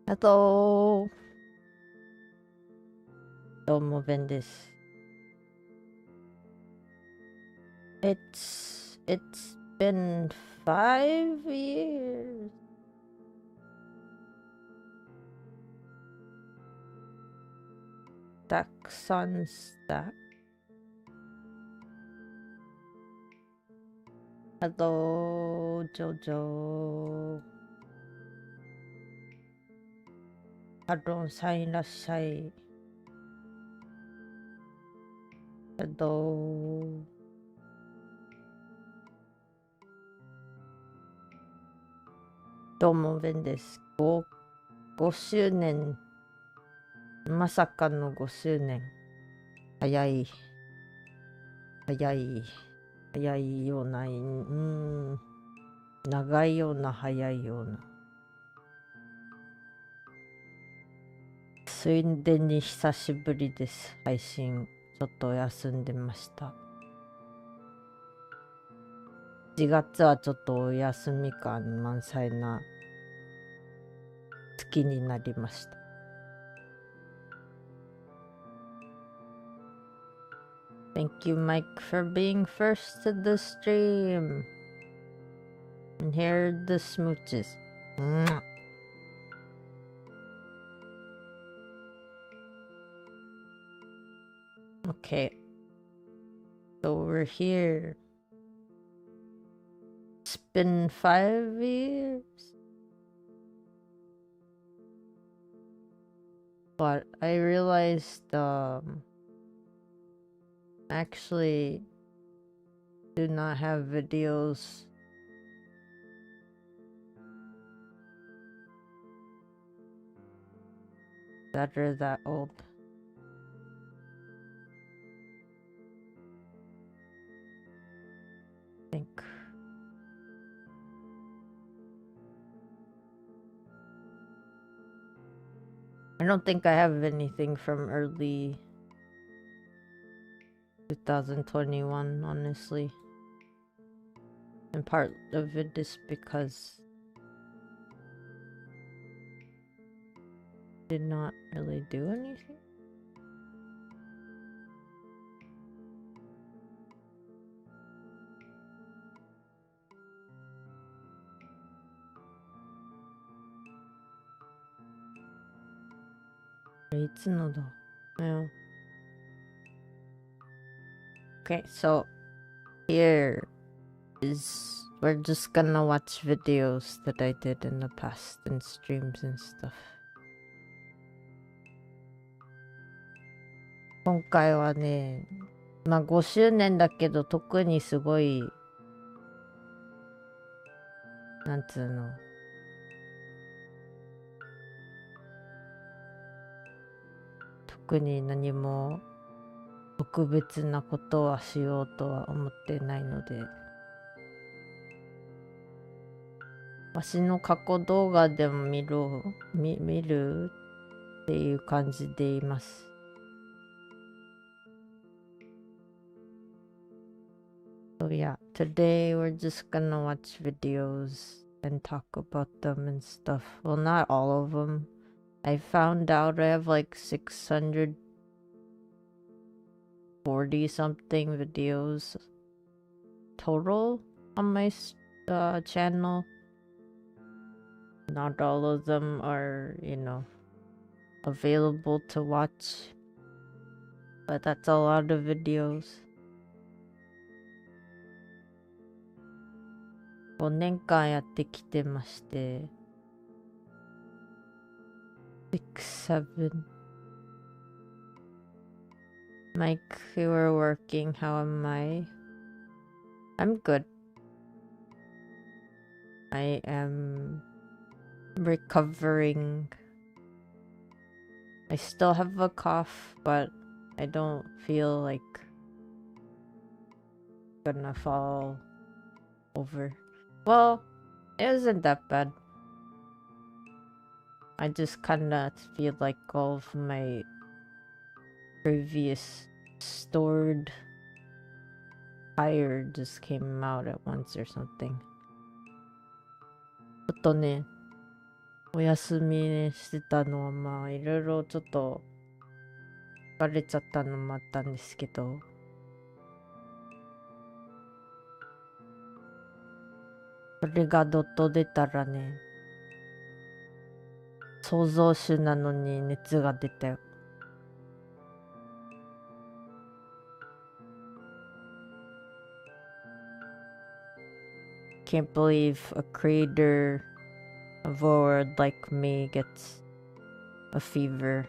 あと、どうも、ベンです。It's been 5 years. たくさんした。あと、ジョジョ。ハロンさんいらっしゃい。どうも、ベンです。5周年。まさかの5周年。早い。早いような、長いような、早いような。ついでに久しぶりです。配信。ちょっと休んでました。4月はちょっとお休み感満載な月になりました。Thank you, Mike, for being first to the stream. And here are the smooches. Okay. So we're here. It's been 5 years. But I realized, actually do not have videos that are that old. I think. I don't think I have anything from early 2021, honestly. And part of it is because I did not really do anything. Yeah. Okay, so here is we're just gonna watch videos that I did in the past and streams and stuff. 今回はね、まあ5周年だけど特にすごいなんつうの特に何も特別なことはしようとは思ってないので、わしの過去動画でも見るっていう感じで言います。So yeah, today we're just gonna watch videos and talk about them and stuff. Well, not all of them. I found out I have like 640 something videos total on my channel. Not all of them are, available to watch. But that's a lot of videos. 5年間やってきてまして。6, 7. Mike, you were working. How am I? I'm good. I am recovering. I still have a cough, but I don't feel like gonna fall over. Well, it wasn't that bad. I just kinda feel like all of my previous stored fire just came out at once or something. ちょっとね、お休みしてたのはまあいろいろちょっと疲れちゃったのもあったんですけど、それがどっと出たらね、創造主なのに熱が出たよ。Can't believe a creator of a word like me gets a fever.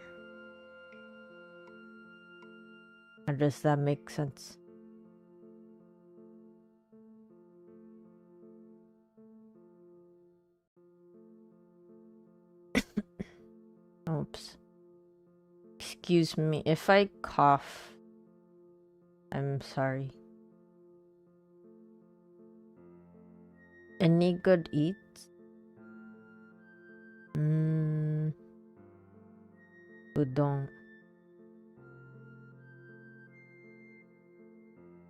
How does that make sense? Oops. Excuse me, if I cough, I'm sorry. Any good eats? Udon.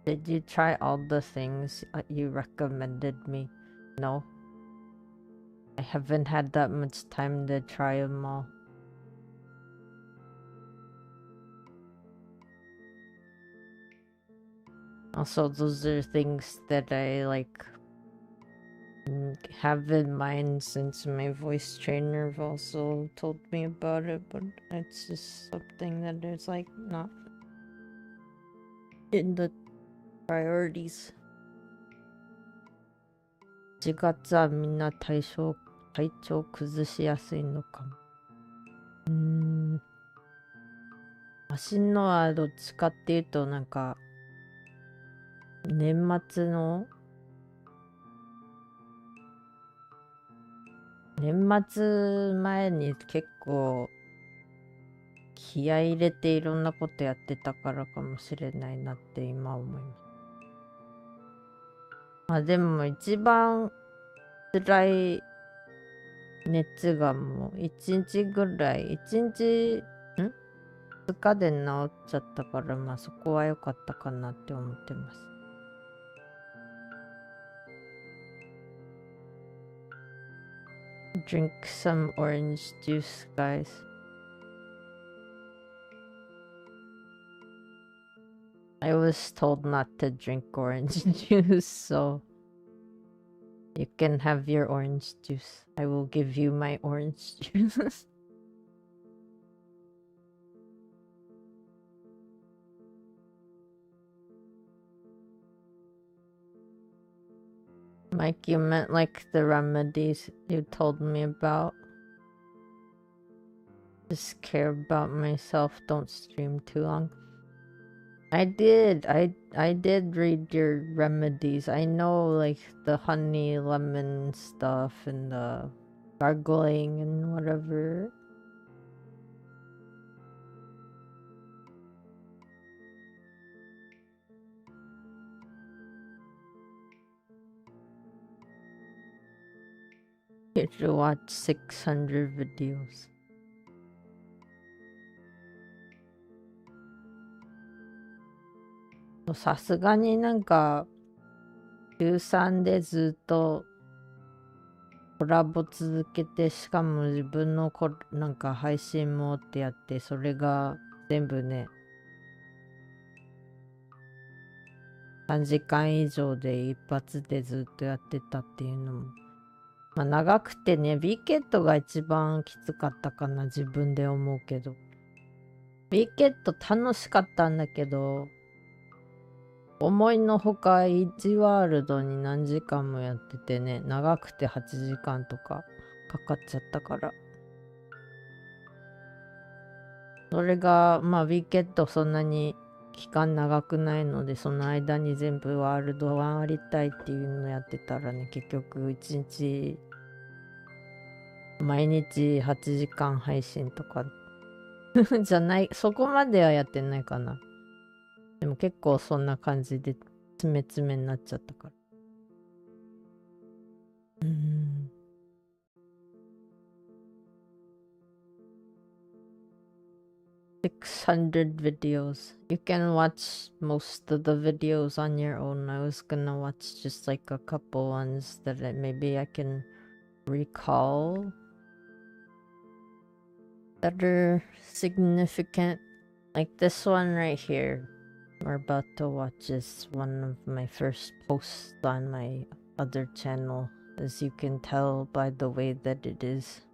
Did you try all the things you recommended me? No. I haven't had that much time to try them all. Also, those are things that I like have in mind since my voice trainer also told me about it, but it's just something that is like not in the priorities. 4月はみんな体調崩しやすいのかも。私のはどっちかっていうとなんか年末前に結構気合い入れていろんなことやってたからかもしれないなって今思います。まあでも一番辛い熱がもう1日ぐらい、2日で治っちゃったから、まあそこは良かったかなって思ってます。Drink some orange juice, guys. I was told not to drink orange juice, so you can have your orange juice. I will give you my orange juice. Mike, you meant like the remedies you told me about? Just care about myself, don't stream too long. I did read your remedies. I know like the honey lemon stuff and the gargling and whatever. You should watch 600 videos. So さすがになんか週3でずっとコラボ続けて、しかも自分のなんか配信もってやって、それが全部ね3時間以上で一発でずっとやってたっていうのも、まあ長くてね、ビーケットが一番きつかったかな、自分で思うけど。ビーケット楽しかったんだけど、思いのほかイッジワールドに何時間もやっててね、長くて8時間とかかかっちゃったから。それがまあウィーケットそんなに期間長くないので、その間に全部ワールド1やりたいっていうのやってたらね、結局1日毎日8時間配信とかじゃない、そこまではやってないかな。でも結構そんな感じで詰め詰めになっちゃったから。600 videos. You can watch most of the videos on your own. I was gonna watch just like a couple ones that maybe I can recall. that are significant. Like this one right here. We're about to watch is one of my first posts on my other channel, as you can tell by the way that it is.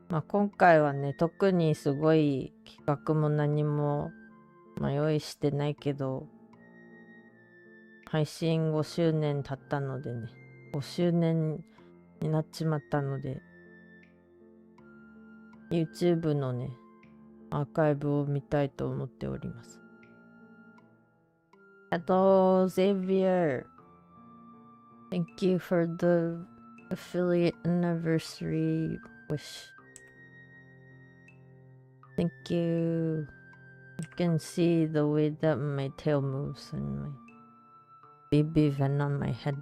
まあ今回はね、特にすごい企画も何も、用意してないけど、配信5周年経ったのでね、5周年になっちまったので、YouTube のね、アーカイブを見たいと思っております。Hello, Xavier. Thank you for the affiliate anniversary wish. Thank you. You can see the way that my tail moves and my baby vein on my head.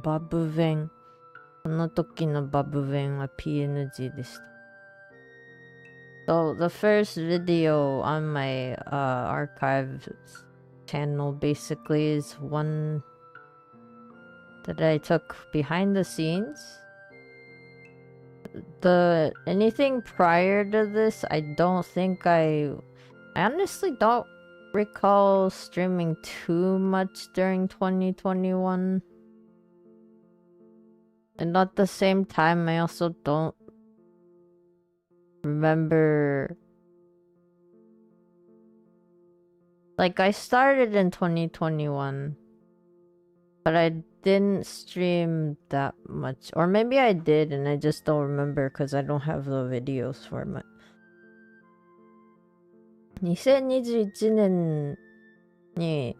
Babu vein. この時のバブベンは PNG でした。So the first video on my archives channel basically is one that I took behind the scenes. Anything prior to this, I don't think I honestly don't recall streaming too much during 2021. And at the same time, I also don't remember. Like, I started in 2021, but I didn't stream that much. Or maybe I did, and I just don't remember because I don't have the videos for it. 2021年に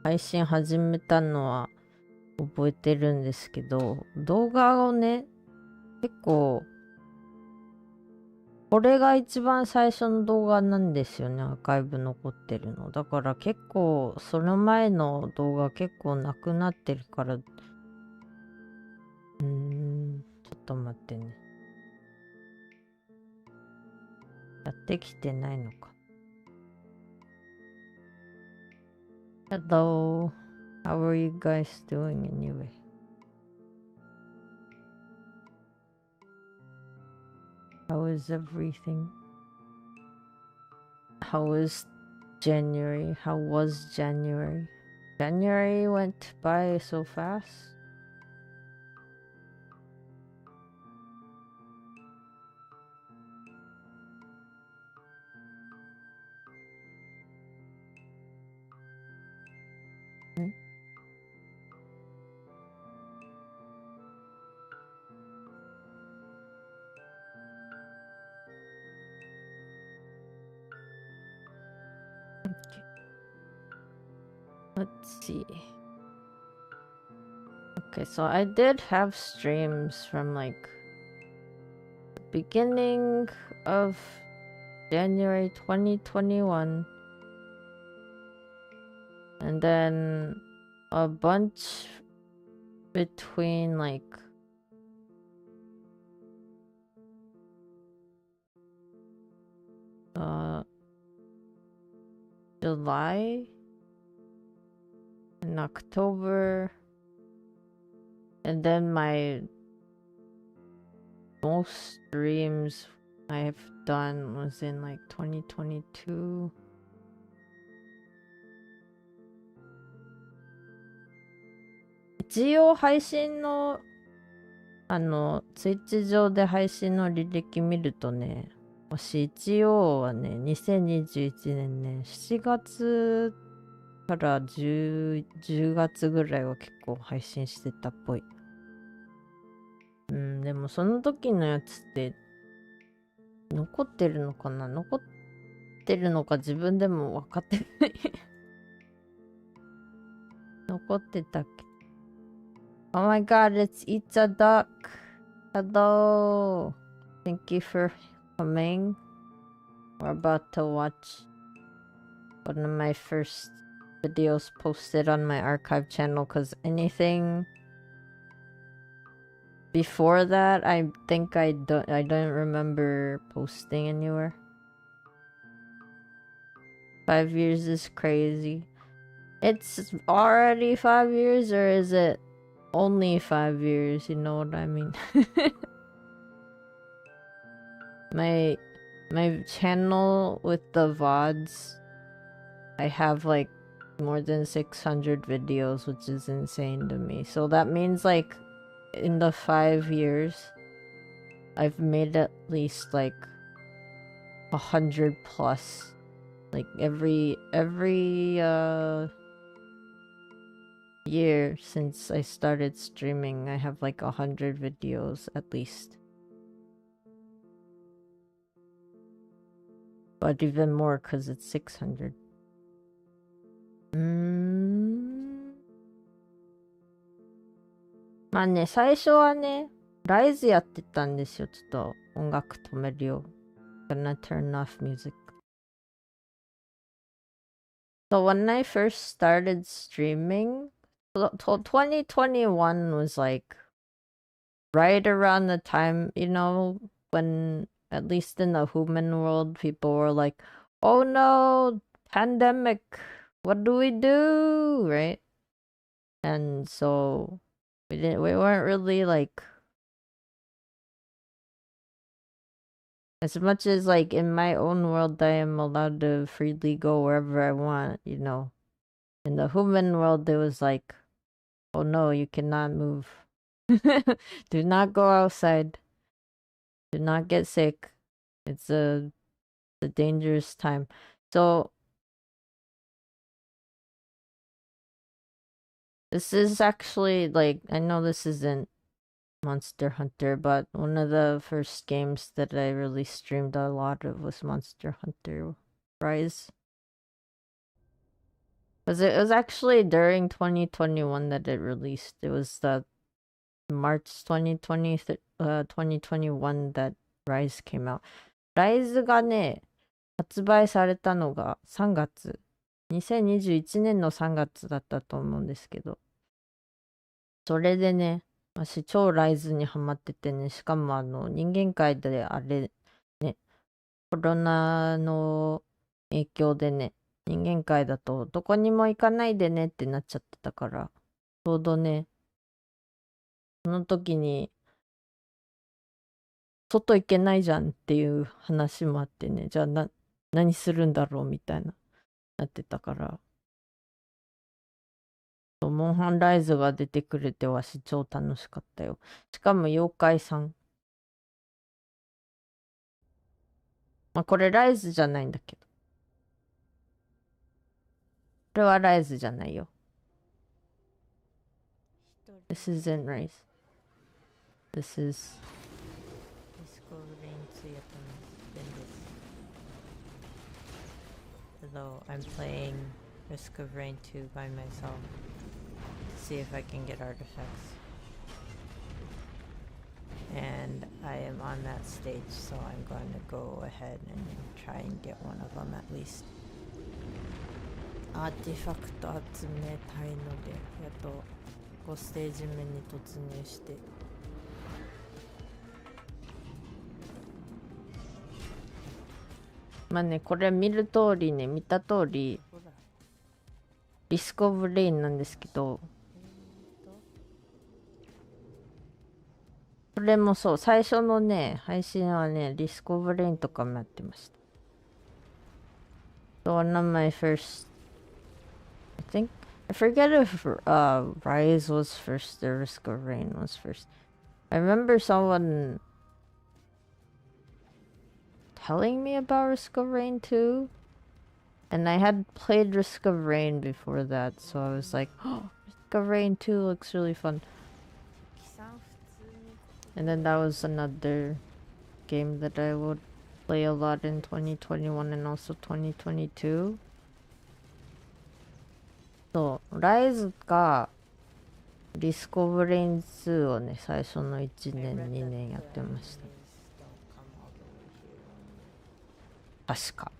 配信始めたのは覚えてるんですけど、動画をね、結構、これが一番最初の動画なんですよね、アーカイブ残ってるの。だから結構、その前の動画結構なくなってるから、ちょっと待ってね。やってきてないのか。Hello. How are you guys doing anyway? How is everything? How is January? How was January? January went by so fast. Let's see. Okay, so I did have streams from like the beginning of January 2021, and then a bunch between like July in October, and then my most streams I've done was in like 2022. Ichiyo 配信のツイッチ上で配信の履歴見るとね、もし一応はね、2021年ね、7月から10月ぐらいは結構配信してたっぽい。でもその時のやつって残ってるのかな？残ってるのか自分でも分かってない。残ってたっけ？ Oh my god, it's It's a Duck. Hello. Thank you for coming. We're about to watch one of my first videos posted on my archive channel, because anything before that, I think I don't remember posting anywhere. 5 years is crazy. It's already 5 years, or is it only 5 years? You know what I mean? my channel with the VODs, I have like more than 600 videos, which is insane to me. So that means like in the 5 years, I've made at least like 100 plus. Like every year since I started streaming, I have like 100 videos at least. But even more because it's 600. まあね、最初はね、ライズやってたんですよ。ちょっと音楽止めるよ。Gonna turn off music. So when I first started streaming, 2021 was like right around the time, you know, when at least in the human world, people were like, oh no, pandemic, what do we do? Right? And so we weren't really like, as much as like in my own world, I am allowed to freely go wherever I want, you know. In the human world, it was like, oh no, you cannot move. Do not go outside. Do not get sick. It's a dangerous time. So this is actually like, I know this isn't Monster Hunter, but one of the first games that I really streamed a lot of was Monster Hunter Rise. Because it was actually during 2021 that it released. It was the March 2021 that Rise came out. Rise がね、発売されたのが3月。2021年の3月だったと思うんですけど。それでね、私超ライズにハマっててね、しかも人間界であれ、ね、コロナの影響でね、人間界だとどこにも行かないでねってなっちゃってたから、ちょうどね、その時に、外行けないじゃんっていう話もあってね、じゃあ何するんだろうみたいな、なってたから。モンハンライズが出てくれてわし超楽しかったよ。しかも妖怪さん。まあ、これライズじゃないんだけど。これはライズじゃないよ。This isn't Rise. This is... Although I'm playing Risk of Rain 2 by myself. See if I can get artifacts. And I am on that stage, so I'm going to go ahead and try and get one of them at least. アーティファクト集めたいので、やっと5ステージ目に突入して。まあね、これ見る通りね、見た通り、リスクオブレインなんですけど、これもそう、最初のね、配信はね、リスクオブレインとかもやってました。So one of my first, I forget if Rise was first or Risk of Rain was first. I remember someone telling me about Risk of Rain 2, and I had played Risk of Rain before that, so I was like, oh, Risk of Rain 2 looks really fun. And then that was another game that I would play a lot in 2021 and also 2022. そう、ライズがリスクオブレイン2をね、最初の1年、2年やってました。確か。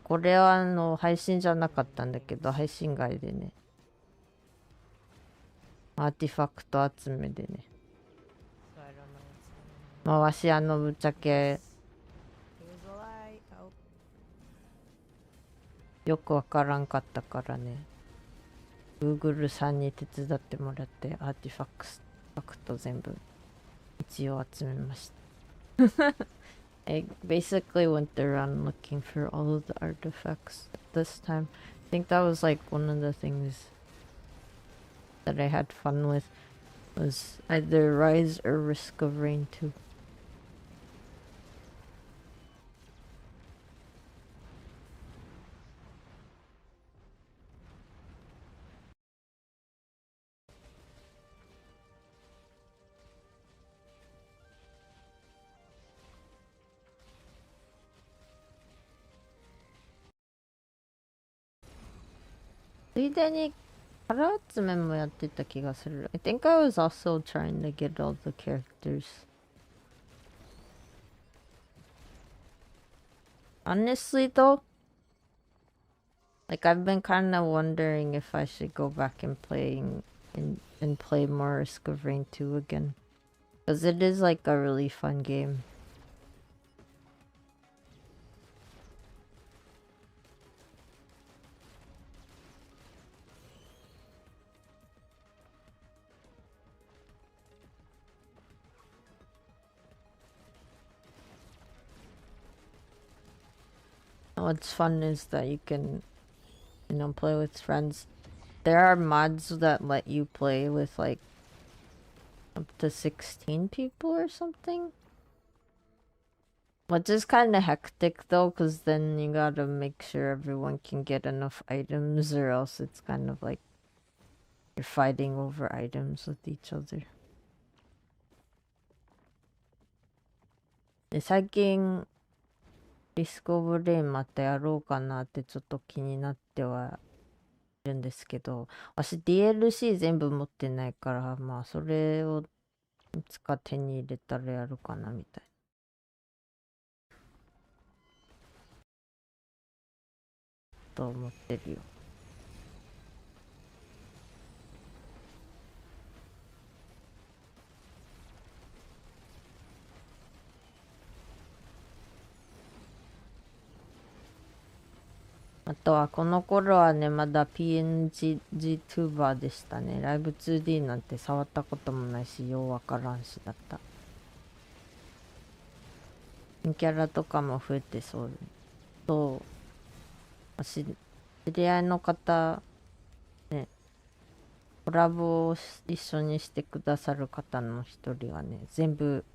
これは配信じゃなかったんだけど、配信外でね。アーティファクト集めでね。まあ、わしぶっちゃけよくわからんかったからね、Google さんに手伝ってもらってアーティファクト全部一応集めました。I basically went around looking for all of the artifacts this time. I think that was like one of the things that I had fun with was either Rise or Risk of Rain 2. ついでにカラー集めもやってた気がする。I think I was also trying to get all the characters. Honestly though, like I've been kind of wondering if I should go back and play more Risk of Rain 2 again. Because it is like a really fun game. What's fun is that you can, play with friends. There are mods that let you play with like up to 16 people or something. Which is kind of hectic though, because then you gotta make sure everyone can get enough items, or else it's kind of like you're fighting over items with each other. で、最近リスクオブレインまたやろうかなってちょっと気になってはいるんですけど、私 DLC 全部持ってないから、まあそれをいつか手に入れたらやるかなみたいなと思ってるよ。あとはこの頃はね、まだ PNG、Vtuber でしたね。ライブ 2D なんて触ったこともないし、ようわからんしだった。新キャラとかも増えてそう。そう。知り合いの方、ね、コラボを一緒にしてくださる方の一人がね、全部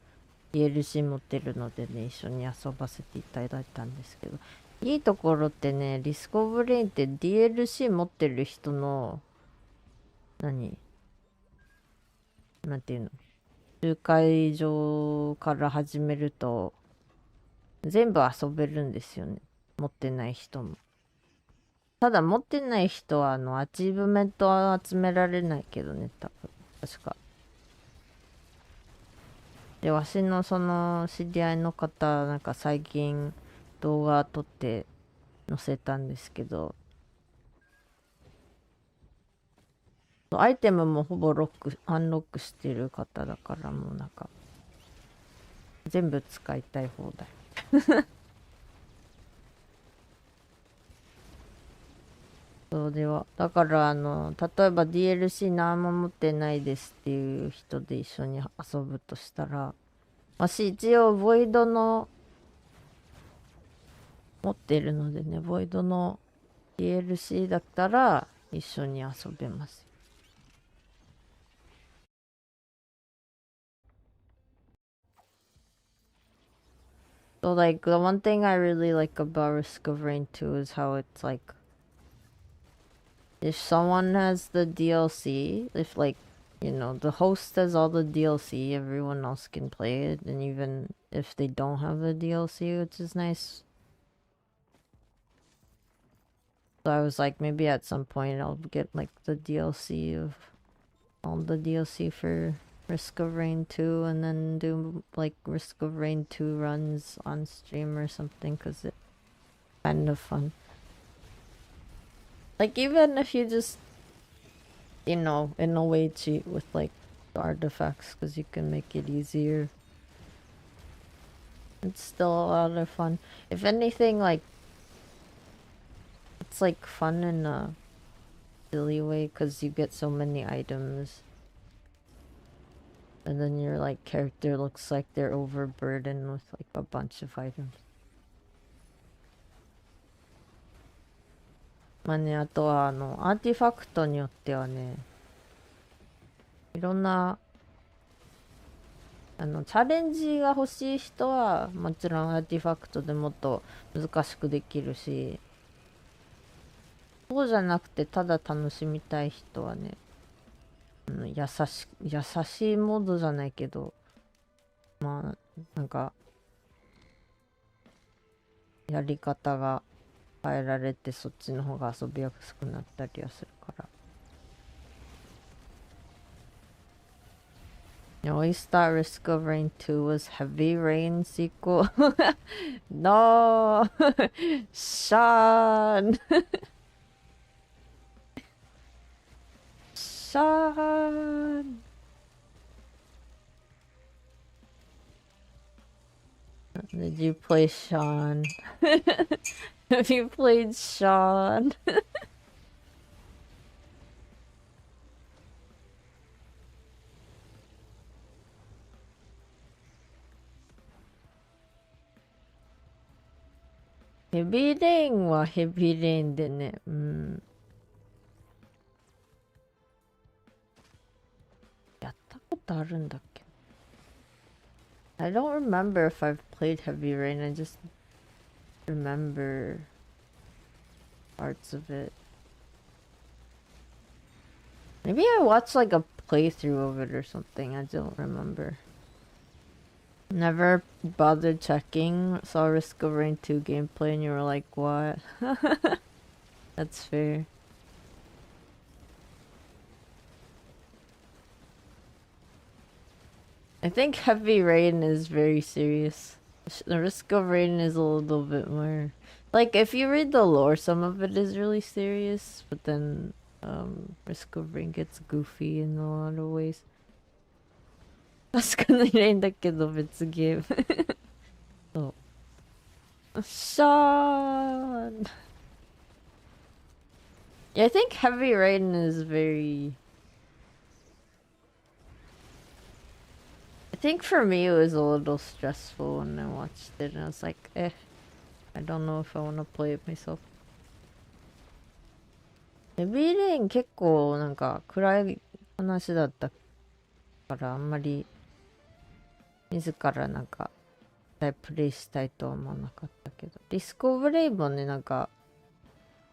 DLC 持ってるのでね、一緒に遊ばせていただいたんですけど、いいところってね、リスクオブレインって DLC 持ってる人の、なんていうの、集会場から始めると、全部遊べるんですよね。持ってない人も。ただ持ってない人は、アチーブメントは集められないけどね、多分。確か。で、わしのその知り合いの方、なんか最近動画撮って載せたんですけど、アイテムもほぼアンロックしてる方だからもうなんか、全部使いたい放題。そうでは。だから例えば DLC 何も持ってないですっていう人で一緒に遊ぶとしたら、私一応ボイドの持ってるのでね、ボイドの DLC だったら一緒に遊べます。So like the one thing I really like about Risk of Rain 2 is how it's like, if someone has the DLC, if like, the host has all the DLC, everyone else can play it, and even if they don't have the DLC, which is nice. So I was like, maybe at some point I'll get like the DLC of all the DLC for Risk of Rain 2, and then do like Risk of Rain 2 runs on stream or something, because it's kind of fun. Like, even if you just, in a way cheat with like the artifacts, because you can make it easier. It's still a lot of fun. If anything, like, it's like fun in a silly way because you get so many items. And then your like character looks like they're overburdened with like a bunch of items. まあね、あとはアーティファクトによってはね、いろんなチャレンジが欲しい人はもちろんアーティファクトでもっと難しくできるし、そうじゃなくてただ楽しみたい人はね、優しいモードじゃないけど、まあなんかやり方が変えられてそっちの方が遊びやすくなったりはするから。You always thought Risk of Rain 2 was Heavy Rain sequel. No! Sean! Sean! Did you play Sean? Have you played Sean? ヘビーレインはヘビーレインでね、やったことあるんだっけ？ I don't remember if I've played Heavy Rain. I just remember parts of it. Maybe I watched like a playthrough of it or something. I don't remember. Never bothered checking. Saw Risk of Rain 2 gameplay and you were like, what? That's fair. I think Heavy Rain is very serious. The Risk of Rain is a little bit more... Like, if you read the lore, some of it is really serious, but then Risk of Rain gets goofy in a lot of ways. 確かにレインだけど別ゲームそう。シャーン Yeah, I think Heavy Rain is very... I think for me it was a little stressful when I watched it and I was like, I don't know if I want to play it myself. Heavy Rain 結構なんか暗い話だったからあんまり自らなんかプレイしたいとは思わなかったけど、リスクオブレイもね、なんか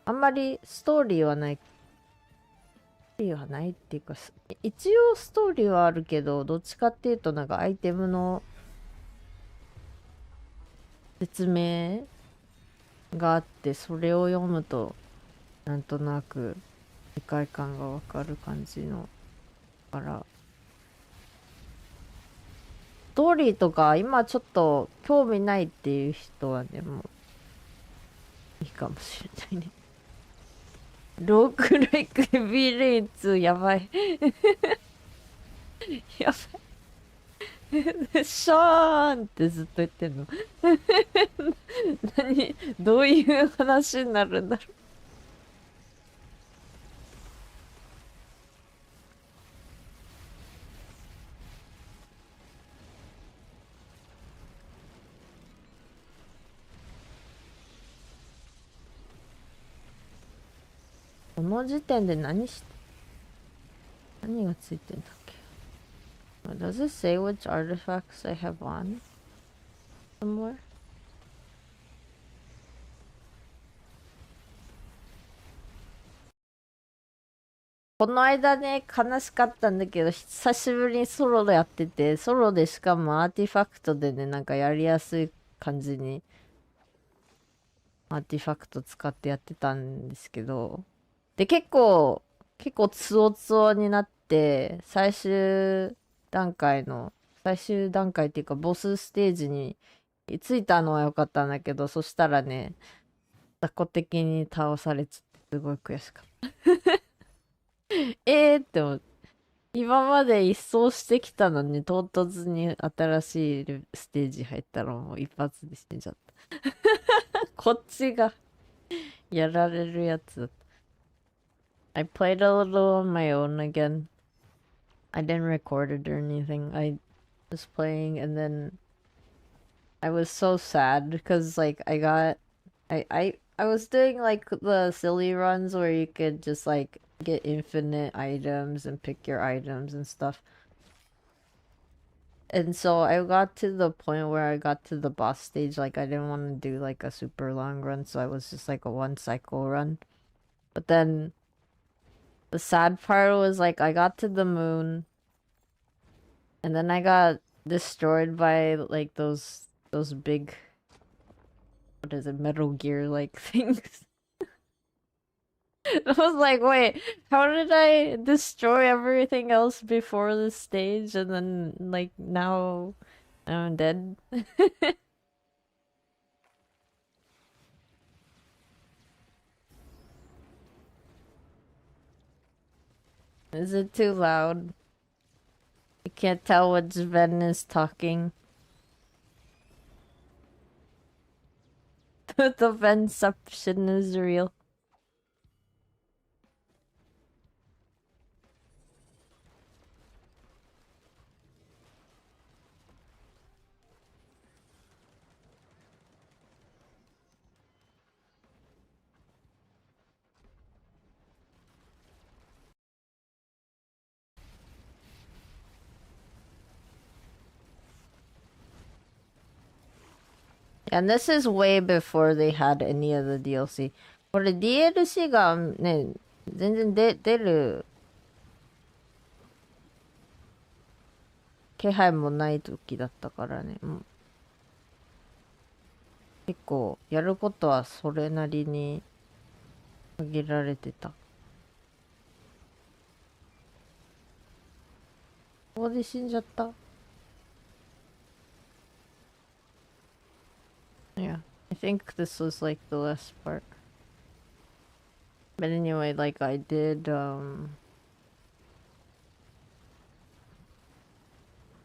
あんまりストーリーはないっていうか、一応ストーリーはあるけど、どっちかっていうとなんかアイテムの説明があって、それを読むとなんとなく世界観がわかる感じのからストーリーとか今ちょっと興味ないっていう人はね、もういいかもしれないね。ロークライクヘビーレイン2やばいやばいシャーンってずっと言ってんのどういう話になるんだろう。この時点で何がついてんだっけ？ Does it say which artifacts I have on somewhere? この間ね、悲しかったんだけど、久しぶりにソロでやってて、ソロでしかもアーティファクトでね、なんかやりやすい感じにアーティファクト使ってやってたんですけど、で、結構ツオツオになって、最終段階っていうか、ボスステージに着いたのは良かったんだけど、そしたらね、雑魚的に倒されちゃって、すごい悔しかった。って思って。今まで一掃してきたのに、唐突に新しいステージ入ったらもう一発で死んじゃった。こっちがやられるやつ。I played a little on my own again. I didn't record it or anything. I was playing and then I was so sad because like I was doing like the silly runs where you could just like get infinite items and pick your items and stuff. And so I got to the point where I got to the boss stage, like I didn't want to do like a super long run, so I was just like a one cycle run. But then the sad part was like I got to the moon and then I got destroyed by like those big, what is it, Metal Gear like things. I was like, wait, how did I destroy everything else before this stage and then like now I'm dead? Is it too loud? You can't tell which Ven is talking. The Venception is real. And this is way before they had any of the DLC. これ DLC がね、全然出る気配もない時だったからね。結構やることはそれなりに限られてた。ここで死んじゃった。Yeah, I think this was like the last part. But anyway, like I did, I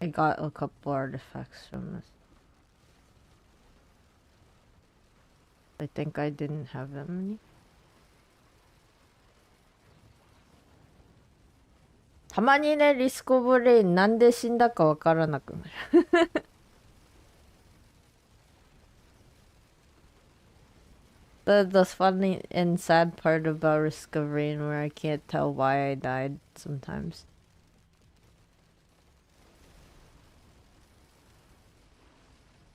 got a couple artifacts from this. I think I didn't have that many. たまにね、リスコブレインなんで死んだかわからなくなる。The funny and sad part about Risk of Rain where I can't tell why I died sometimes.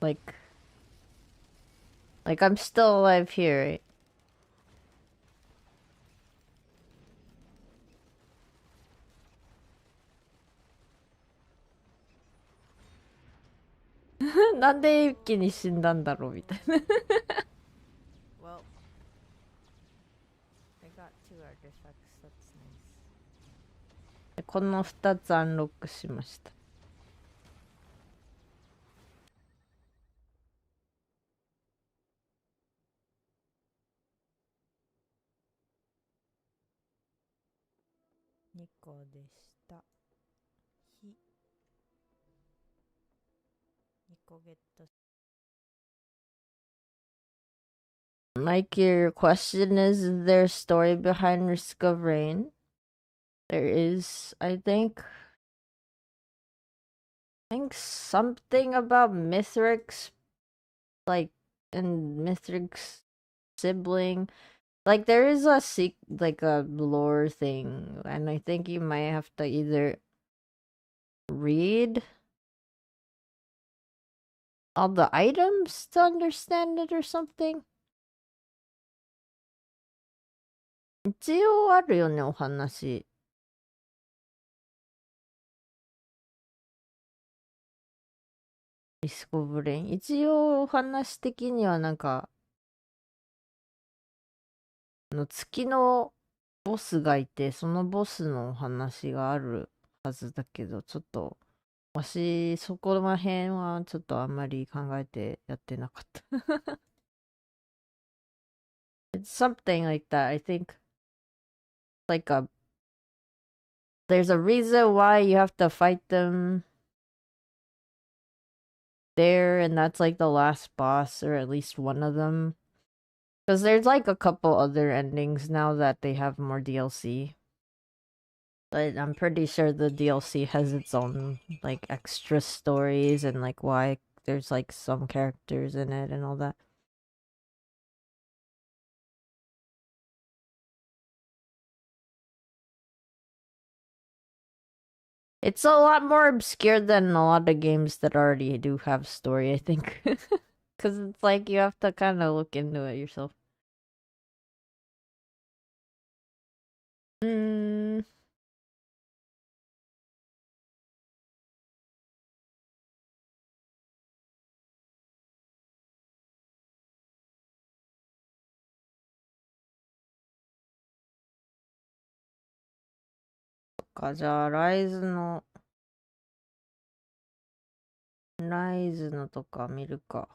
Like I'm still alive here, right? Well, なんで一気に死んだんだろうみたいな。Well, I got two artifacts. That's nice. この2つアンロックしました。2個でした。2個ゲット。Like your question is there a story behind Risk of Rain? There is, I think something about Mithric's, like, and Mithric's sibling. Like there is a like a lore thing, and I think you might have to either read all the items to understand it or something. 一応あるよね、お話。リスコブレイン。一応お話的にはなんか、月のボスがいて、そのボスのお話があるはずだけど、ちょっと、そこら辺はちょっとあんまり考えてやってなかった。It's something like that. I think like there's a reason why you have to fight them there, and that's like the last boss, or at least one of them. Because there's like a couple other endings now that they have more DLC. But I'm pretty sure the DLC has its own like extra stories and like why there's like some characters in it and all that. It's a lot more obscure than a lot of games that already do have story, I think. Because it's like you have to kind of look into it yourself. Mm. じゃあ、ライズのとか見るか。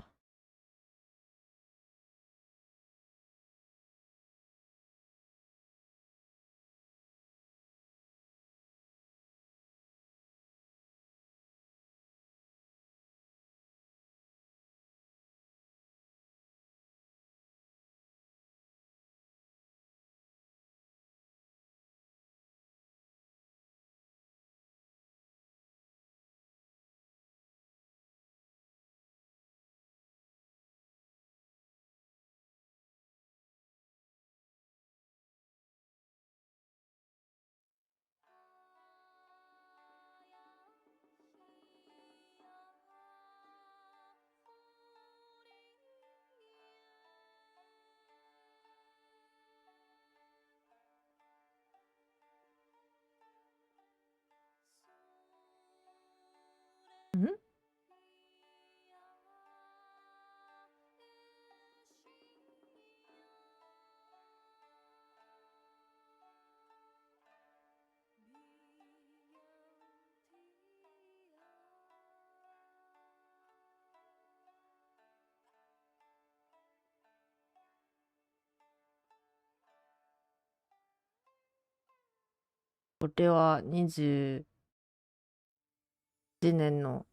んこれは21年の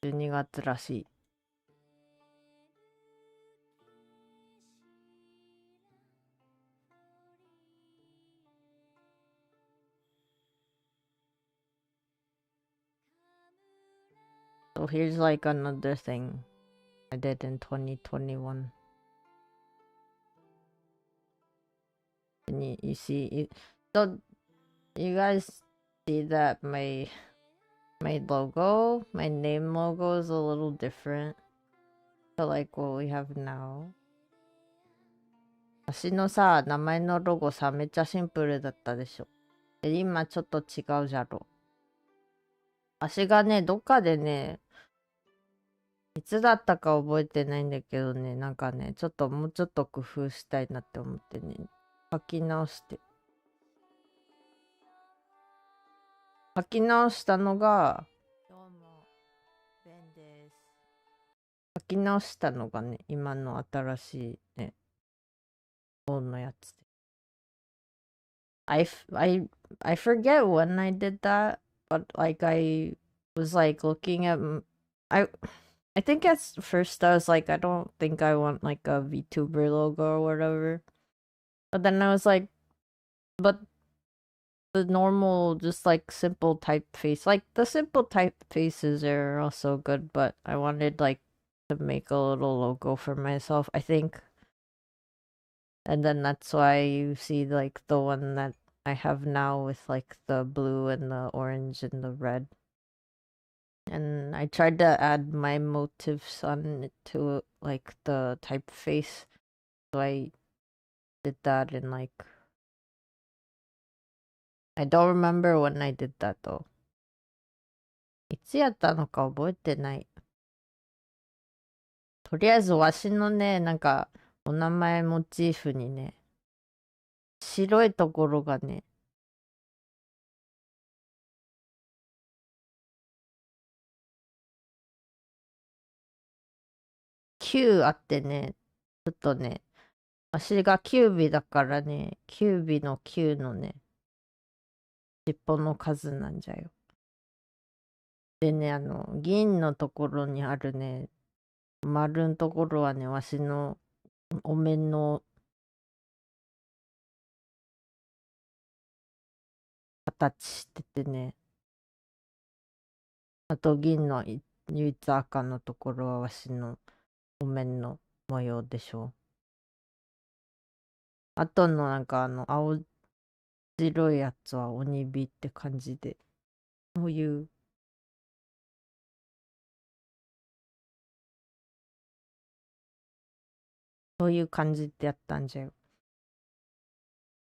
12月らしい。So here's like another thing I did in 2021. And you see, so you guys see that my logo, my name logo is a little different to like what we have now. 私のさ、名前のロゴさ、めっちゃシンプルだったでしょ。で、今ちょっと違うじゃろ。私がね、どっかでね、いつだったか覚えてないんだけどね、なんかね、もうちょっと工夫したいなって思ってね、書き直したのが、どうも、ベンです。書き直したのがね、今の新しいね、本のやつで。I forget when I did that, but like I was like looking at I think at first I was like, I don't think I want like a VTuber logo or whatever. But then I was like, but the normal, just like simple typeface, like the simple typefaces are also good, but I wanted like to make a little logo for myself, I think. And then that's why you see like the one that I have now with like the blue and the orange and the red. And I tried to add my motifs on it to like the typeface. So I did that in like, I don't remember when I did that though. いつやったのか覚えてない。とりあえずわしのね、なんかお名前モチーフにね、白いところがね、9あってね、ちょっとね、わしが9尾だからね、9尾の9のね、尻尾の数なんじゃよ。でね、銀のところにあるね、丸のところはね、わしのお面の形しててね。あと銀の唯一赤のところはわしのお面の模様でしょう。あとのなんか青白いやつは鬼火って感じで。そういう感じでやったんじゃよ。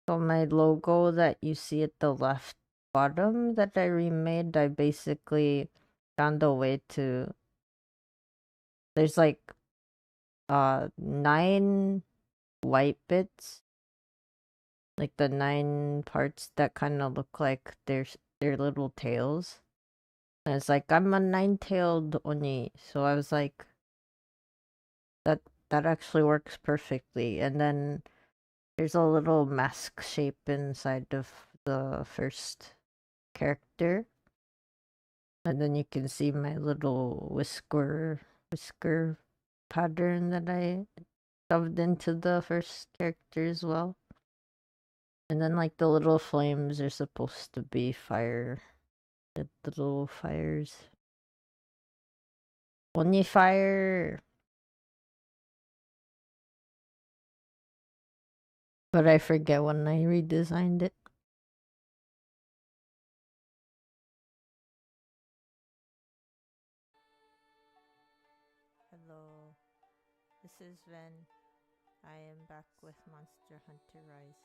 So my logo that you see at the left bottom that I remade, I basically found a way to, there's like 9 white bits, like the 9 parts that kind of look like their little tails. And it's like I'm a 9-tailed oni, so I was like, that actually works perfectly. And then there's a little mask shape inside of the first character. And then you can see my little whisker pattern that I shoved into the first character as well. And then like the little flames are supposed to be fire. The little fires. Oni fire! But I forget when I redesigned it. Hello, this is Ven. I am back with Monster Hunter Rise.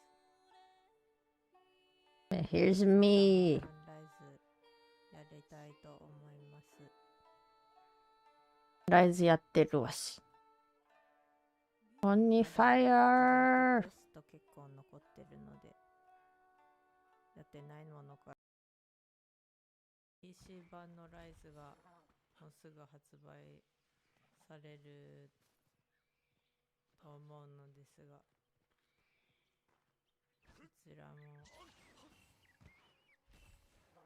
Here's me. Rise やってるわし。Oni fire! テスト結構残ってるので、やってないものから。PC 版のライズがもうすぐ発売されると思うのですが、こちらも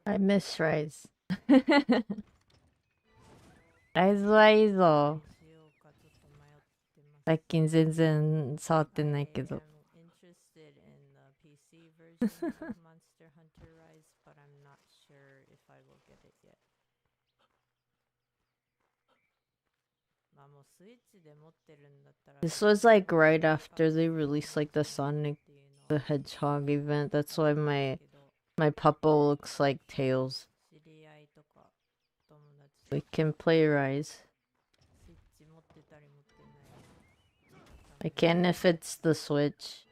I miss Rise ライズはいいぞ。最近全然触ってないけどThis was like right after they released like the Sonic the Hedgehog event. That's why my puppo looks like Tails. We can play Rise. I can if it's the Switch.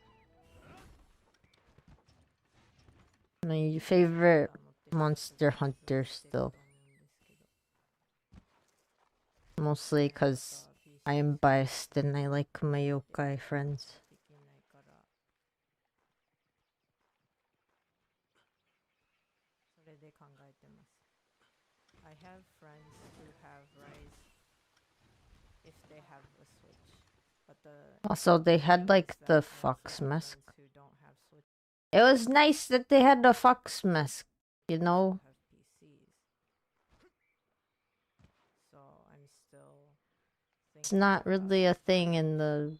My favorite Monster Hunter still. Mostly because I am biased and I like my yokai friends. I have friends who have Rise if they have the Switch. But also they had like the fox mask. It was nice that they had the fox mask, you know? It's not really a thing in the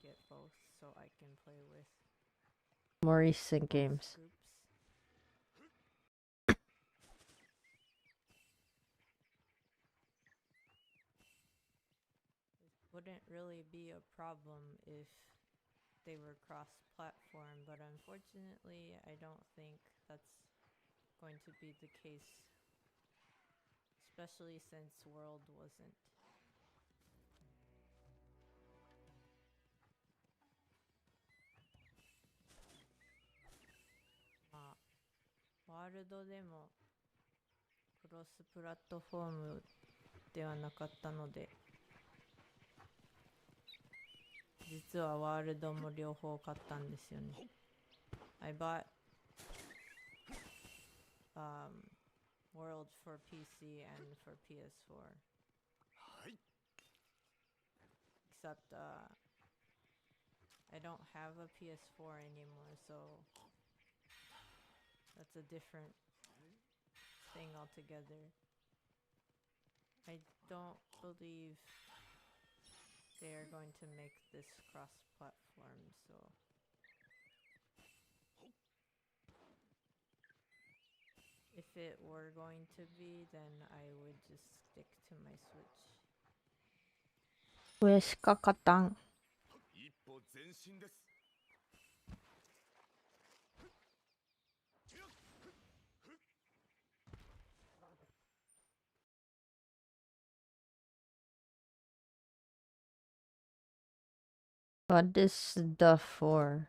more recent games. Wouldn't really be a problem if they were cross-platform, but unfortunately I don't think that's going to be the case, especially since World wasn't. World でもクロスプラットフォームではなかったので、実はワールドも両方買ったんですよね。I bought World for PC and for PS4. Except I don't have a PS4 anymore, so that's a different thing altogether. I don't believe they are going to make this cross-platform, so if it were going to be, then I would just stick to my Switch. 上しか勝たん。What is the for?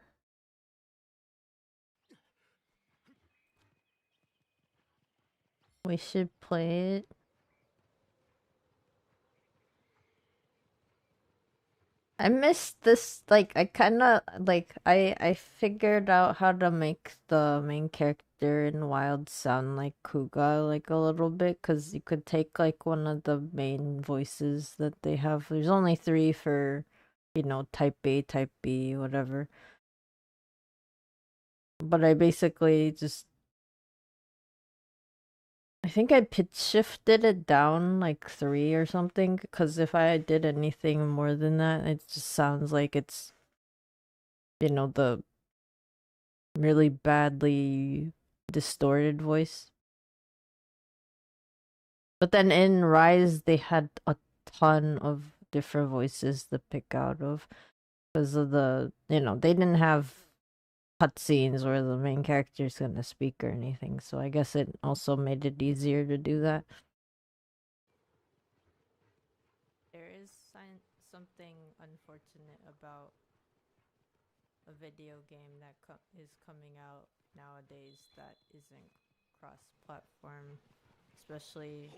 We should play it. I missed this, like, I kinda, like, I figured out how to make the main character in Wild sound like Kuga, like, a little bit, because you could take, like, one of the main voices that they have. There's only 3 for, you know, type A, type B, whatever. But I basically just, I think I pitch shifted it down like 3 or something, because if I did anything more than that, it just sounds like it's, you know, the really badly distorted voice. But then in Rise, they had a ton of different voices to pick out of, because of the, you know, they didn't have cutscenes where the main character is gonna speak or anything, so I guess it also made it easier to do that. There is something unfortunate about a video game that is coming out nowadays that isn't cross-platform, especially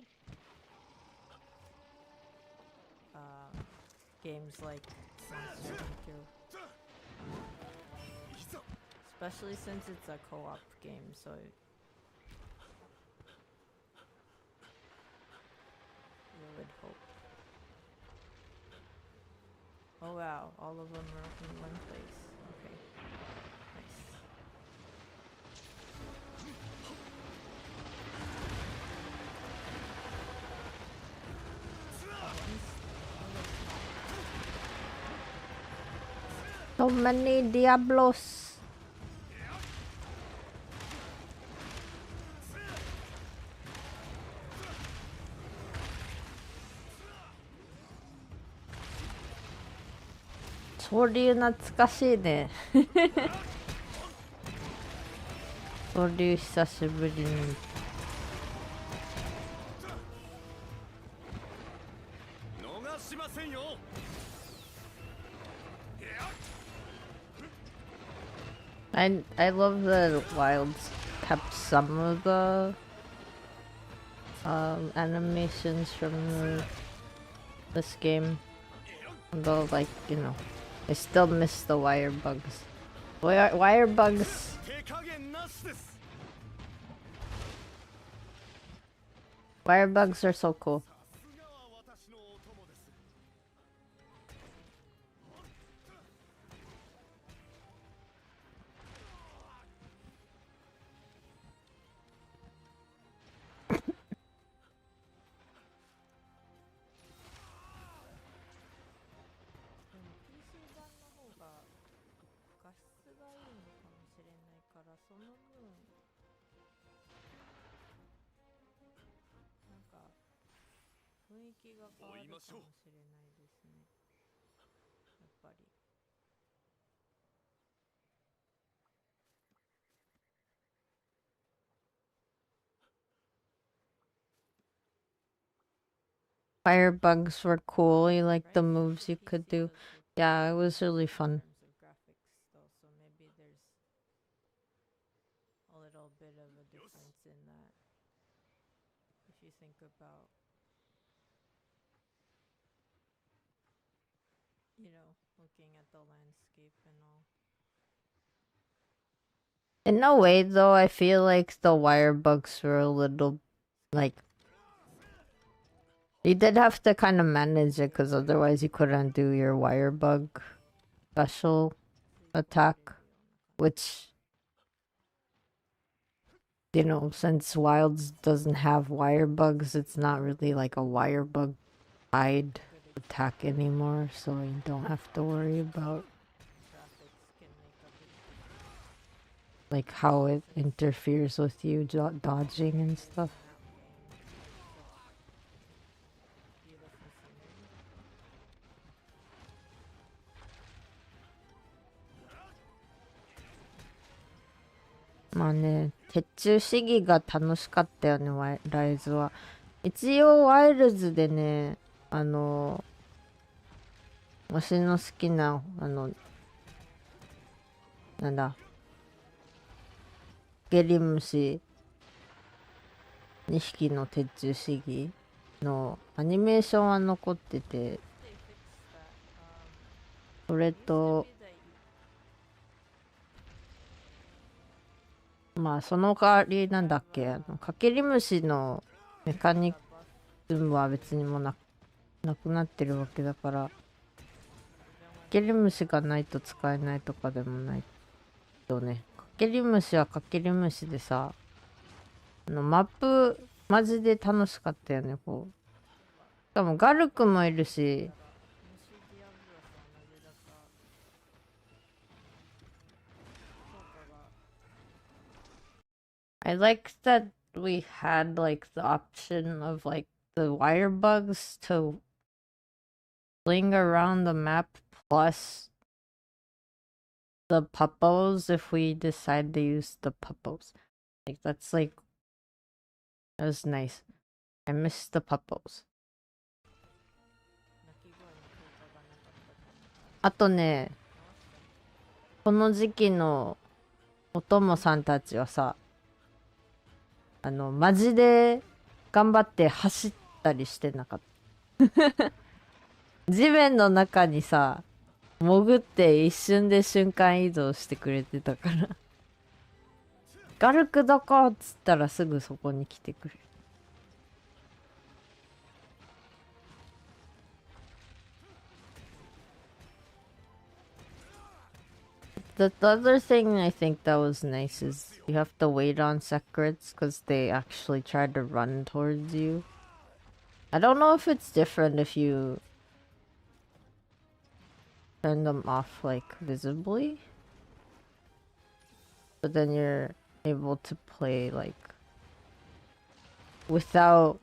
games like especially since it's a co-op game, so you would hope. Oh wow, all of them are in one place. Okay, nice. So many Diablos.恐竜懐かしいね。恐竜久しぶりに。I love the Wilds kept some of the animations from this game, although, like, you know, I still miss the wire bugs. Wire bugs. Wire bugs are so cool. Firebugs were cool. You like the moves you could do. Yeah, it was really fun. So maybe there's a little bit of a difference in that. If you think about, you know, looking at the landscape and all. In a way, though, I feel like the wire bugs were a little, like, you did have to kind of manage it, because otherwise you couldn't do your wire bug special attack, which, you know, since Wilds doesn't have wire bugs, it's not really like a wire bug hide attack anymore, so you don't have to worry about like how it interferes with you dodging and stuff.まあね、鉄柱試技が楽しかったよね、ライズは。一応ワイルズでね、私の好きな、なんだ、ゲリムシ2匹の鉄柱試技のアニメーションは残ってて、それと、まあその代わりなんだっけ、カケリムシのメカニズムは別にもなくなってるわけだから、カケリムシがないと使えないとかでもないよね。カケリムシはカケリムシでさ、マップマジで楽しかったよね、こう。しかもガルクもいるし、I like that we had like the option of like the wire bugs to fling around the map plus the puppos if we decide to use the puppos. Like that's like that was nice. I miss the puppos. あとね、この時期のお供さんたちはさ、マジで頑張って走ったりしてなかった。地面の中にさ、潜って一瞬で瞬間移動してくれてたから。ガルクどこっつったらすぐそこに来てくれる。The other thing I think that was nice is you have to wait on secrets because they actually try to run towards you. I don't know if it's different if you turn them off like visibly, but then you're able to play like without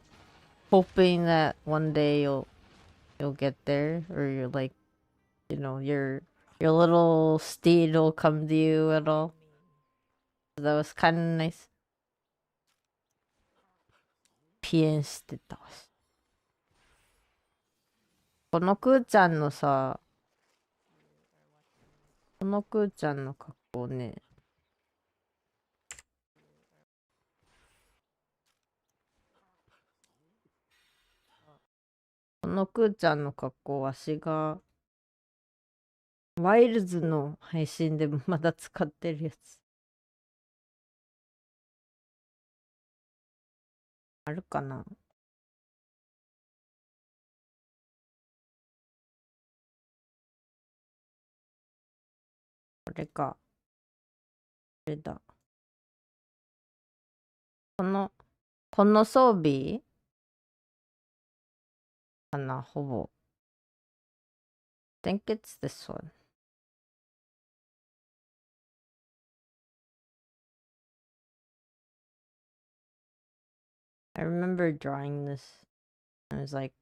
hoping that one day you'll get there, or you're like, you know, your little steed will come to you at all. So that was kind of nice. ピエンしてたし。このクーちゃんのさ、このクーちゃんの格好ね。このクーちゃんの格好、わしが、ワイルズの配信でもまだ使ってるやつ。あるかな？これか。これだ。この装備かな、ほぼ。I think it's this one. I remember drawing this. I was like,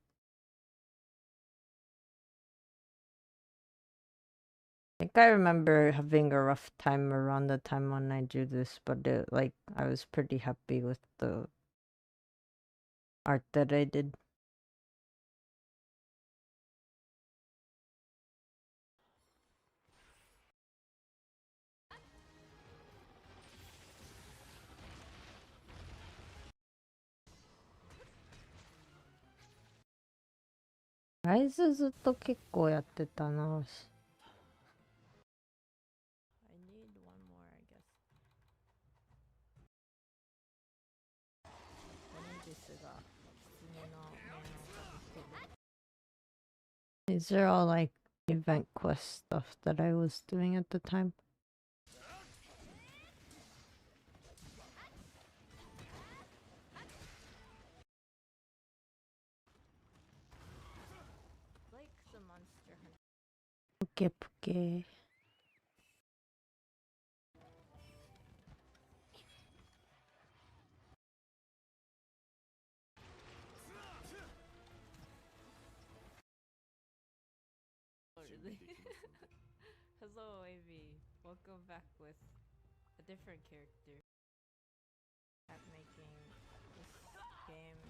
I think I remember having a rough time around the time when I drew this, but like I was pretty happy with the art that I did. Rise ずっと結構やってたな。These are all like event quest stuff that I was doing at the time. ケプケ。Hello, AV. Welcome back with a different character. At making this game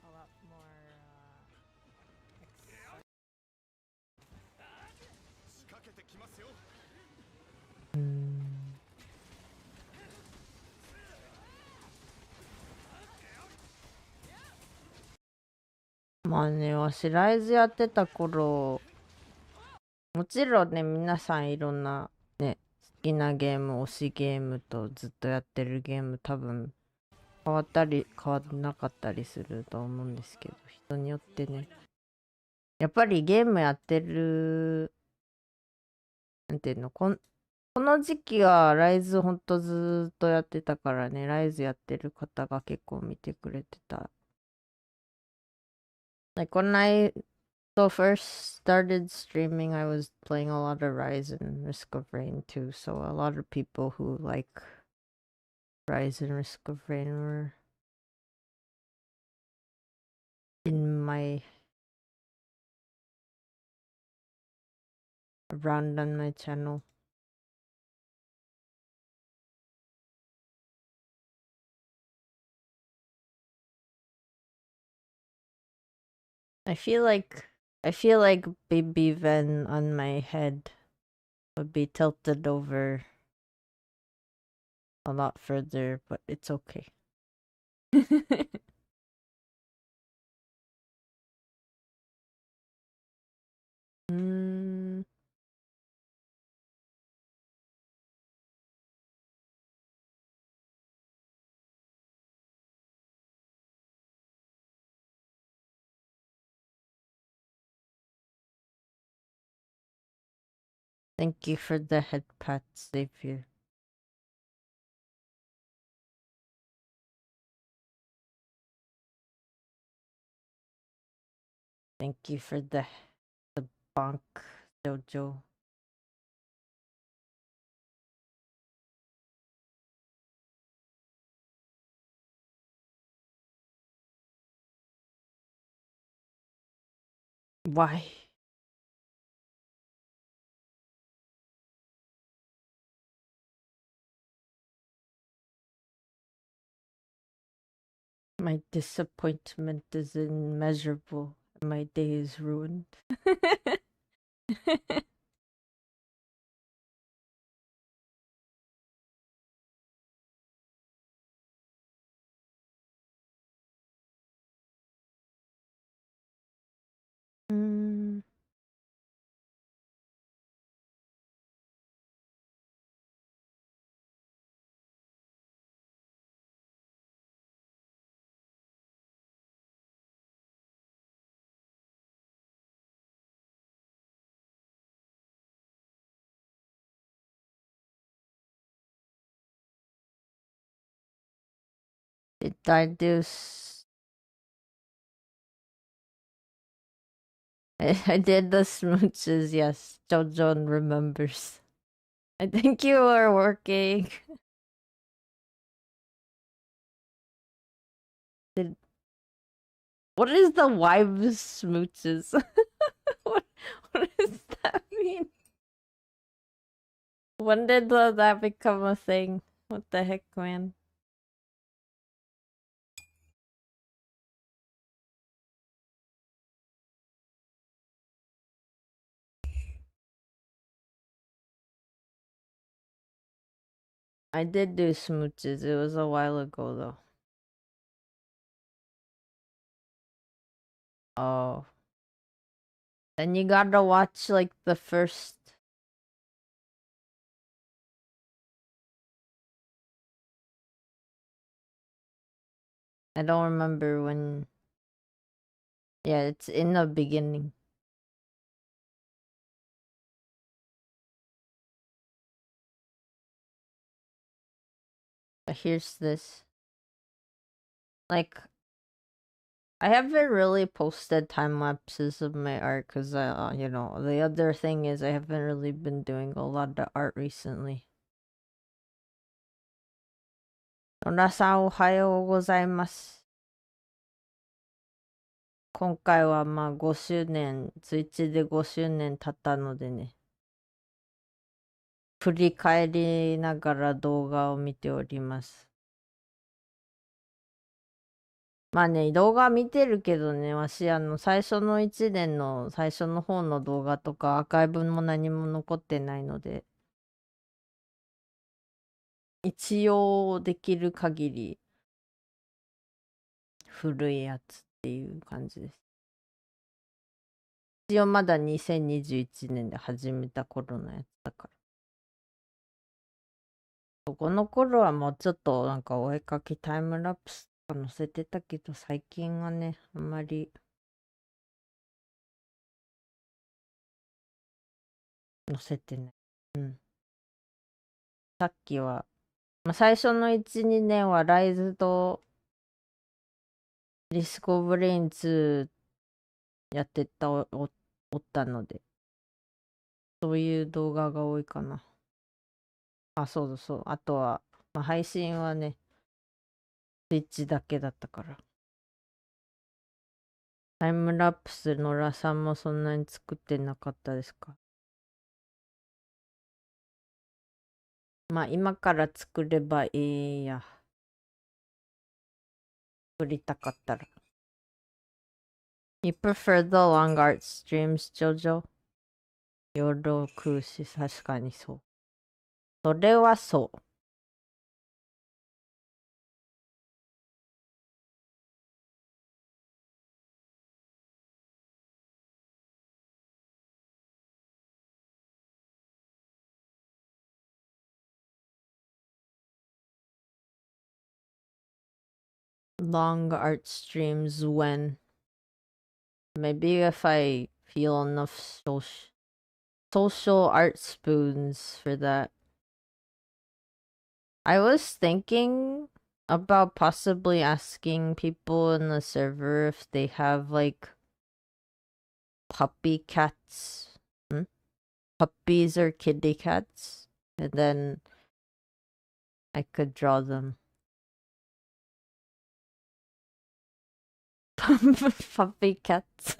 a lot more exciting. まあね、わしライズやってた頃、もちろんね、皆さんいろんなね、好きなゲーム、推しゲームとずっとやってるゲーム多分変わったり変わらなかったりすると思うんですけど、人によってね。やっぱりゲームやってる、なんていうの、この時期はライズほんとずーっとやってたからね、ライズやってる方が結構見てくれてた。Like when I first started streaming, I was playing a lot of Rise and Risk of Rain too. So a lot of people who like Rise and Risk of Rain were in my around on my channel. I feel like Baby Ven on my head would be tilted over a lot further, but it's okay. mm, Thank you for the head pat, Xavier. Thank you for the bonk, Jojo. Why? My disappointment is immeasurable. My day is ruined. Mm, Did I do? I did the smooches. Yes, Jojo remembers. I think you were working. What is the wives smooches? what does that mean? When did that become a thing? What the heck, man? I did do smooches. It was a while ago though. Oh. Then you gotta watch like the first. I don't remember when. Yeah, it's in the beginning. But here's this. Like, I haven't really posted time lapses of my art because, the other thing is I haven't really been doing a lot of art recently. 野田さんおはようございます。今回は5周年、ツイッチで5周年経ったのでね、振り返りながら動画を見ております。動画見てるけどね、最初の1年の最初の方の動画とかアーカイブも何も残ってないので、一応できる限り古いやつっていう感じです。一応まだ2021年で始めた頃のやつだから。そこの頃はもうちょっとお絵かきタイムラプスとか載せてたけど、最近はね、あんまり載せてない。うん。さっきは、最初の1、2年はライズとディスコブレイン2やっておったので、そういう動画が多いかな。そうそう。あとは、配信はね、スイッチだけだったから。タイムラプス、野良さんもそんなに作ってなかったですか？今から作ればいいや。作りたかったら。You prefer the long art streams, Jojo? 夜を食うし、確かにそう。それはそう。Long art streams when maybe if I feel enough social art spoons for that. I was thinking about possibly asking people in the server if they have puppy cats, puppies or kitty cats, and then I could draw them. Puppy cats.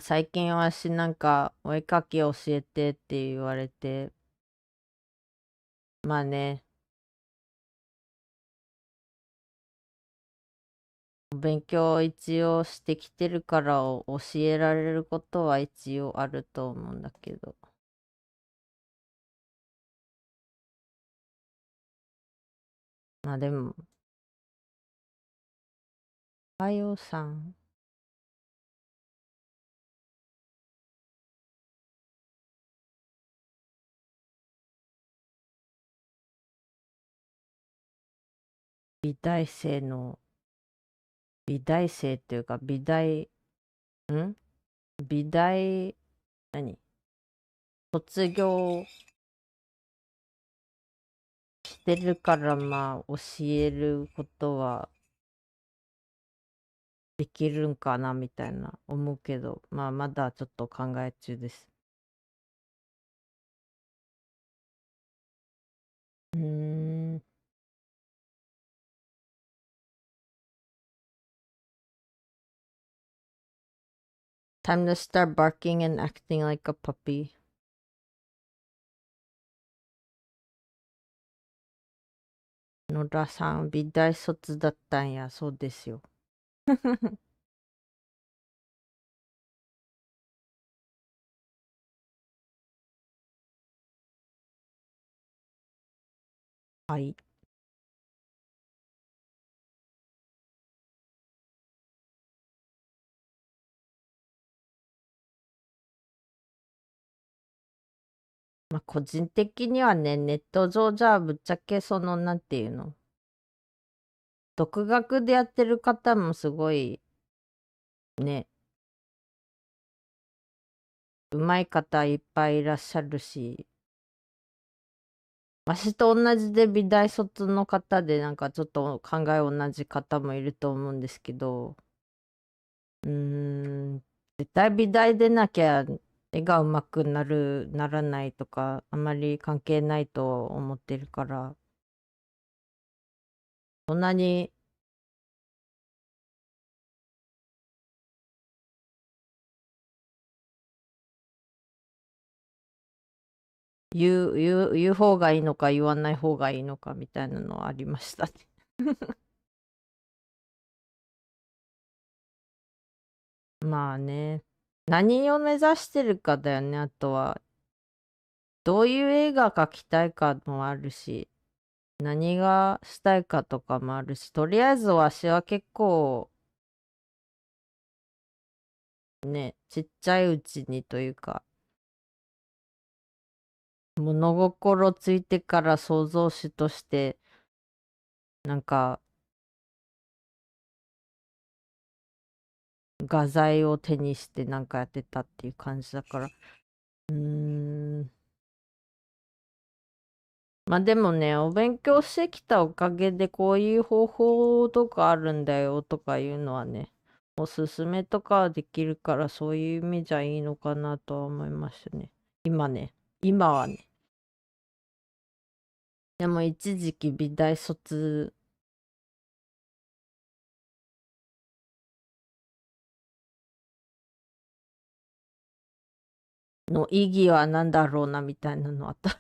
最近お絵かき教えてって言われて、勉強一応してきてるから教えられることは一応あると思うんだけど。でも、おはようさん。美大生っていうか、美大卒業してるから教えることはできるんかなみたいな思うけど、まだちょっと考え中です。Time to start barking and acting like a puppy. 野田さん、美大卒だったんや、そうですよ。はい。個人的にはね、ネット上じゃぶっちゃけなんていうの。独学でやってる方もすごい、ね、上手い方いっぱいいらっしゃるし、わしと同じで美大卒の方でなんかちょっと考え同じ方もいると思うんですけど、絶対美大でなきゃ絵が上手くならないとか、あまり関係ないと思ってるから、そんなに言う方がいいのか言わない方がいいのかみたいなのはありましたね。まあね。何を目指してるかだよね、あとは。どういう映画描きたいかもあるし、何がしたいかとかもあるし、とりあえずわしは結構、ね、ちっちゃいうちにというか、物心ついてから創造主として、なんか、画材を手にしてなんかやってたっていう感じだから。まあでもね、お勉強してきたおかげでこういう方法とかあるんだよとかいうのはね、おすすめとかはできるからそういう意味じゃいいのかなとは思いましたね。今はね。でも一時期美大卒の意義は何だろうなみたいなのあった。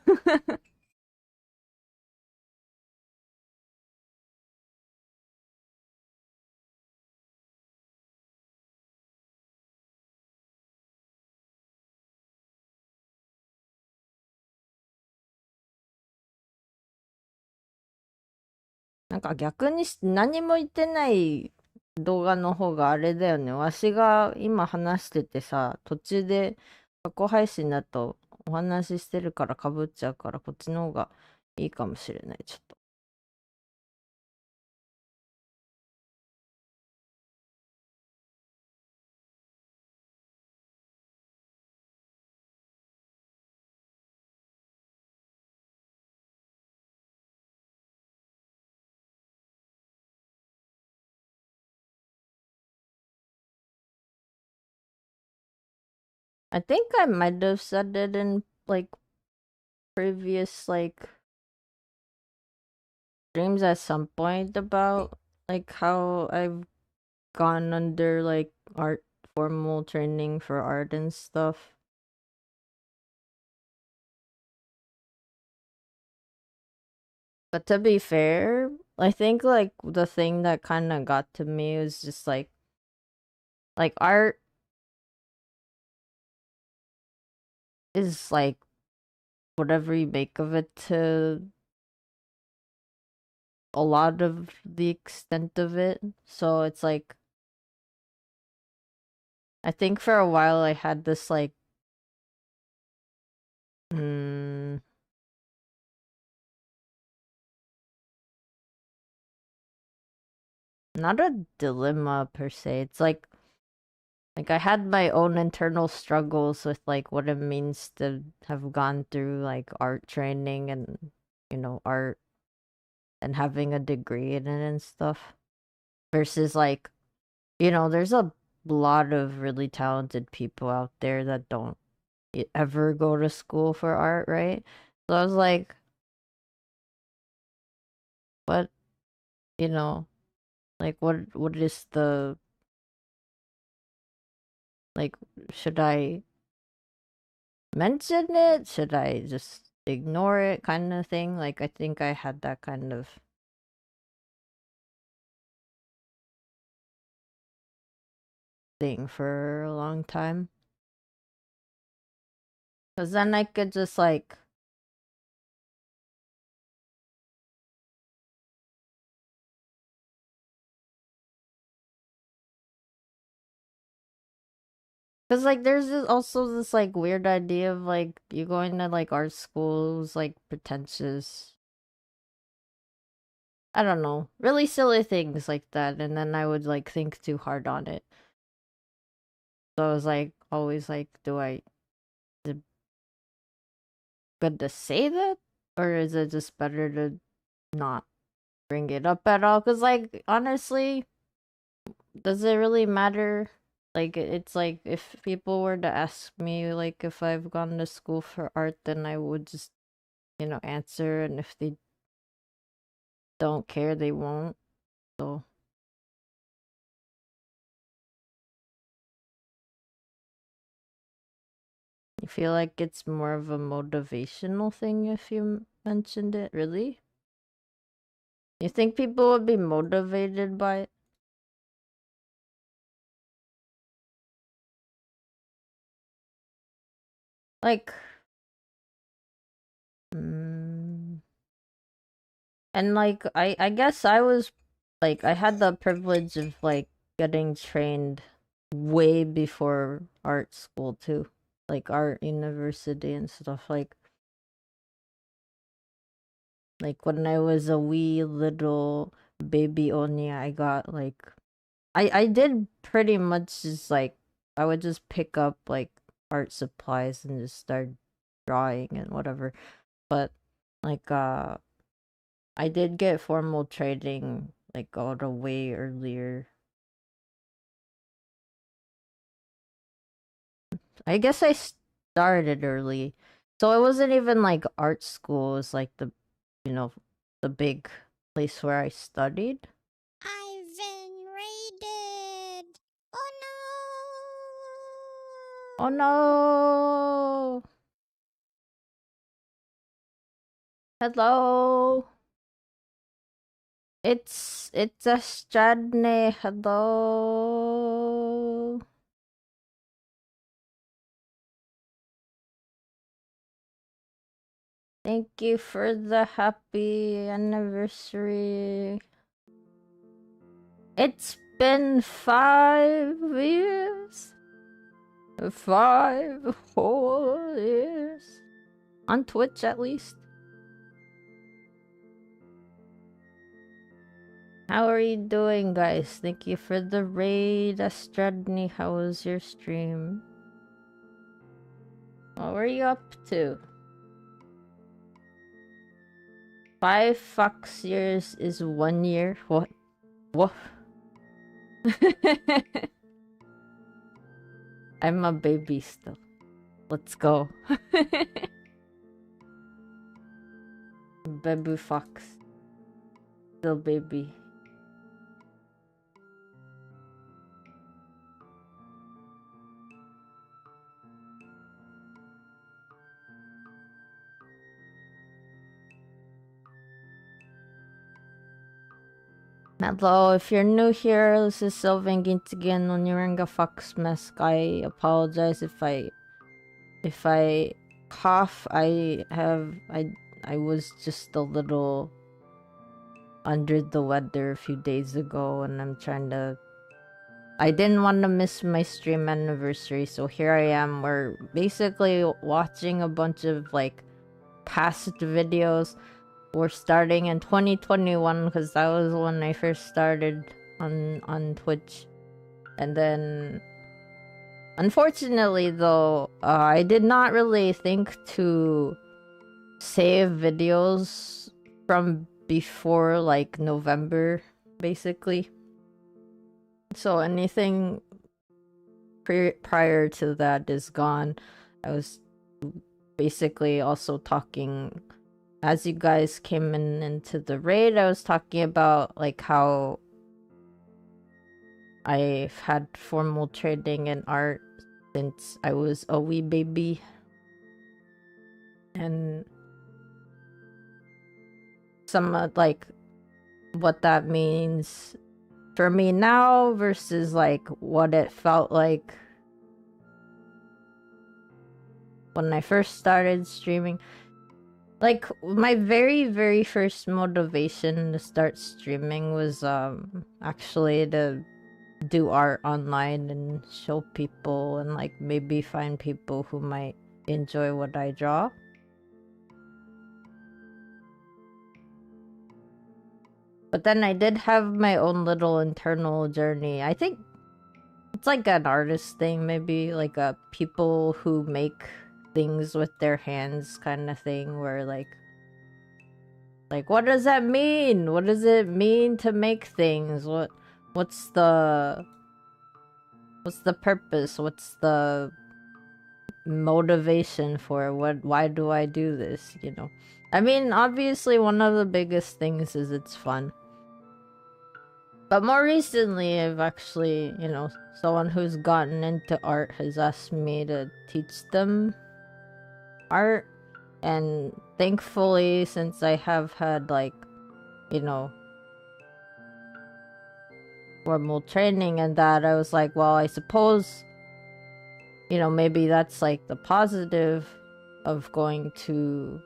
なんか逆に何も言ってない動画の方があれだよね。わしが今話しててさ、途中で過去配信だとお話ししてるから被っちゃうから、こっちの方がいいかもしれない。ちょっと。I think I might have said it in like previous like streams at some point about like how I've gone under like art formal training for art and stuff. But to be fair, I think like the thing that kind of got to me was just like art is like whatever you make of it to a lot of the extent of it. So it's like I think for a while I had this like mm, not a dilemma per se. It's like I had my own internal struggles with like what it means to have gone through like art training and art and having a degree in it and stuff versus like there's a lot of really talented people out there that don't ever go to school for art, right? So I was like, what, you know, like what is the like should I mention it? Should I just ignore it kind of thing? Like I think I had that kind of thing for a long time. Cause then I could just like Cause like there's also this like weird idea of like you going to like art schools like pretentious. I don't know, really silly things like that, and then I would like think too hard on it. So I was like always like, is it good to say that? Or is it just better to not bring it up at all? Because, like, honestly, does it really matter? Like, it's like, if people were to ask me, like, if I've gone to school for art, then I would just, you know, answer, and if they don't care, they won't. So, you feel like it's more of a motivational thing if you mentioned it, really? You think people would be motivated by it? Like, and like, I guess I was, like, I had the privilege of, like, getting trained way before art school too. Like, art university and stuff. Like when I was a wee little baby Oni, I got, like, I did pretty much just, like, I would just pick up, like, art supplies and just start drawing and whatever. But, like, I did get formal training, like, all the way earlier. I guess I started early. So it wasn't even, like, art school. It was, like, the, you know, the big place where I studied. I've been raided! Oh no! Oh no! Hello! It's a Stradney. Hello! Thank you for the happy anniversary. It's been 5 years. 5 whole years. On Twitch, at least. How are you doing, guys? Thank you for the raid. Astradny, how was your stream? What were you up to? 5 fox years is 1 year? What? What? I'm a baby still. Let's go. Baby fox. Still baby. Hello, if you're new here, this is Sylvan Gintsugi no Nirenga Fox Mask. I apologize if I cough. I was just a little under the weather a few days ago, and I didn't want to miss my stream anniversary, so here I am. We're basically watching a bunch of, like, past videos. We're starting in 2021 because that was when I first started on Twitch. And then, unfortunately though, I did not really think to save videos from before, like, November, basically. So anything prior to that is gone. I was basically also talking, as you guys came into the raid, I was talking about, like, how I've had formal training in art since I was a wee baby. And some like, what that means for me now versus, like, what it felt like when I first started streaming. Like, my very, very first motivation to start streaming was actually to do art online and show people, and, like, maybe find people who might enjoy what I draw. But then I did have my own little internal journey. I think it's like an artist thing, maybe, like a people who make things with their hands kind of thing, where, like, Like, what does that mean? What does it mean to make things? What's the purpose? What's the motivation for it? Why do I do this, you know? I mean, obviously one of the biggest things is it's fun. But more recently, I've actually, you know, someone who's gotten into art has asked me to teach them art. And thankfully, since I have had, like, you know, formal training and that, I was like, well, I suppose, you know, maybe that's like the positive of going to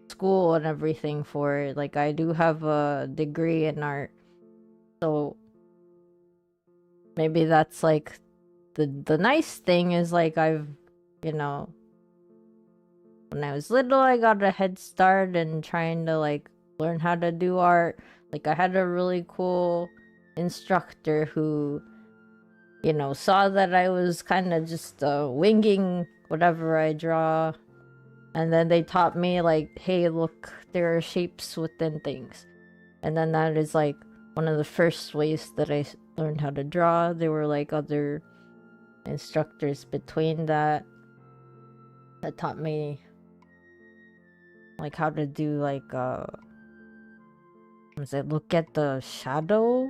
school and everything for it. Like, I do have a degree in art, so maybe that's like the nice thing is, like, I've, you know, when I was little, I got a head start in trying to, like, learn how to do art. Like, I had a really cool instructor who, you know, saw that I was kind of just winging whatever I draw. And then they taught me, like, hey, look, there are shapes within things. And then that is, like, one of the first ways that I learned how to draw. There were, like, other instructors between that taught me, like, how to do, like, look at the shadow,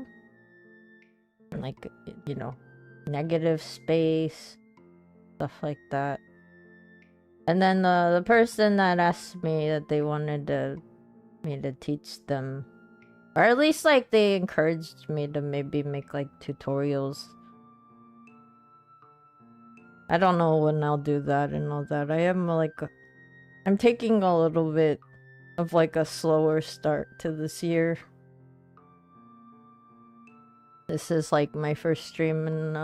and, like, you know, negative space, stuff like that. And then the person that asked me that they wanted me to teach them, or at least, like, they encouraged me to maybe make, like, tutorials. I don't know when I'll do that and all that. I am, like, I'm taking a little bit of, like, a slower start to this year. This is, like, my first stream in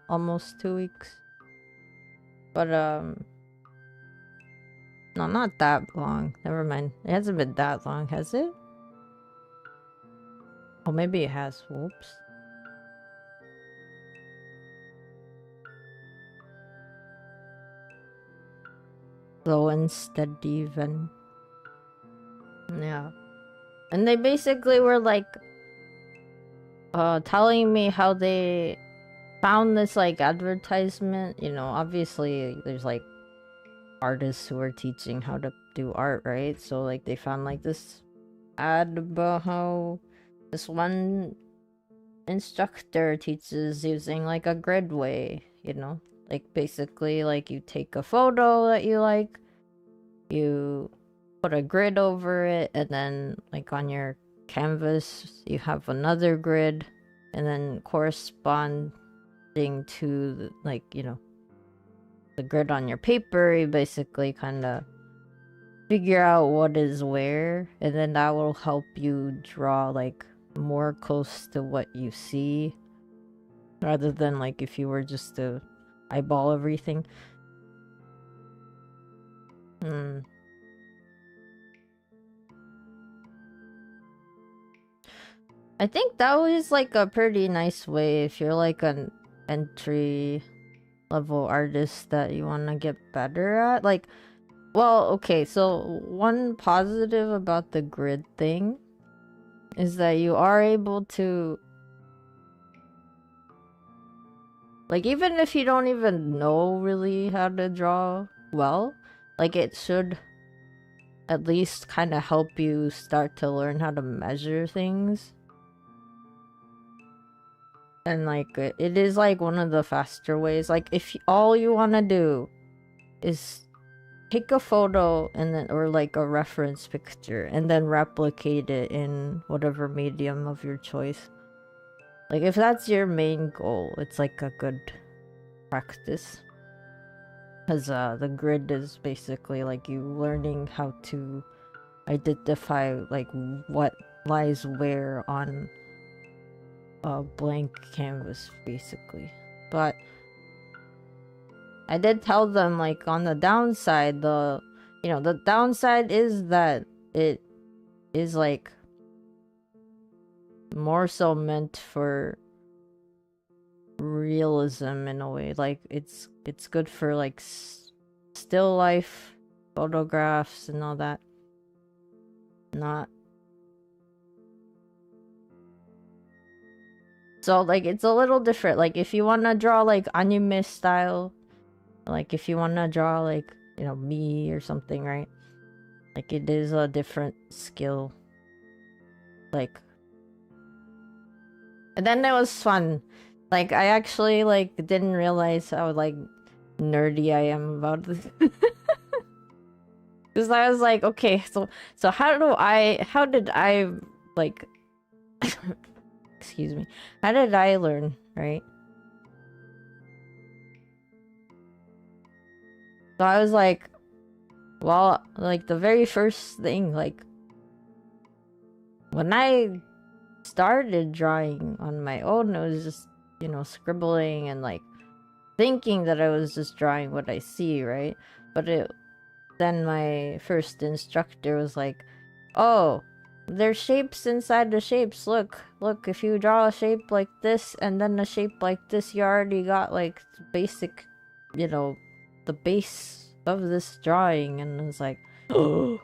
almost 2 weeks. But no, not that long. Never mind. It hasn't been that long, has it? Oh, maybe it has. Whoops. Slow and steady even. Yeah. And they basically were, like, telling me how they found this, like, advertisement. You know, obviously there's, like, artists who are teaching how to do art, right? So, like, they found, like, this ad about how this one instructor teaches using, like, a grid way, you know? Like, basically, like, you take a photo that you like, you put a grid over it, and then, like, on your canvas you have another grid, and then corresponding to, like, you know, the grid on your paper, you basically kind of figure out what is where, and then that will help you draw, like, more close to what you see, rather than, like, if you were just to eyeball everything. I think that was, like, a pretty nice way if you're, like, an entry level artist that you want to get better at. Like, well, okay, so one positive about the grid thing is that you are able to, like, even if you don't even know really how to draw well, like, it should at least kind of help you start to learn how to measure things. And, like, it is, like, one of the faster ways. Like, if all you want to do is take a photo and then, or, like, a reference picture, and then replicate it in whatever medium of your choice. Like, if that's your main goal, it's, like, a good practice. Because the grid is basically, like, you learning how to identify, like, what lies where on a blank canvas, basically. But I did tell them, like, on the downside, the downside is that it is, like, more so meant for realism in a way. Like, it's good for, like, still life photographs and all that. not. So like it's a little different. Like if you want to draw like anime style, like if you want to draw like, you know, me or something, right? Like it is a different skill. Like, and then it was fun. Like I actually like didn't realize how like nerdy I am about this. Because I was like, okay, so how did I like excuse me, how did I learn, right? So I was like, well, like the very first thing, like when I started drawing on my own, it was just, you know, scribbling and like thinking that I was just drawing what I see, right? But then my first instructor was like, oh, there's shapes inside the shapes. Look, if you draw a shape like this and then a shape like this, you already got like basic, you know, the base of this drawing. And I was like, oh,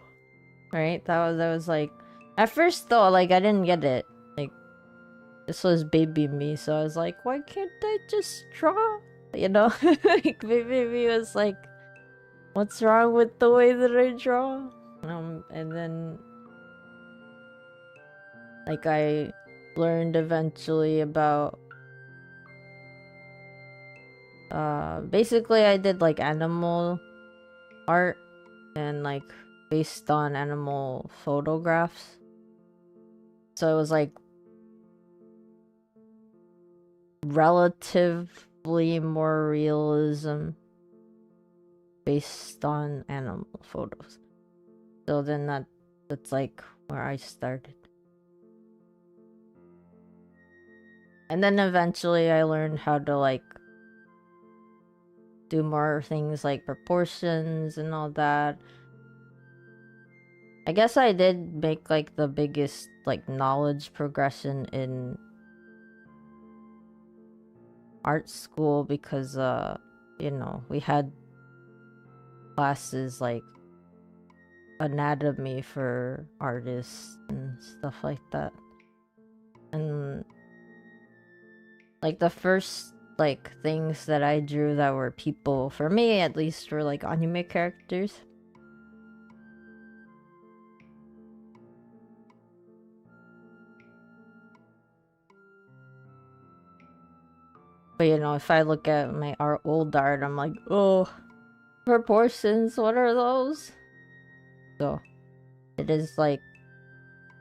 right? That was like, at first though, like I didn't get it. Like this was baby me, so I was like, why can't I just draw? You know, like baby me was like, what's wrong with the way that I draw? And then like I learned eventually about basically I did like animal art and like based on animal photographs. So it was like relatively more realism based on animal photos. So then that's like where I started. And then eventually I learned how to like do more things like proportions and all that. I guess I did make like the biggest like knowledge progression in art school because you know, we had classes like anatomy for artists and stuff like that. And like the first like things that I drew that were people, for me at least, were like anime characters. But you know, if I look at my old art, I'm like, oh, proportions, what are those? So it is like,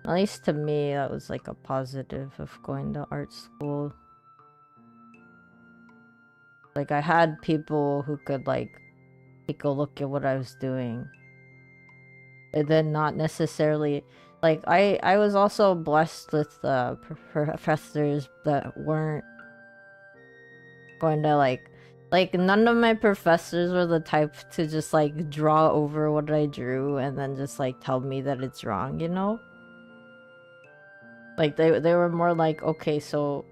at least to me, that was like a positive of going to art school. Like I had people who could like take a look at what I was doing. And then not necessarily, like I was also blessed with professors that weren't going to like none of my professors were the type to just like draw over what I drew and then just like tell me that it's wrong, you know? Like they were more like, okay, so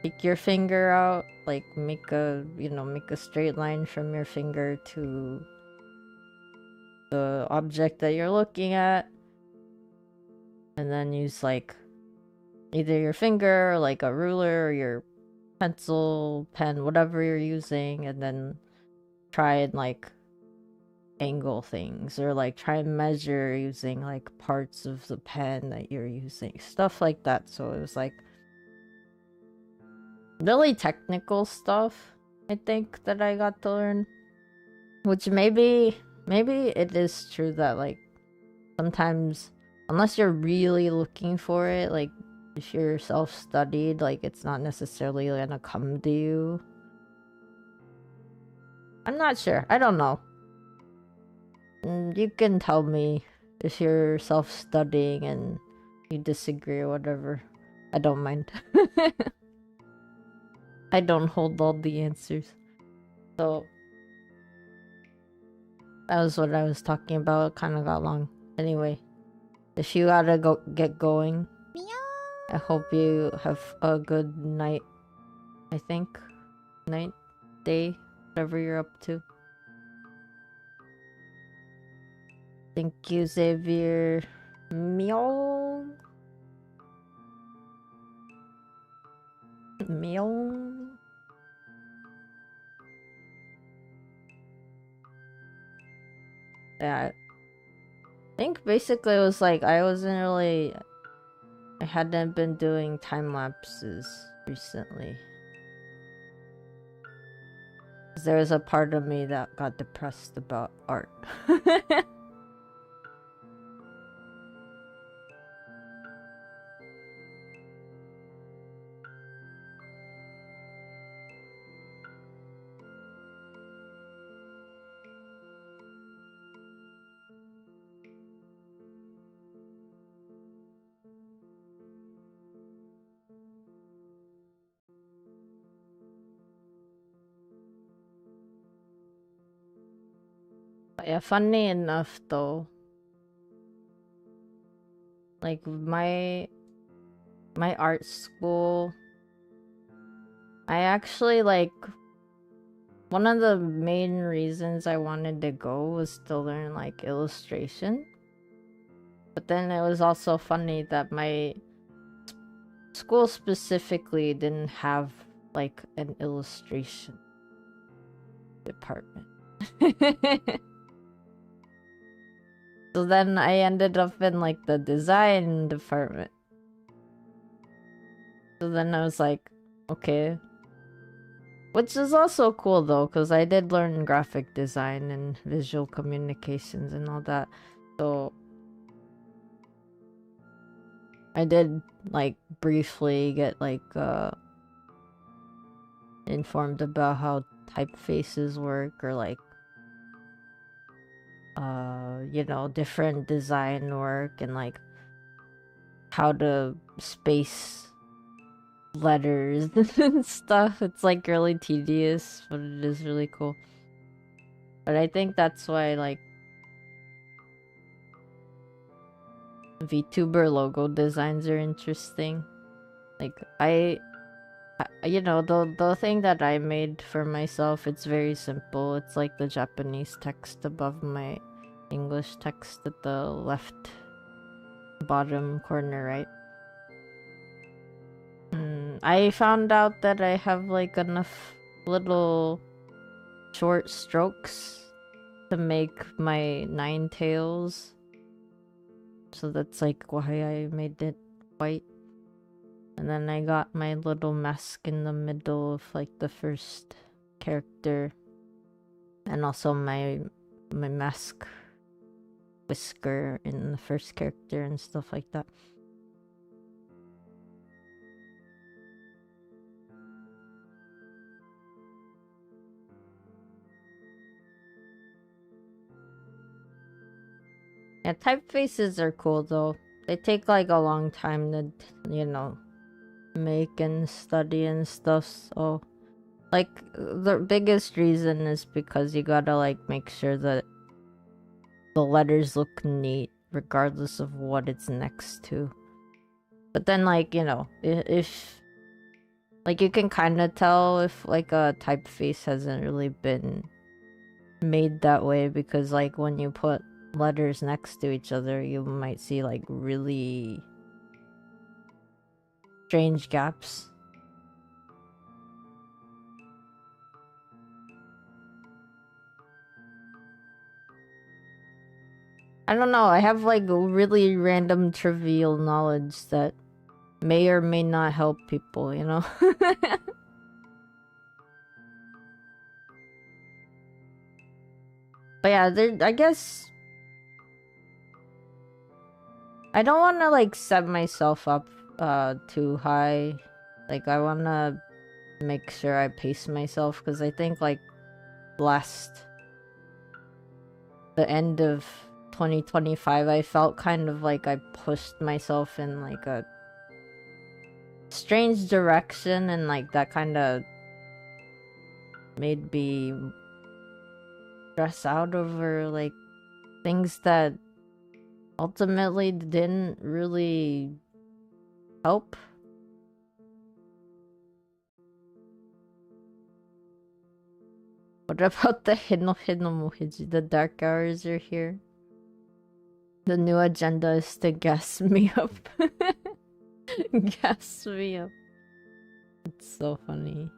take your finger out, like make a straight line from your finger to the object that you're looking at, and then use like either your finger or like a ruler or your pencil, pen, whatever you're using, and then try and like angle things or like try and measure using like parts of the pen that you're using, stuff like that. So it was like really technical stuff, I think, that I got to learn. Which maybe it is true that like sometimes, unless you're really looking for it, like if you're self-studied, like it's not necessarily gonna come to you. I'm not sure. I don't know. You can tell me if you're self-studying and you disagree or whatever. I don't mind. I don't hold all the answers. So that was what I was talking about. It kind of got long. Anyway, if you gotta get going, I hope you have a good night. I think night, day, whatever you're up to. Thank you, Xavier. Meow. Meow. Yeah. I think basically it was like I hadn't been doing time lapses recently. There was a part of me that got depressed about art. Yeah, funny enough though, like my art school, I actually like one of the main reasons I wanted to go was to learn like illustration. But then it was also funny that my school specifically didn't have like an illustration department. So then I ended up in like the design department. So then I was like, okay. Which is also cool though, because I did learn graphic design and visual communications and all that. So I did like briefly get like informed about how typefaces work, or like you know, different design work, and like how to space letters and stuff. It's like really tedious, but it is really cool. But I think that's why like Vtuber logo designs are interesting. Like you know, the thing that I made for myself, it's very simple. It's like the Japanese text above my English text at the left bottom corner, right? I found out that I have like enough little short strokes to make my 9 tails. So that's like why I made it white. And then I got my little mask in the middle of like the first character. And also my mask whisker in the first character and stuff like that. Yeah, typefaces are cool though. They take like a long time to, you know, make and study and stuff. So like the biggest reason is because you gotta like make sure that the letters look neat regardless of what it's next to. But then like, you know, if like you can kind of tell if like a typeface hasn't really been made that way, because like when you put letters next to each other, you might see like really strange gaps. I don't know, I have like really random trivial knowledge that may or may not help people, you know? But yeah, I guess I don't want to like set myself up too high. Like I want to make sure I pace myself, because I think like the end of 2025, I felt kind of like I pushed myself in like a strange direction, and like that kind of made me stress out over like things that ultimately didn't really help. What about the Hino Hino Mohiji? The dark hours are here. The new agenda is to gas me up. Gas me up. It's so funny.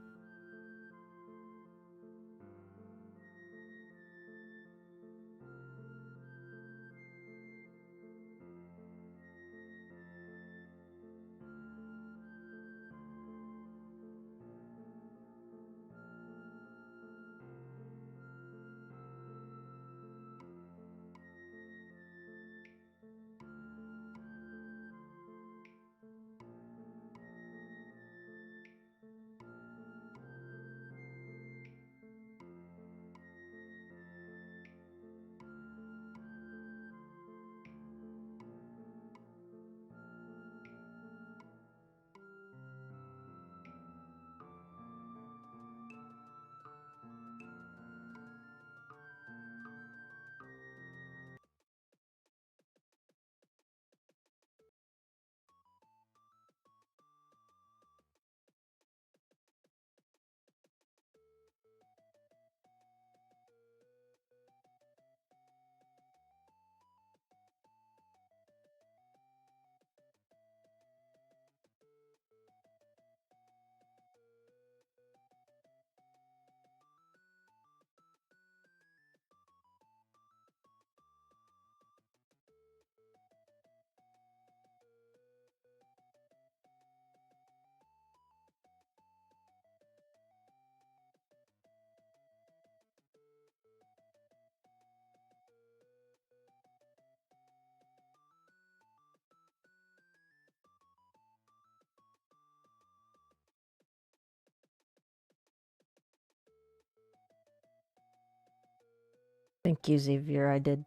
Thank you, Xavier. I did.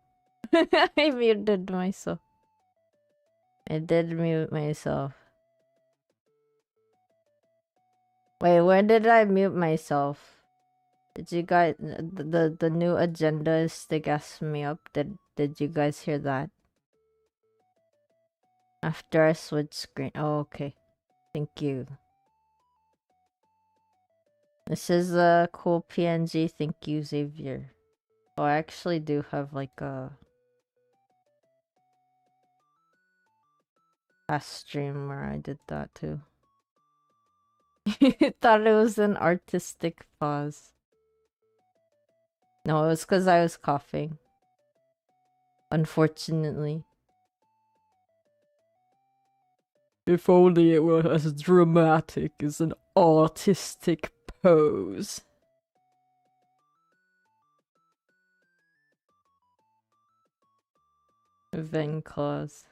I muted myself. I did mute myself. Wait, when did I mute myself? Did you guys the new agenda is to gas me up? Did you guys hear that? After I switch screen. Oh, okay. Thank you. This is a cool PNG. Thank you, Xavier. Oh, I actually do have like a past stream where I did that too. You thought it was an artistic pause. No, it was because I was coughing. Unfortunately. If only it were as dramatic as an artistic pose. Ven claws.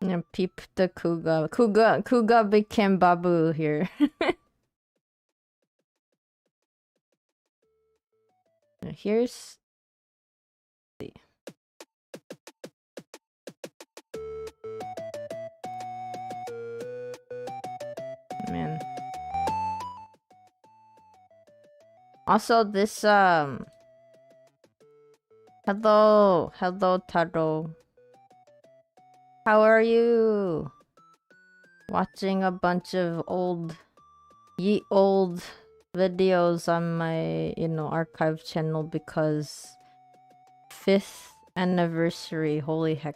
Yeah, peep the Kuga. Kuga became Babu here. Here's... Let's see. Man. Also, this, Hello, Taro. How are you? Watching a bunch of old videos on my, archive channel because 5th anniversary, holy heck.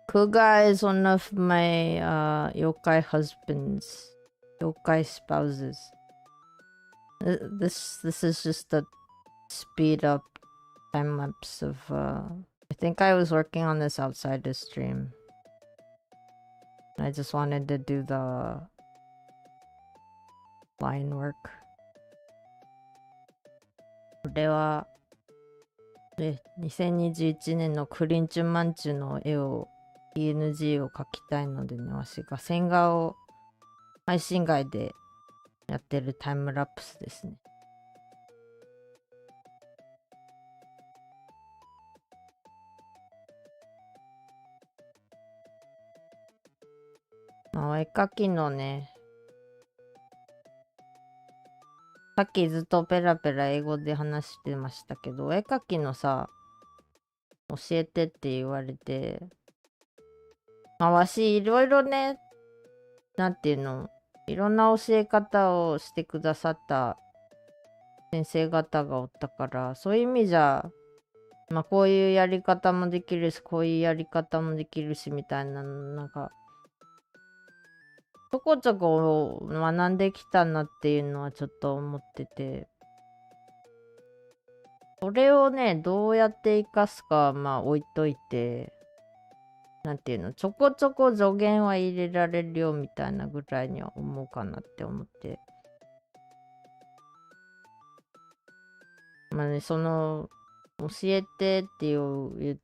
Kuga is one of my yokai husbands, yokai spouses. This is just a speed up time lapse of I think I was working on this outside the stream. I just wanted to do the line work. これは2021年のクリンチュンマンチュの絵を PNG を描きたいのでね、わしが線画を配信外でやってるタイムラプスですね。まあ、お絵描きのね、さっきずっとペラペラ英語で話してましたけど、お絵描きのさ、教えてって言われて、まあ、わし、いろいろね、なんていうの、いろんな教え方をしてくださった先生方がおったから、そういう意味じゃ、まあ、こういうやり方もできるし、こういうやり方もできるし、みたいな、なんか、ちょこちょこ学んできたなっていうのはちょっと思ってて、それをね、どうやって活かすかはまあ置いといて、なんていうの、ちょこちょこ助言は入れられるよみたいなぐらいには思うかなって思って。まあね、その、教えてって言っ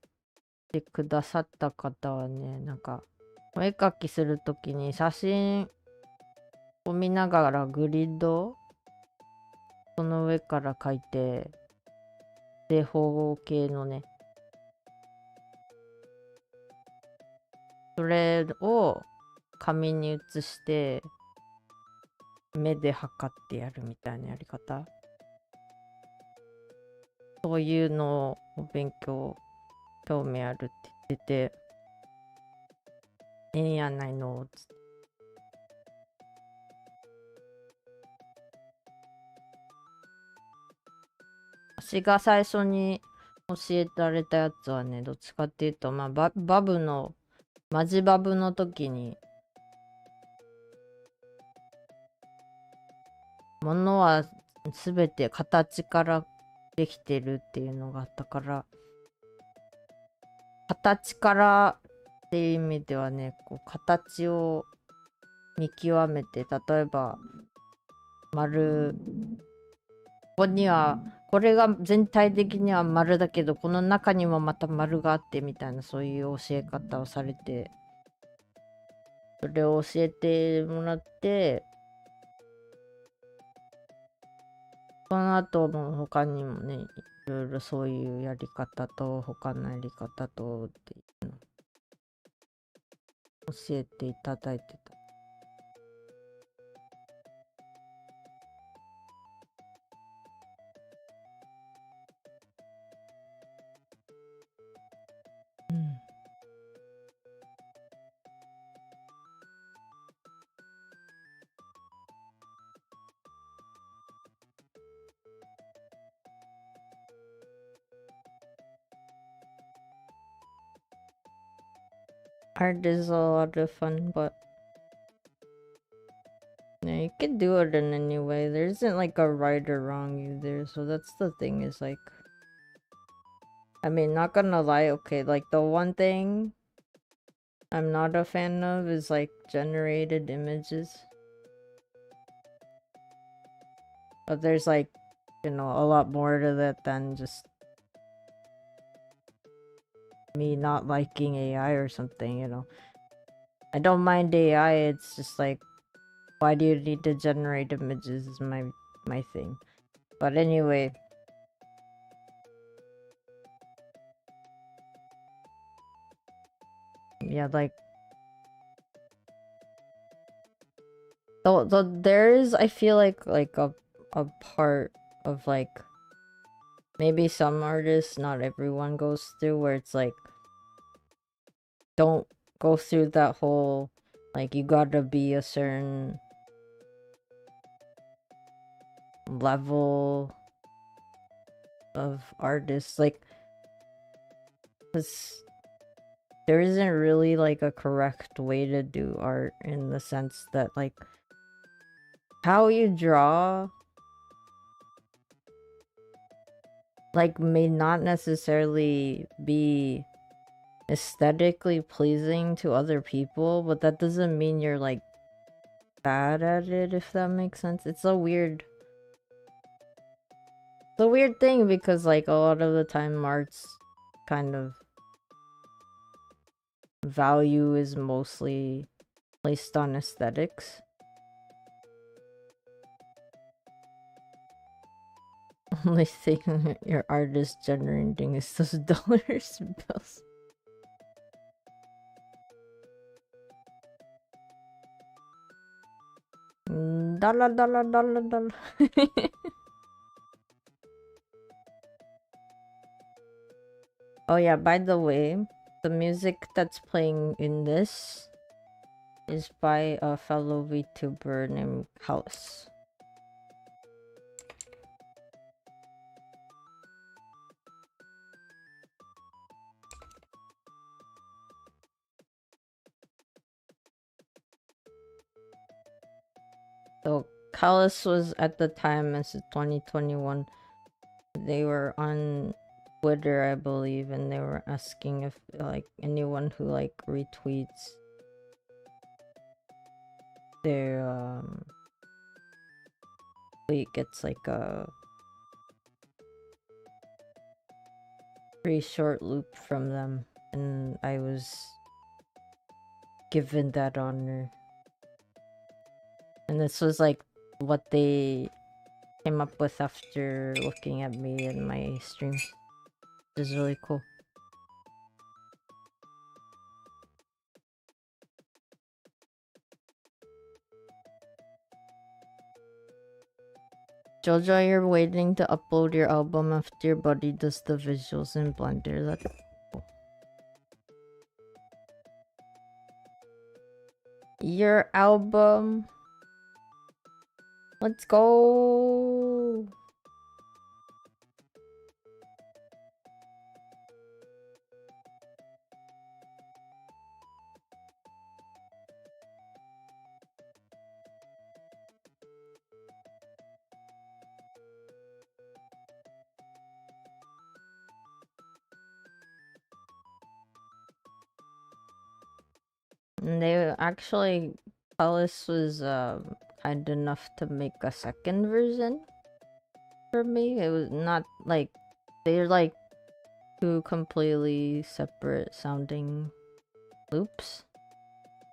てくださった方はね、なんか、お絵描きするときに写真を見ながらグリッド、その上から描いて、正方形のね、それを紙に写して目で測ってやるみたいなやり方、そういうのを興味あるって言ってて、ええんやないのつって。私が最初に教えられたやつはね、どっちかっていうと、まあマジバブの時に、物はすべて形からできてるっていうのがあったから、形からっていう意味ではね、こう形を見極めて、例えば丸、ここにはこれが全体的には丸だけど、この中にもまた丸があってみたいな、そういう教え方をされて、それを教えてもらって、その後も他にもね、いろいろそういうやり方と他のやり方とっていうのを教えていただいてた。うん。Art is a lot of fun, but yeah, you can do it in any way. There isn't like a right or wrong either. So that's the thing is like, I mean, not gonna lie, okay, like the one thing I'm not a fan of is like generated images. But there's like, a lot more to that than just me not liking AI or something. I don't mind AI, it's just like, why do you need to generate images is my thing. But anyway, yeah, like there is, I feel like a part of like maybe some artists, not everyone goes through, where it's like, don't go through that whole like you gotta be a certain level of artist, like, because there isn't really like a correct way to do art, in the sense that like how you draw like may not necessarily be aesthetically pleasing to other people, but that doesn't mean you're like bad at it, if that makes sense. It's a weird thing, because like a lot of the time art's kind of value is mostly placed on aesthetics. Only thing your art is generating is those dollars bills. Dollar, dollar, dollar, dollar. Oh yeah, by the way, the music that's playing in this is by a fellow VTuber named House. So Callus was at the time, as 2021, they were on Twitter, I believe, and they were asking if like anyone who like retweets their tweet gets like a free short loop from them, and I was given that honor. And this was like what they came up with after looking at me in my streams. Which is really cool. Jojo, you're waiting to upload your album after your buddy does the visuals in Blender. That's cool. Your album. Let's go. And they actually, Alice was kind enough to make a second version for me. It was not like, they're like two completely separate sounding loops,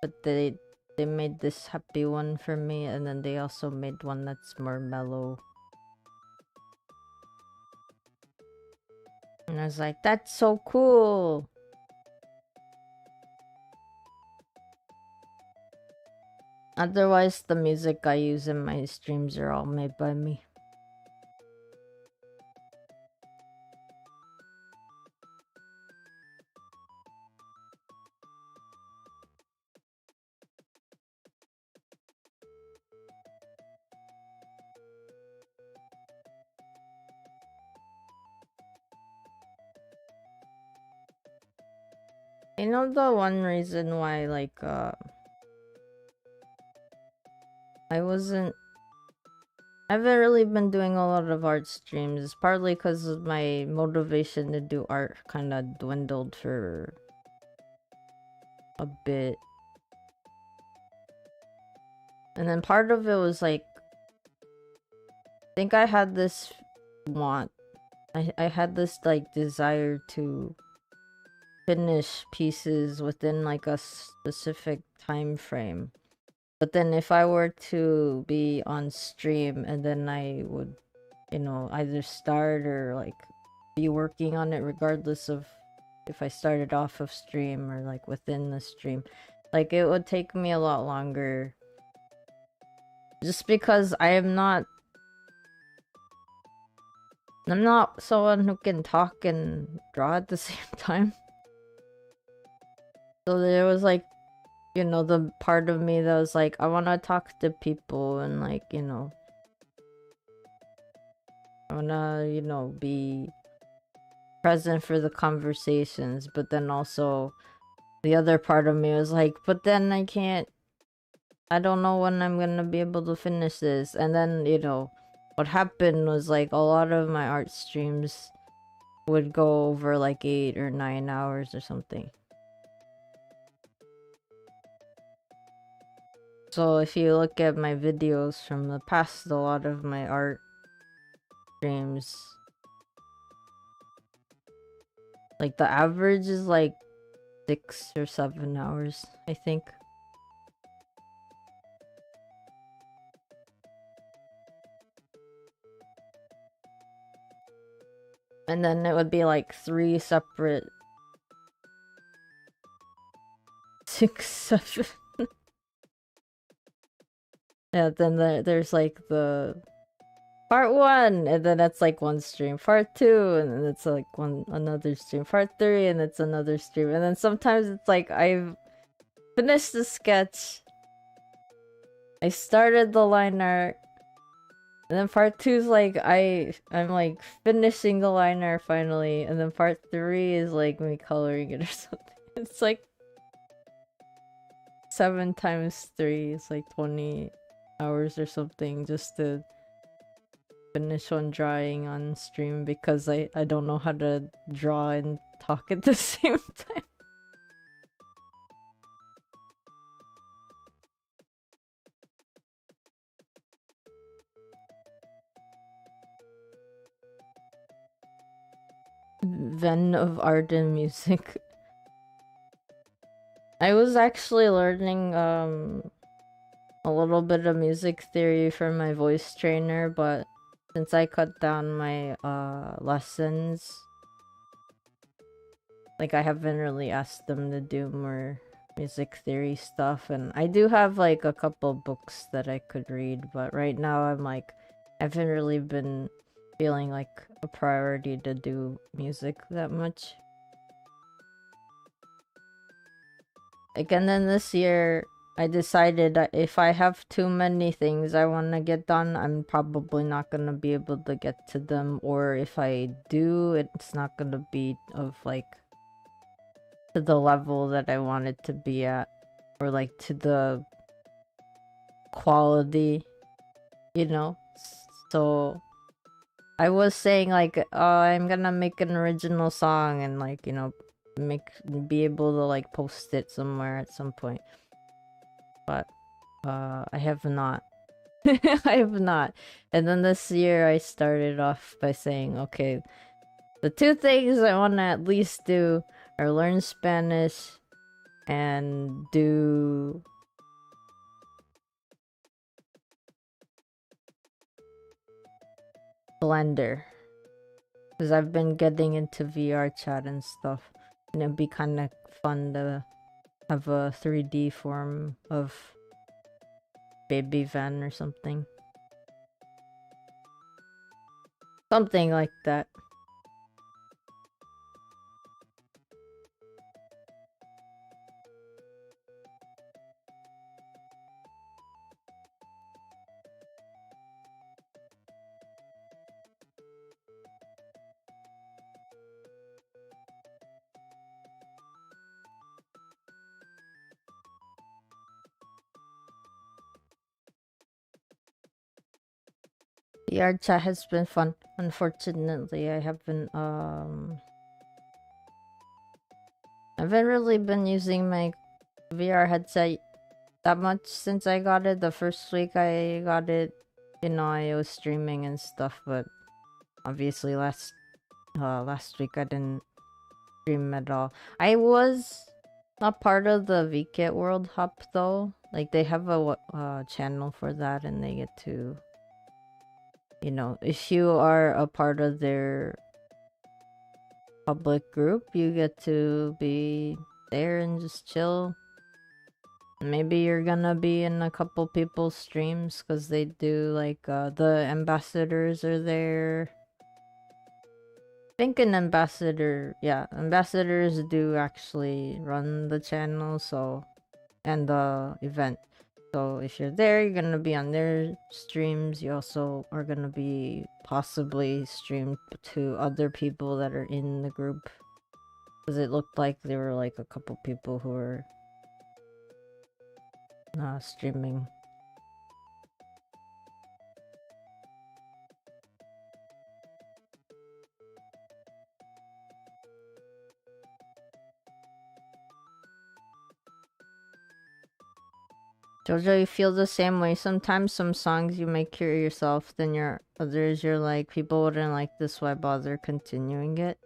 but they made this happy one for me, and then they also made one that's more mellow. And I was like, that's so cool. Otherwise, the music I use in my streams are all made by me. You know, the one reason why, like, I haven't really been doing a lot of art streams, partly because my motivation to do art kind of dwindled for a bit. And then part of it was like, I think I had this want, I had this like desire to finish pieces within like a specific time frame. But then if I were to be on stream and then I would, you know, either start or like be working on it regardless of if I started off of stream or like within the stream, like it would take me a lot longer. Just because I'm not someone who can talk and draw at the same time. So there was like, you know, the part of me that was like, I want to talk to people and like, you know, I want to, you know, be present for the conversations. But then also the other part of me was like, but then I don't know when I'm gonna be able to finish this. And then, you know, what happened was like a lot of my art streams would go over like 8 or 9 hours or something. So if you look at my videos from the past, a lot of my art streams, like the average is like 6 or 7 hours, I think. And then it would be like 3 separate 6, 7. Yeah, then there's like the part 1, and then that's like one stream. Part 2, and then it's like another stream. Part 3, and it's another stream. And then sometimes it's like I've finished the sketch, I started the line art, and then part 2 is like I'm like finishing the line art finally, and then part 3 is like me coloring it or something. It's like 7 times 3 is like 20 hours or something just to finish one drawing on stream because I don't know how to draw and talk at the same time. Ven of art and music. I was actually learning a little bit of music theory from my voice trainer, but since I cut down my lessons, like I haven't really asked them to do more music theory stuff, and I do have like a couple books that I could read, but right now I'm like I haven't really been feeling like a priority to do music that much. Like, and then this year I decided that if I have too many things I want to get done, I'm probably not gonna be able to get to them, or if I do, it's not gonna be of like to the level that I want it to be at, or like to the quality, you know? So I was saying like, I'm gonna make an original song and like, you know, be able to like post it somewhere at some point, but I have not. I have not. And then this year I started off by saying, okay, the 2 things I want to at least do are learn Spanish and do Blender, because I've been getting into VR chat and stuff, and it'd be kind of fun to have a 3D form of Baby Van or something. Something like that. VR chat has been fun. Unfortunately, I haven't really been using my VR headset that much since I got it. The first week I got it, you know, I was streaming and stuff, but obviously last week I didn't stream at all. I was not part of the VKit World Hub though. Like they have a channel for that, and they get to, you know, if you are a part of their public group, you get to be there and just chill. Maybe you're gonna be in a couple people's streams because they do like the ambassadors are there. I think an ambassadors do actually run the channel, so, and the event. So if you're there, you're gonna be on their streams. You also are gonna be possibly streamed to other people that are in the group, because it looked like there were like a couple people who were streaming. Jojo, you feel the same way. Sometimes some songs you might hear yourself, then others you're like, people wouldn't like this, why bother continuing it?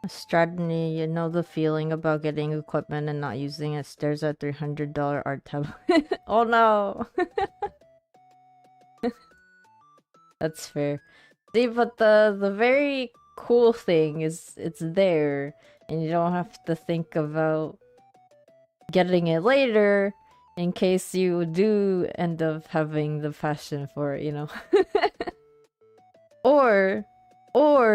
Stradney, you know the feeling about getting equipment and not using it. Stares at $300 art tablet. Oh no! That's fair. See, but the very cool thing is it's there, and you don't have to think about getting it later. in case you do end up having the passion for it, you know. or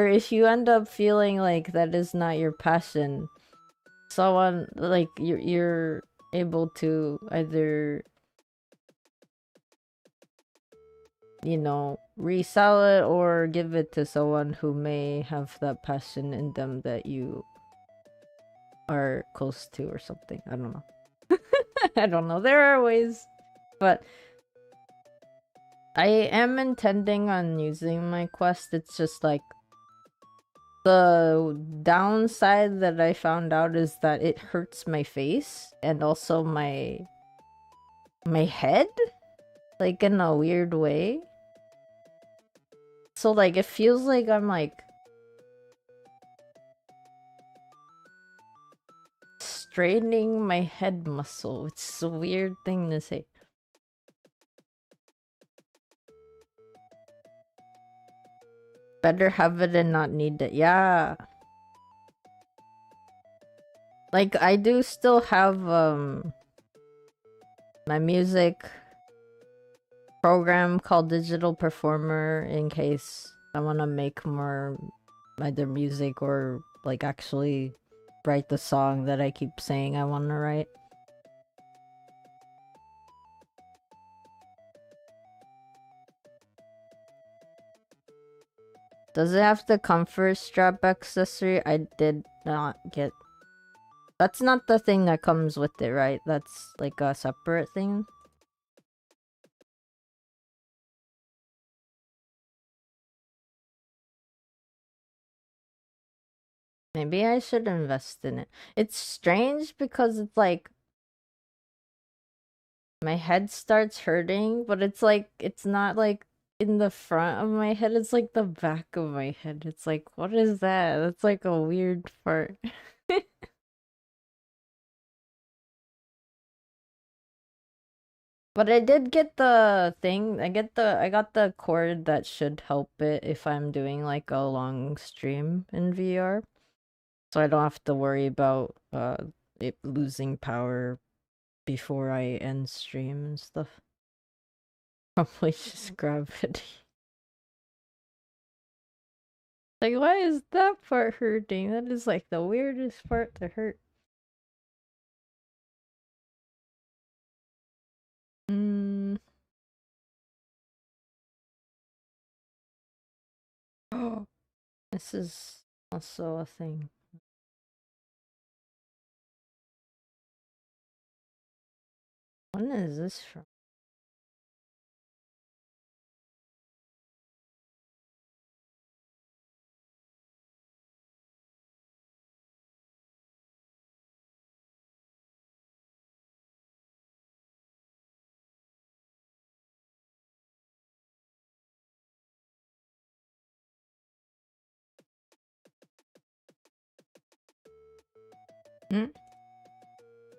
if you end up feeling like that is not your passion, someone like you're able to either, you know, resell it or give it to someone who may have that passion in them that you are close to or something. I don't know. I don't know. There are ways, but I am intending on using my Quest. It's just like the downside that I found out is that it hurts my face and also my head, like in a weird way. So like it feels like I'm like straining my head muscle. It's a weird thing to say. Better have it and not need it. Yeah. Like I do still have my music program called Digital Performer in case I want to make more either music or like actually write the song that I keep saying I want to write. Does it have the comfort strap accessory? I did not get. That's not the thing that comes with it, right? That's like a separate thing. Maybe I should invest in it. It's strange because it's like my head starts hurting, but it's like it's not like in the front of my head, it's like the back of my head. It's like, what is that? That's like a weird part. But I did get the thing. I got the cord that should help it if I'm doing like a long stream in VR. So I don't have to worry about it losing power before I end stream and stuff. Probably just gravity. Like, why is that part hurting? That is like the weirdest part to hurt. Oh, this is also a thing. When is this from?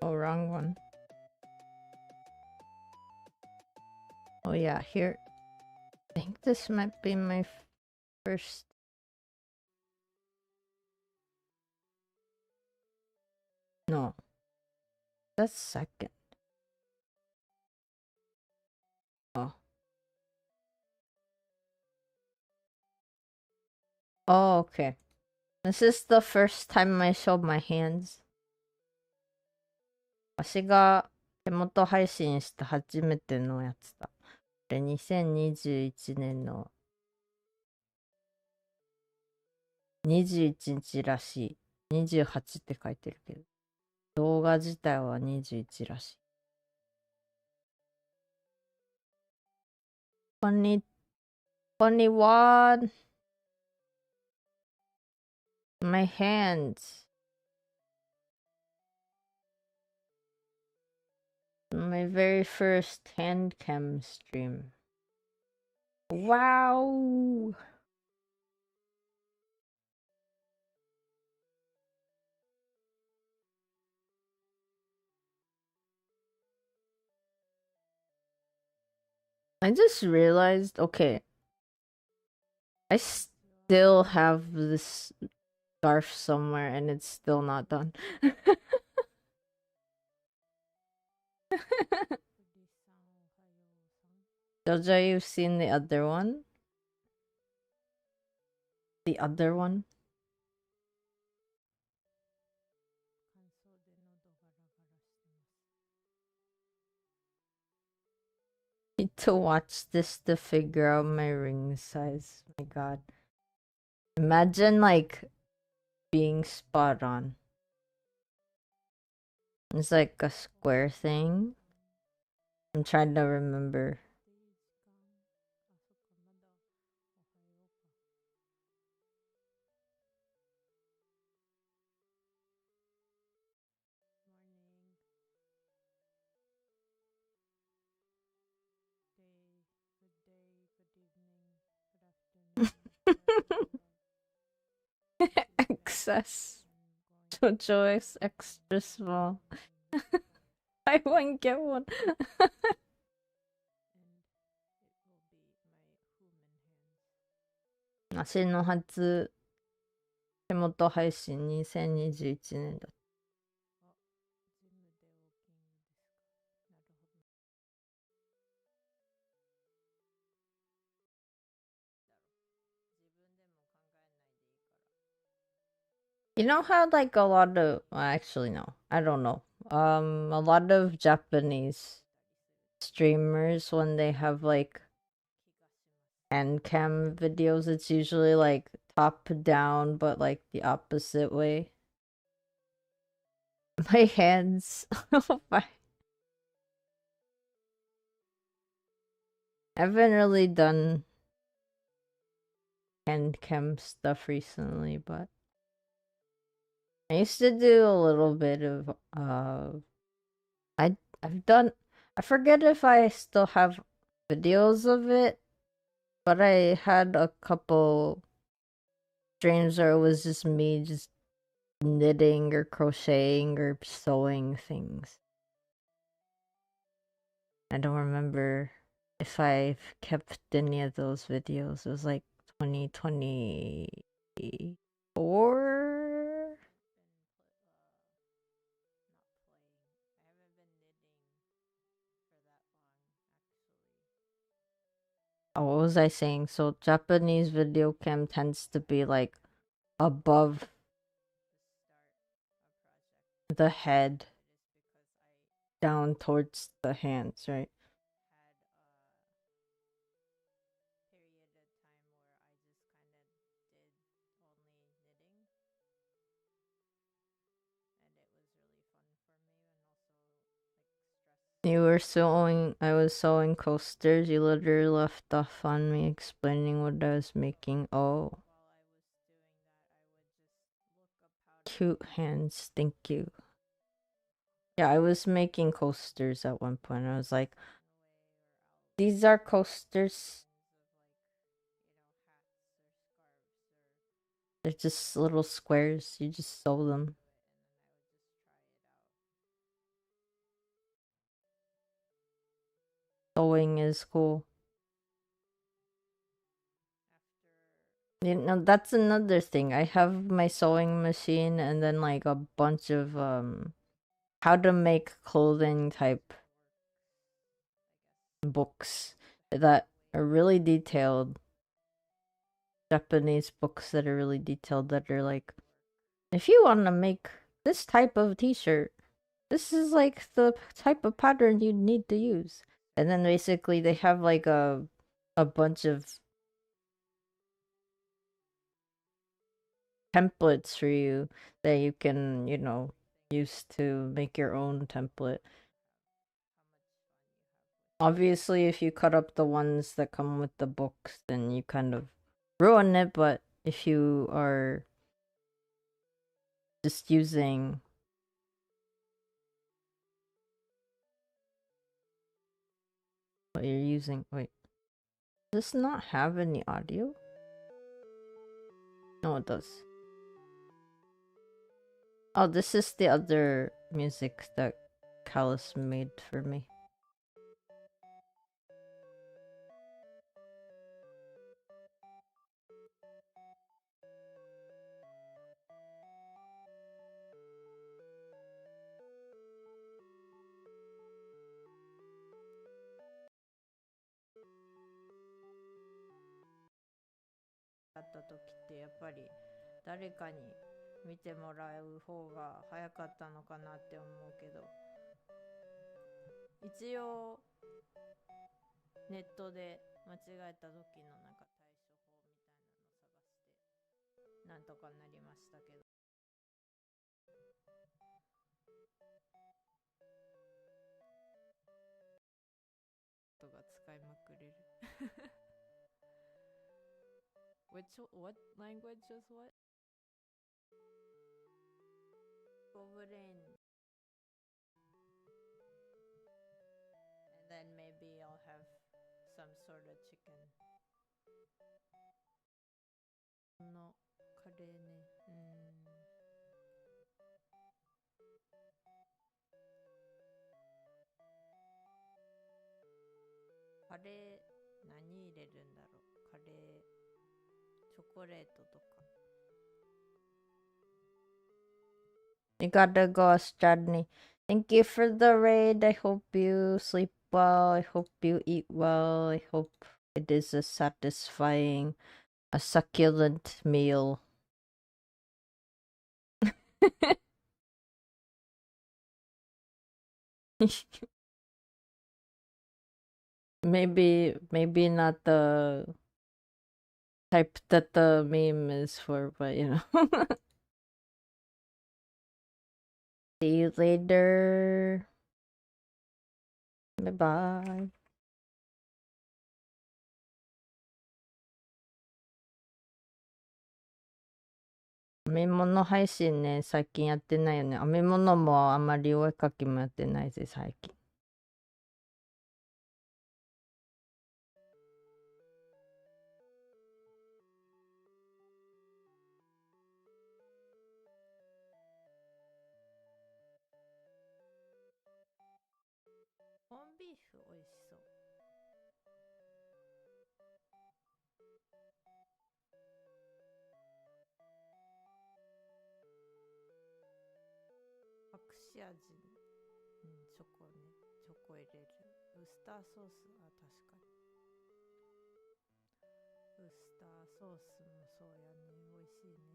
Oh, wrong one. Oh yeah, here. I think this might be my first. No. That's second. Oh. Oh, okay. This is the first time I showed my hands. 私が手元配信した初めてのやつだ。これ2021年の21日らしい。28って書いてるけど。動画自体は21らしい。21. My hands. My very first hand cam stream. Wow. I just realized, okay, I still have this scarf somewhere and it's still not done. Jojo, you've seen the other one? The other one? Need to watch this to figure out my ring size. My god. Imagine like being spot on. It's like a square thing. I'm trying to remember. Excess. Jojo is extra small. I won't get one. 足の初手元配信2021年だ。You know how like a lot of actually no, I don't know. A lot of Japanese streamers when they have like hand cam videos, it's usually like top down but like the opposite way. My hands. I haven't really done hand cam stuff recently, but I used to do a little bit of I've done, I forget if I still have videos of it, but I had a couple streams where it was just me just knitting or crocheting or sewing things. I don't remember if I've kept any of those videos. It was like 2024. Oh, what was I saying? So Japanese video cam tends to be like above the head down towards the hands, right? You were sewing, I was sewing coasters. You literally left off on me explaining what I was making. Oh. Cute hands, thank you. Yeah, I was making coasters at one point. I was like, these are coasters. They're just little squares. You just sew them. Sewing is cool. You know, that's another thing. I have my sewing machine and then like a bunch of how to make clothing type books that are really detailed. Japanese books that are really detailed that are like, if you want to make this type of t-shirt, this is like the type of pattern you need to use. And then basically they have like a bunch of templates for you that you can, you know, use to make your own template. Obviously, if you cut up the ones that come with the books, then you kind of ruin it, but if you are just using what you're using, wait, does this not have any audio? No, it does. Oh, this is the other music that Callus made for me. あった時ってやっぱり誰かに見てもらう方が早かったのかなって思うけど、一応ネットで間違えた時のなんか対処法みたいなの探してなんとかなりましたけど、とが使いまくれる。What language is what? Wolverine. And then maybe I'll have some sort of chicken. のカレーね。カレー何入れるんだろう。カレーチョコレートとか。You gotta go, Stradney. Thank you for the raid. I hope you sleep well. I hope you eat well. I hope it is a satisfying, a succulent meal. Maybe not the type that the meme is for, but you know. See you later. Bye bye. 編み物配信ね、最近やってないよね。編み物もあんまりお絵かきもやってないぜ、最近。コンビーフ美味しそう。隠し味、チョコね。チョコ入れる。ウスターソース、確かに。ウスターソースもそうやね。美味しいね。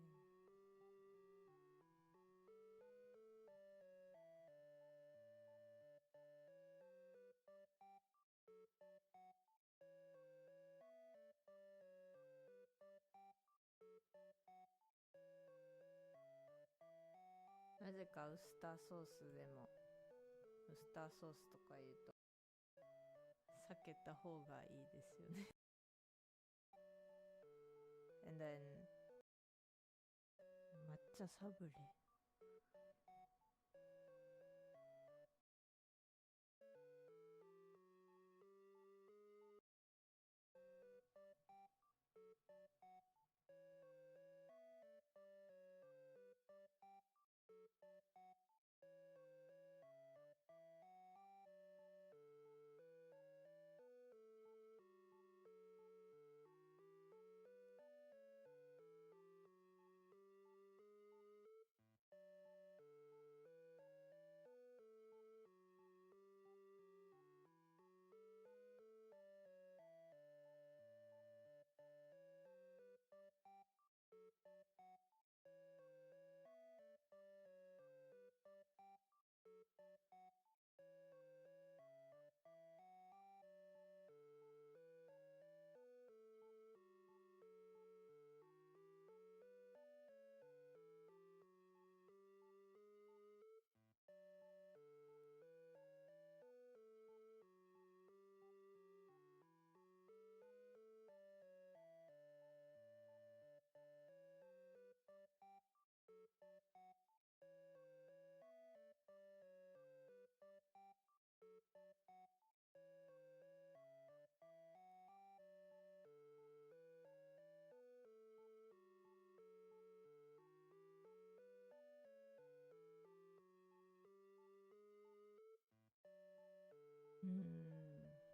なぜかウスターソースでも、ウスターソースとか言うと、避けた方がいいですよね。And then 抹茶サブレ。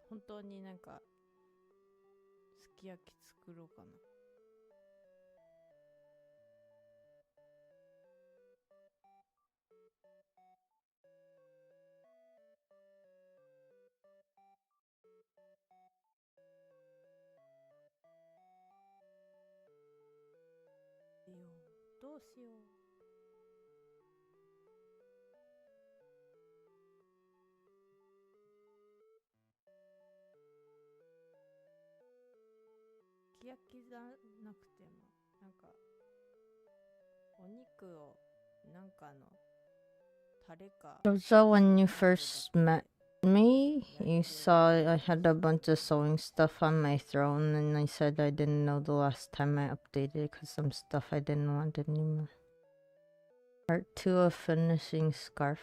本当になんかすき焼き作ろうかな。しよう。どうしよう。すき焼きじゃなくても、なんか、お肉を、なんかの、タレか。So when you first met me, you saw I had a bunch of sewing stuff on my throne, and I said I didn't know the last time I updated because some stuff I didn't want anymore. Part 2 of finishing scarf.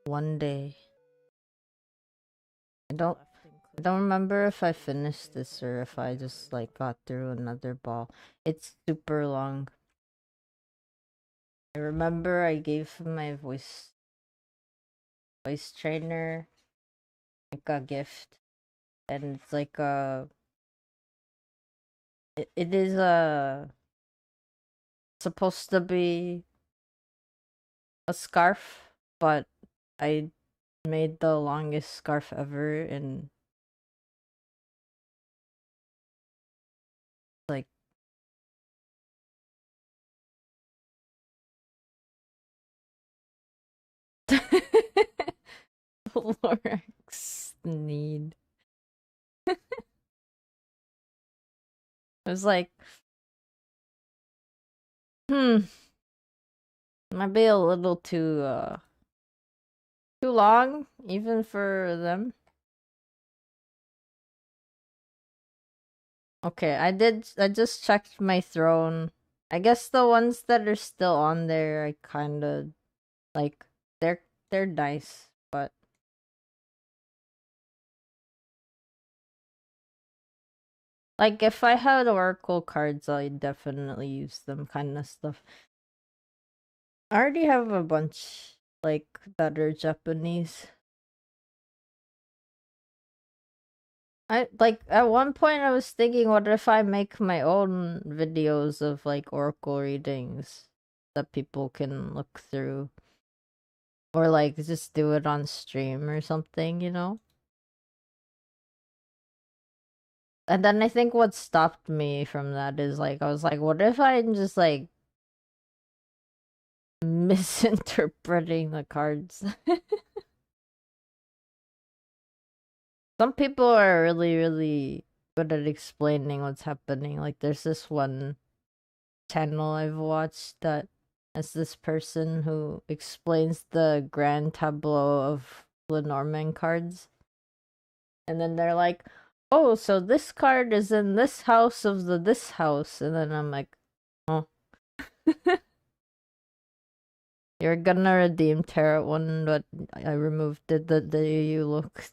One day. I don't remember if I finished this or if I just like got through another ball. It's super long. I remember I gave my voice trainer like a gift, and it's like it is supposed to be a scarf, but I made the longest scarf ever, and like Lorax need. I was like, might be a little too long, even for them. Okay, I just checked my throne. I guess the ones that are still on there, I kinda like, they're nice, but like if I had Oracle cards, I'd definitely use them kind of stuff. I already have a bunch like that are Japanese. I like at one point I was thinking, what if I make my own videos of like Oracle readings that people can look through, or like just do it on stream or something, you know? And then I think what stopped me from that is like, I was like, what if I'm just like misinterpreting the cards? Some people are really, really good at explaining what's happening. Like, there's this one channel I've watched that has this person who explains the grand tableau of Lenormand cards. And then they're like, oh, so this card is in this house of this house. And then I'm like, oh. You're gonna redeem Tarot one, but I removed it the day you looked.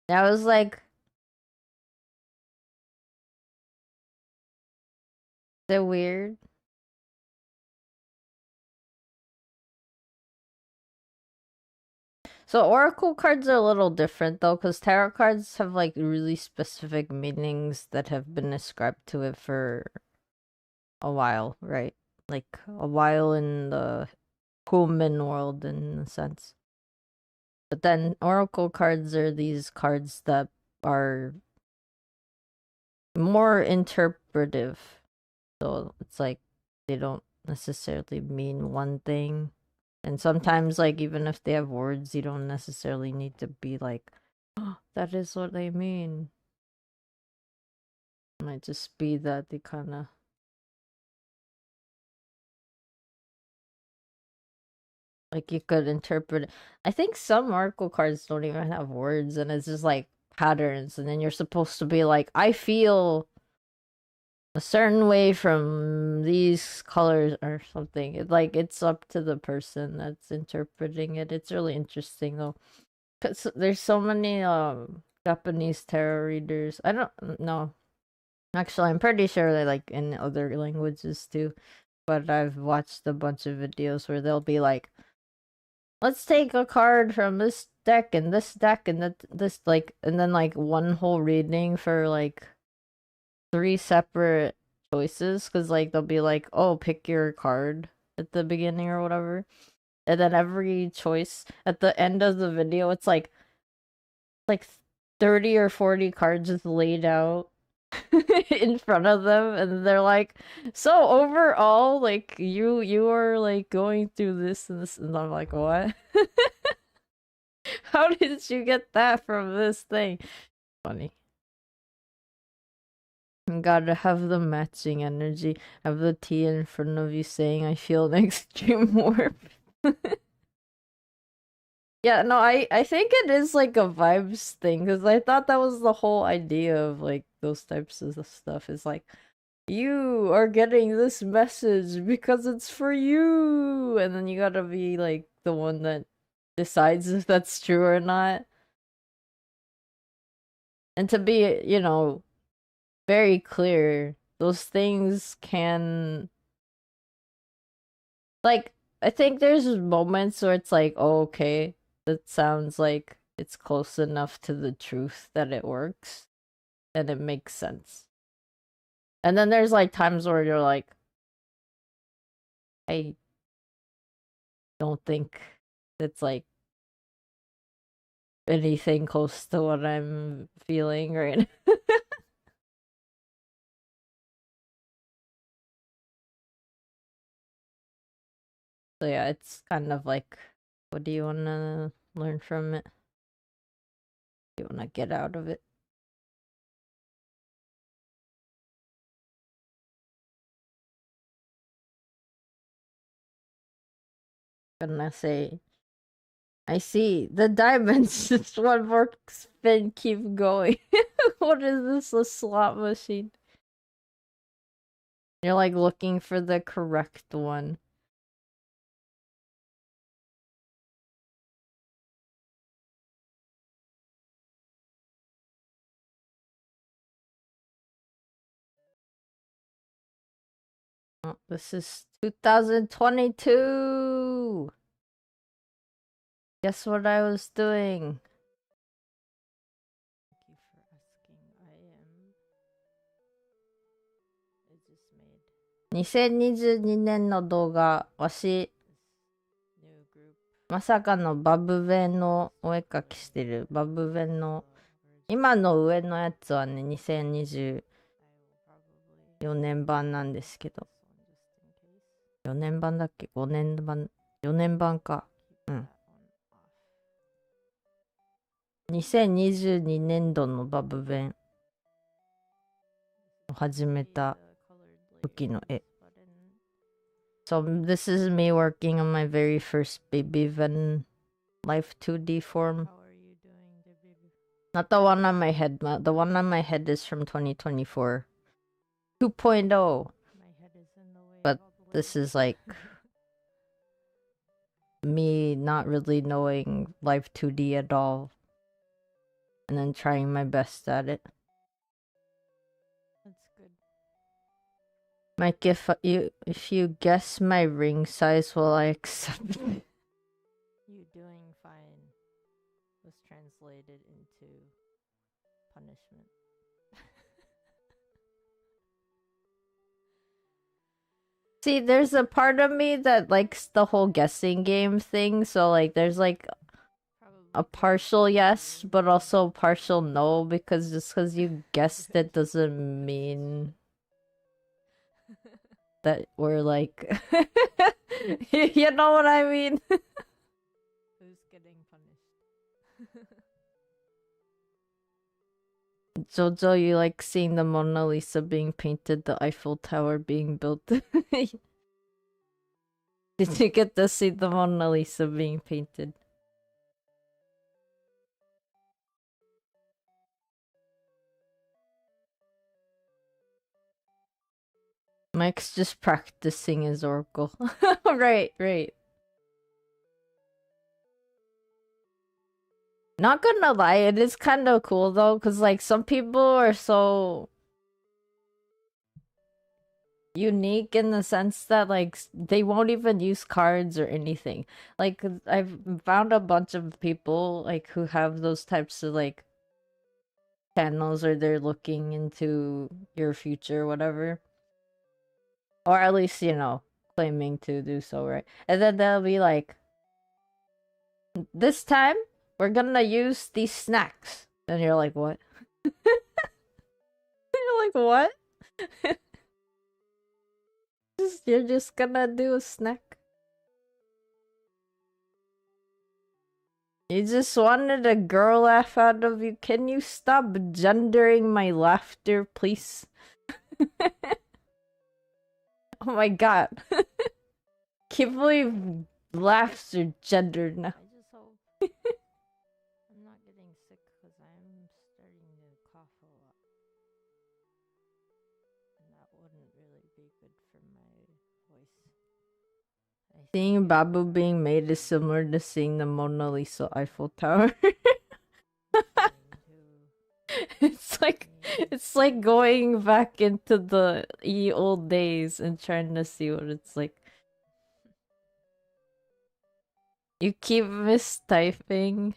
I was like, they're weird. So Oracle cards are a little different though, because tarot cards have like really specific meanings that have been ascribed to it for a while, right? Like a while in the human world in a sense. But then Oracle cards are these cards that are more interpretive. So it's like they don't necessarily mean one thing. And sometimes, like, even if they have words, you don't necessarily need to be like, oh, that is what they mean. It might just be that they kind of... like, you could interpret it. I think some Oracle cards don't even have words, and it's just, like, patterns. And then you're supposed to be like, I feel a certain way from these colors or something. It's up to the person that's interpreting it. It's really interesting, though. Cause there's so many Japanese tarot readers. I don't know. Actually, I'm pretty sure they like in other languages too. But I've watched a bunch of videos where they'll be like, let's take a card from this deck and this like, and then like one whole reading for like 3 separate choices, because like they'll be like, oh, pick your card at the beginning or whatever. And then every choice at the end of the video, it's like 30 or 40 cards just laid out. in front of them, and they're like, so overall, like, you are like going through this and this, and I'm like, what? How did you get that from this thing? Funny. You gotta have the matching energy. Have the tea in front of you saying, I feel an extreme warmth. Yeah, no, I think it is like a vibes thing, because I thought that was the whole idea of like those types of stuff. Is like, you are getting this message because it's for you, and then you gotta be like the one that decides if that's true or not. And to be, you know, very clear, those things can, like, I think there's moments where it's like, oh, okay, that sounds like it's close enough to the truth that it works and it makes sense. And then there's like times where you're like, I don't think it's like anything close to what I'm feeling right now. So yeah, it's kind of like, what do you want to learn from it? You want to get out of it? Gonna say, I see the diamonds. Just one more spin, keep going. What is this? A slot machine? You're like looking for the correct one. Oh, this is 2022. Guess what I was doing? Thank you for asking. I just made 2022年の動画、わし、 this new group. まさかのバブ弁のお絵描きしてる。バブ弁の、今の上のやつはね、2024 I will probably 年版なんですけど。 this one just in case. 4年版だっけ ?5 年版、4年版か。Keep Mm. that one off. 2022年度のバブ弁を始めた The colored 時の絵。 layers button. So this is me working on my very first baby Ven life 2D form. How are you doing, the baby? Not the one on my head. The one on my head is from 2024. 2.0. My head is in the way. But probably. this is like me not really knowing life 2D at all. And then trying my best at it. That's good. Mike, if you guess my ring size, will I accept it? You doing fine was translated into punishment. See, there's a part of me that likes the whole guessing game thing, so like there's like Probably a partial yes, but also partial no, because just because you guessed it doesn't mean that we're like you know what I mean? who's getting punished. Jojo, you like seeing the Mona Lisa being painted, the Eiffel Tower being built. Did you get to see the Mona Lisa being painted? Mike's just practicing his oracle. Right. Not gonna lie, it is kind of cool though, because like some people are so unique in the sense that like they won't even use cards or anything. Like I've found a bunch of people like who have those types of like channels, or they're looking into your future or whatever. Or at least, you know, claiming to do so, right? And then they'll be like, this time we're gonna use these snacks. And you're like, what? You're like, what? You're just gonna do a snack? You just wanted a girl laugh out of you. Can you stop gendering my laughter, please? Oh my god. Can't believe laughs are gendered now. I just hope I'm not getting sick because I'm starting to cough a lot. And that wouldn't really be good for my voice. Seeing Babu being made is similar to seeing the Mona Lisa Eiffel Tower. It's like going back into the old days and trying to see what it's like. You keep mistyping.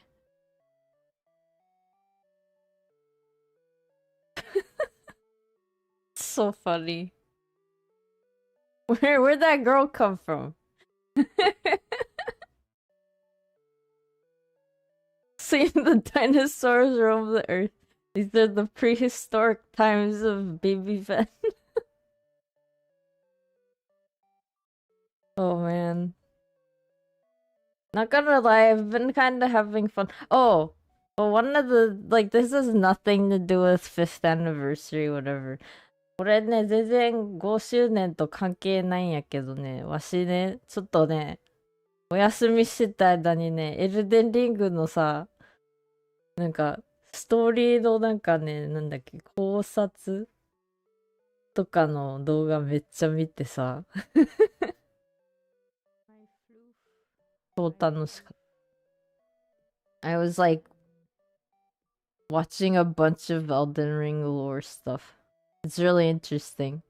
It's so funny. Where'd that girl come from? Seeing the dinosaurs roam the earth. These are the prehistoric times of baby Ben. Oh man. Not gonna lie, I've been kind of having fun. Oh, but one of the, like, this has nothing to do with 5th anniversary, whatever. これね、全然5周年と関係ないんやけどね、わしね、ちょっとね、お休みしてた間にね、エルデンリングのさ、なんか、ストーリーのなんかね、なんだっけ、考察とかの動画めっちゃ見てさ、超楽しかった。I was like watching a bunch of Elden Ring lore stuff. It's really interesting.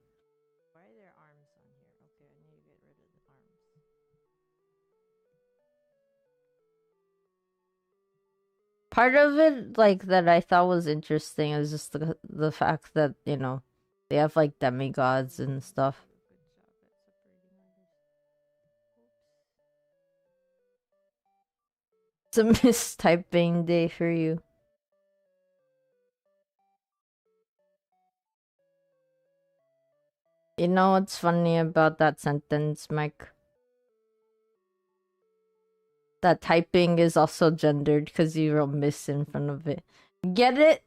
Why are there arms on here? Okay, I need to get rid of the arms. Part of it, like, that I thought was interesting is just the fact that, you know, they have like demigods and stuff. It's a mistyping day for you. You know what's funny about that sentence, Mike? That typing is also gendered because you wrote miss in front of it. Get it?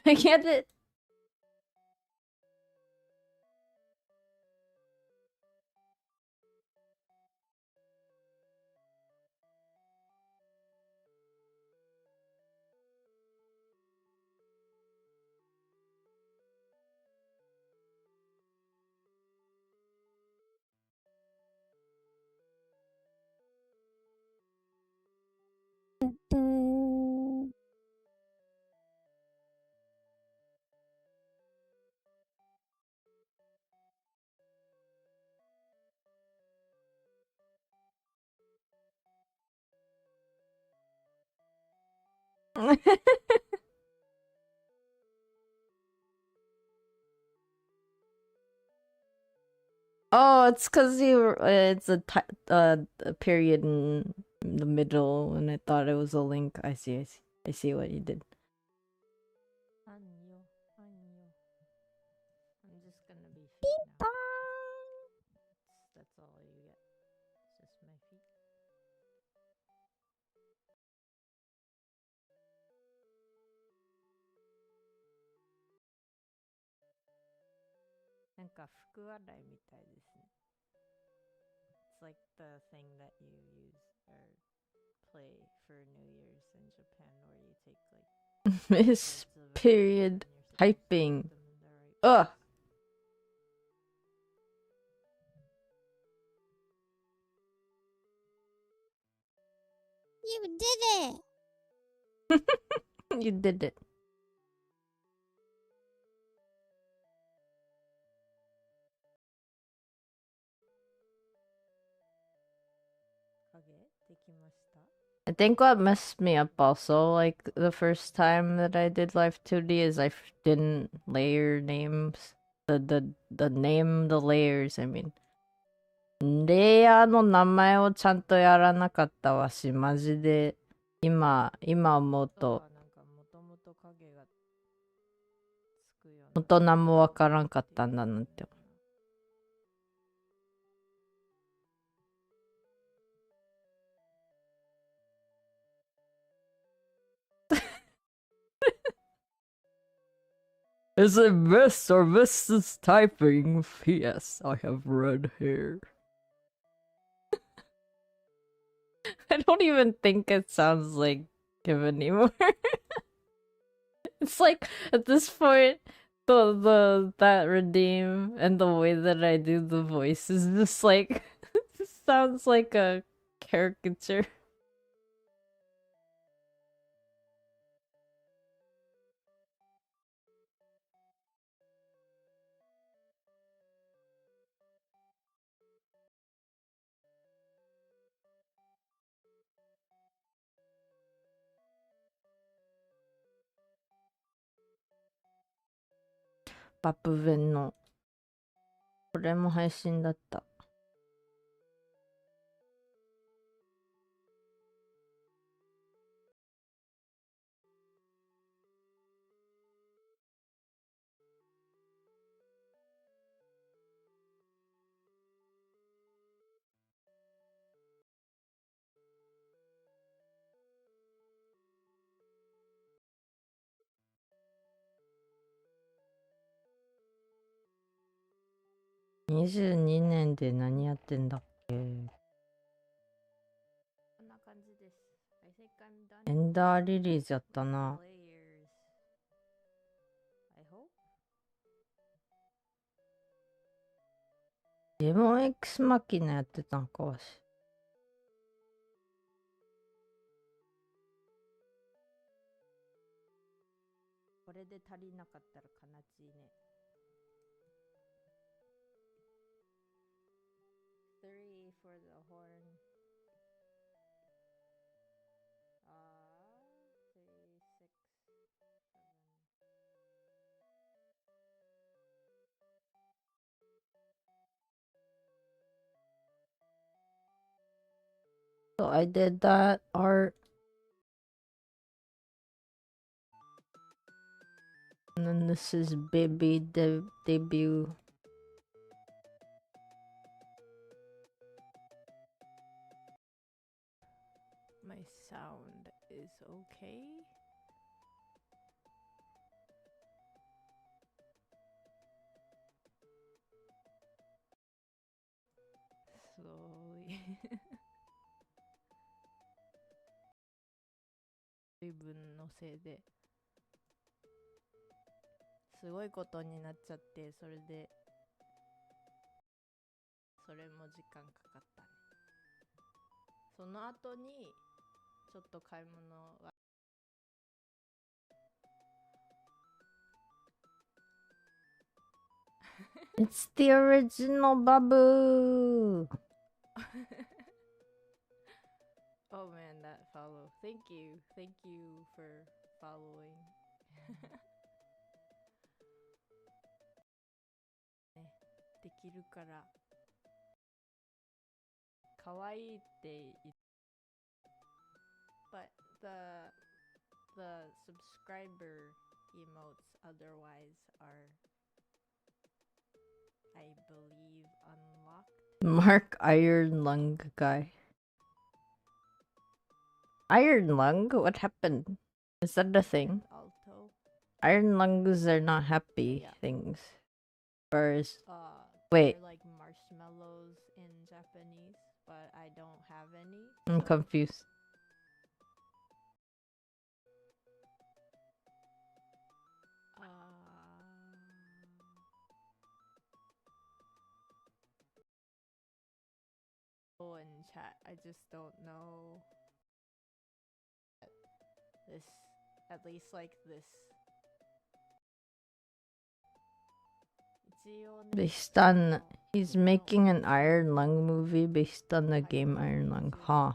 I get it. Oh, it's because it's a period in the middle, and I thought it was a link. I see what you did. Anyo. I'm just gonna be feet now. That's all you get. It's just my feet. It's like the thing that you use or play for New Year's in Japan where you take like Miss period typing. Ugh. You did it! You did it. I think what messed me up also, like the first time that I did Live 2D, is I didn't layer names. The layers, I mean. レイヤーの名前をちゃんとやらなかったわし、マジで。今思うと、なんかもともと影がつくような。大人もわからんかったんだなって。Is it Miss or Mrs. Typing? Yes, I have red hair. I don't even think it sounds like him anymore. It's like at this point, that redeem and the way that I do the voice is just like it sounds like a caricature.バプベンのこれも配信だった。22年で何やってんだっけ。こんな感じです。I think I'm done. エンダーリリーズやったな。 Players. I hope. デモン X マキナやってたんかわし。これで足りなかったら悲しいね。3 for the horn. 3, 6, 7. So I did that art. And then this is baby debut. My sound is okay. Slowly. 水分のせいですごいことになっちゃって、それも時間かかったね。その後にちょっと買い物がIt's the original Babu. Oh man, that follow. Thank you for following. ね、できるから可愛いって言っBut the subscriber emotes otherwise are, I believe, unlocked. Mark Iron Lung guy. Iron Lung? What happened? Is that a thing? Alto. Iron lungs are not happy Yeah. things. Whereas, Uh, wait, They're like marshmallows in Japanese, but I don't have any. I'm so- confused. In chat, I just don't know. This, at least like this. Based on, he's making an Iron Lung movie based on the game Iron Lung. Huh.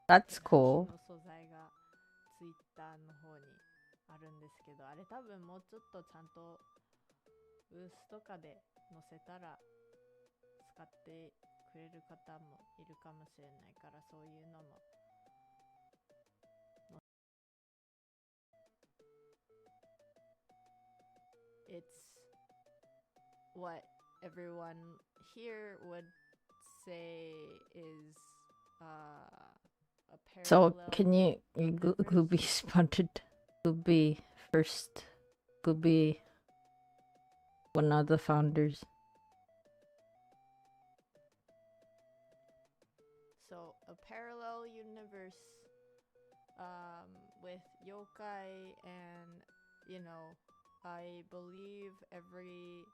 That's cool. 素材が Twitter の方にあるんですけど、あれ多分もうちょっとちゃんとブースとかで載せたら使ってくれる方もいるかもしれないから、そういうのもIt's what everyone here would say is a So parallel can you universe. who be spotted? Who be first? Who be one of the founders? So a parallel universe with yokai, and I believe everything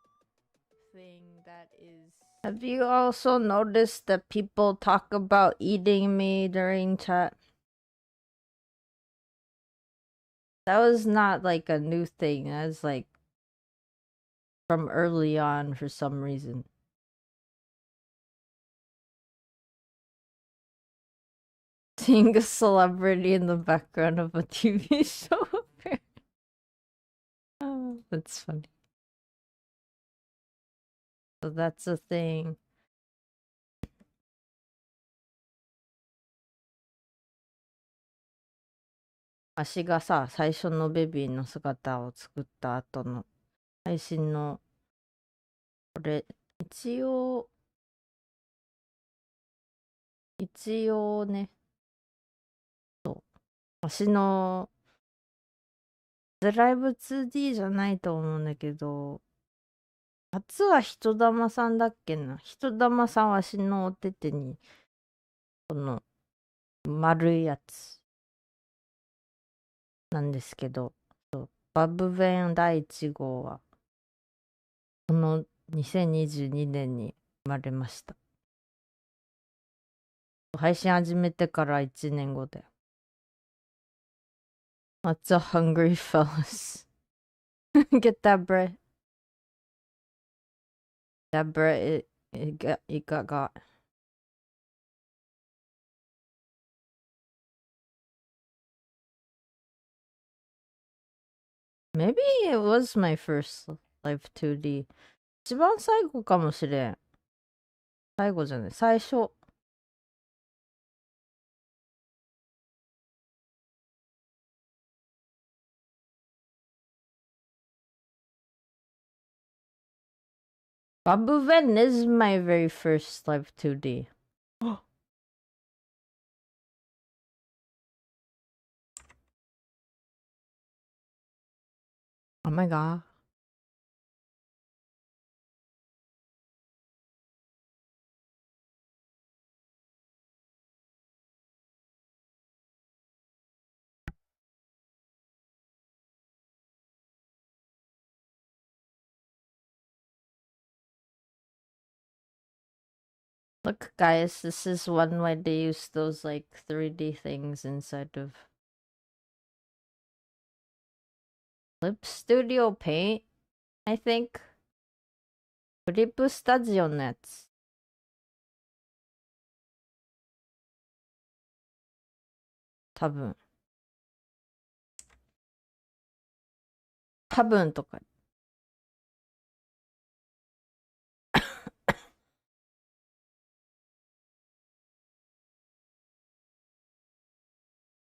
that is. Have you also noticed that people talk about eating me during chat? That was not like a new thing. That was like from early on for some reason. Seeing a celebrity in the background of a TV show. Oh, that's funny. So that's a thing. Ashiがさ、最初のベビーの姿を作った後の配信の、これ、一応ね、そう。足の、ライブ 2D じゃないと思うんだけど、初は人玉さんだっけな。人玉さんは足のお手手に、この丸いやつなんですけど、バブベン第1号は、この2022年に生まれました。配信始めてから1年後だよ。What's a hungry fellas? Get that bread. That bread it got. Maybe it was my first live 2D. 一番最後かもしれん。最後じゃない、最初。Babu Ven is my very first live 2D. Oh my god. Look, guys, this is one way they use those like 3D things inside of Clip Studio Paint, I think. クリップスタジオのやつ。多分とか。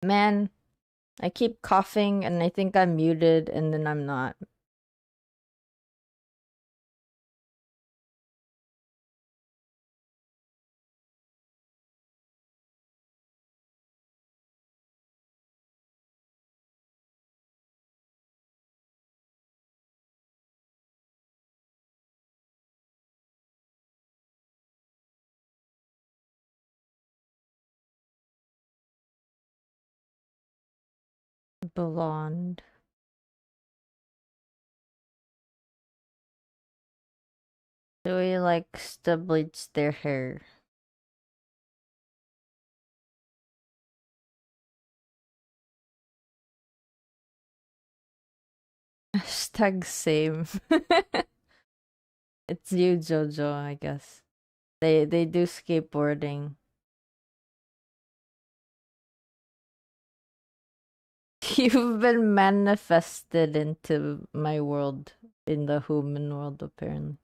Man, I keep coughing and I think I'm muted and then I'm not. Blonde. Joey likes to bleach their hair. Hashtag same. It's you, Jojo, I guess. They do skateboarding. You've been manifested into my world, in the human world, apparently.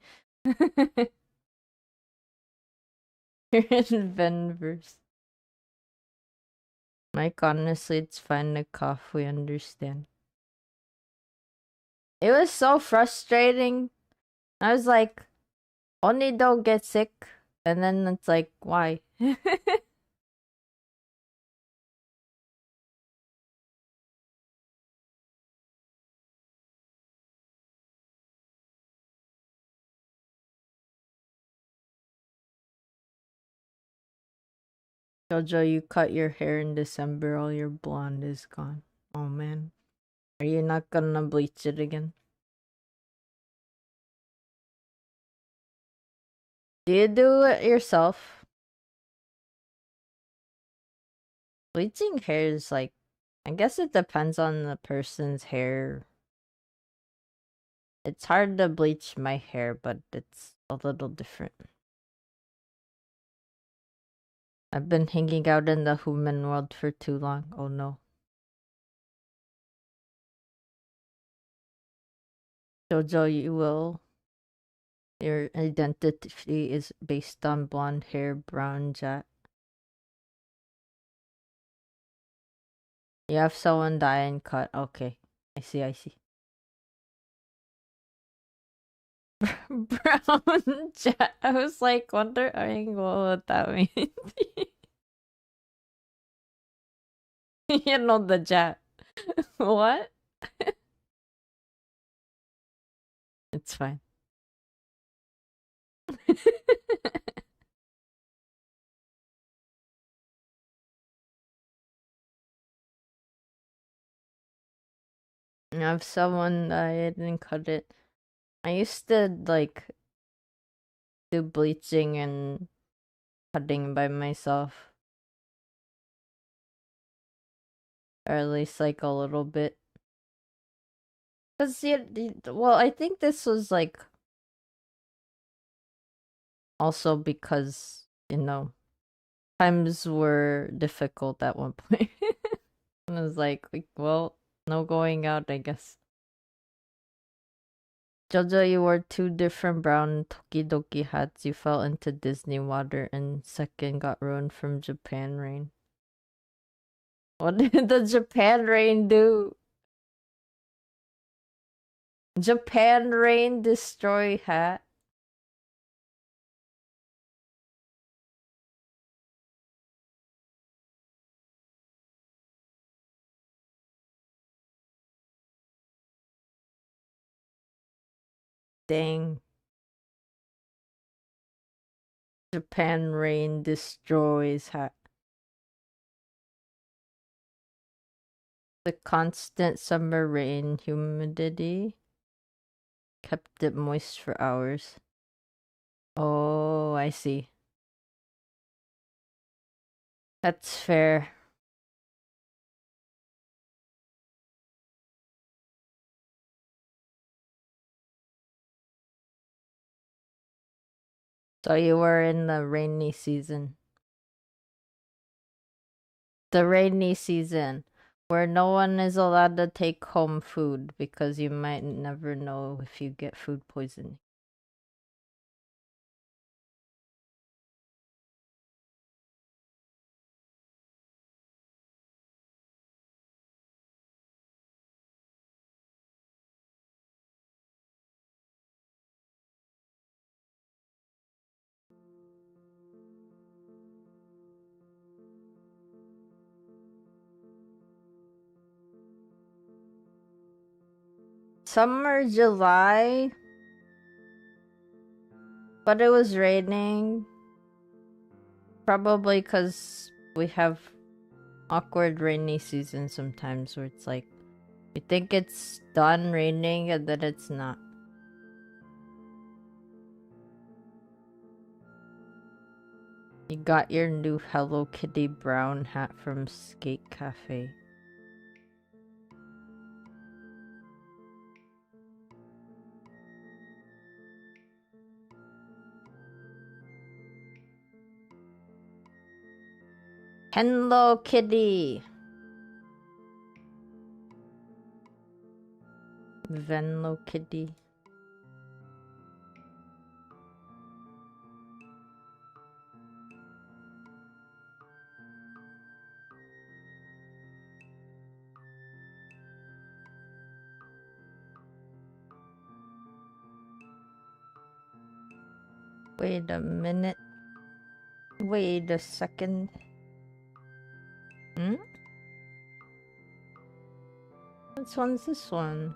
You're in Venverse. Mike, honestly, it's fine to cough. We understand. It was so frustrating. I was like, only don't get sick. And then it's like, why? Jojo, you cut your hair in December, all your blonde is gone. Oh man. Are you not gonna bleach it again? Do you do it yourself? Bleaching hair is like, I guess it depends on the person's hair. It's hard to bleach my hair, but it's a little different. I've been hanging out in the human world for too long. Oh no. Jojo, you will. Your identity is based on blonde hair, brown jet. You have someone die and cut. Okay. I see, I see. Brown jet. I was like wondering what that means. You know the jet. What? It's fine. I have someone died and cut it. I used to like do bleaching and cutting by myself. Or at least like a little bit. Cause well, I think this was like also because, you know, times were difficult at one point. And I was like, well, no going out, I guess. Jojo, you wore 2 different brown Tokidoki hats. You fell into Disney water and second got ruined from Japan rain. What did the Japan rain do? Japan rain destroy hat? Dang. Japan rain destroys hat. The constant summer rain humidity kept it moist for hours. Oh, I see. That's fair. So you were in the rainy season. The rainy season where no one is allowed to take home food because you might never know if you get food poisoning. Summer, July, but it was raining. Probably because we have awkward rainy season sometimes where it's like, we think it's done raining and then it's not. You got your new Hello Kitty brown hat from Skate Cafe. Hello Kitty. Venlo Kitty. Wait a minute. Wait a second. Which one's this one?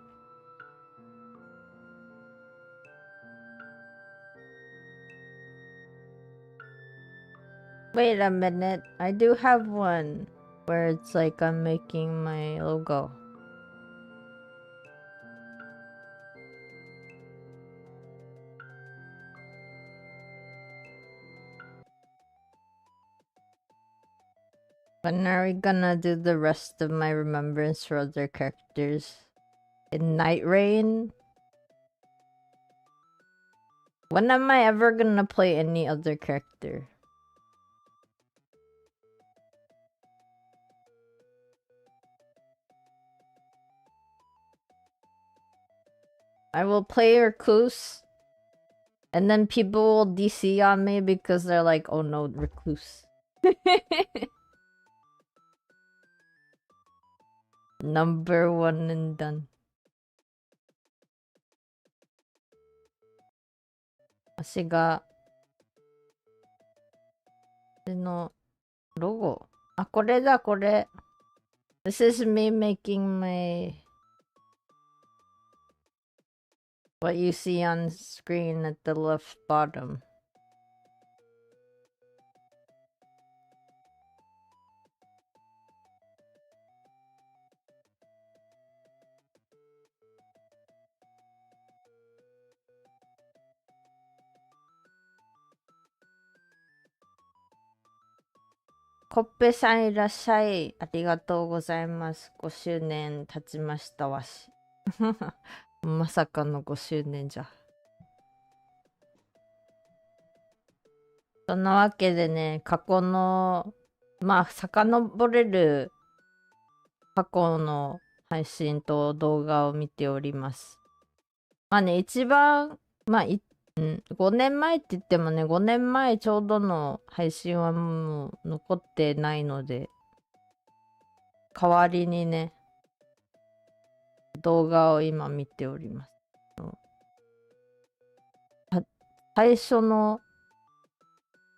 Wait a minute. I do have one where it's like I'm making my logo. When are we gonna do the rest of my remembrance for other characters? In Night Rain? When am I ever gonna play any other character? I will play Recluse, and then people will DC on me because they're like, oh no, Recluse. Number 1 and done. 私がのロゴ。あ、これだ、これ。This is me making my what you see on screen at the left bottom.コッペさんいらっしゃい。ありがとうございます。5周年経ちましたわし。まさかの5周年じゃ。そんなわけでね、過去の、まあ、遡れる過去の配信と動画を見ております。まあね、一番、まあ、5年前って言ってもね、5年前ちょうどの配信はもう残ってないので、代わりにね、動画を今見ております。最初の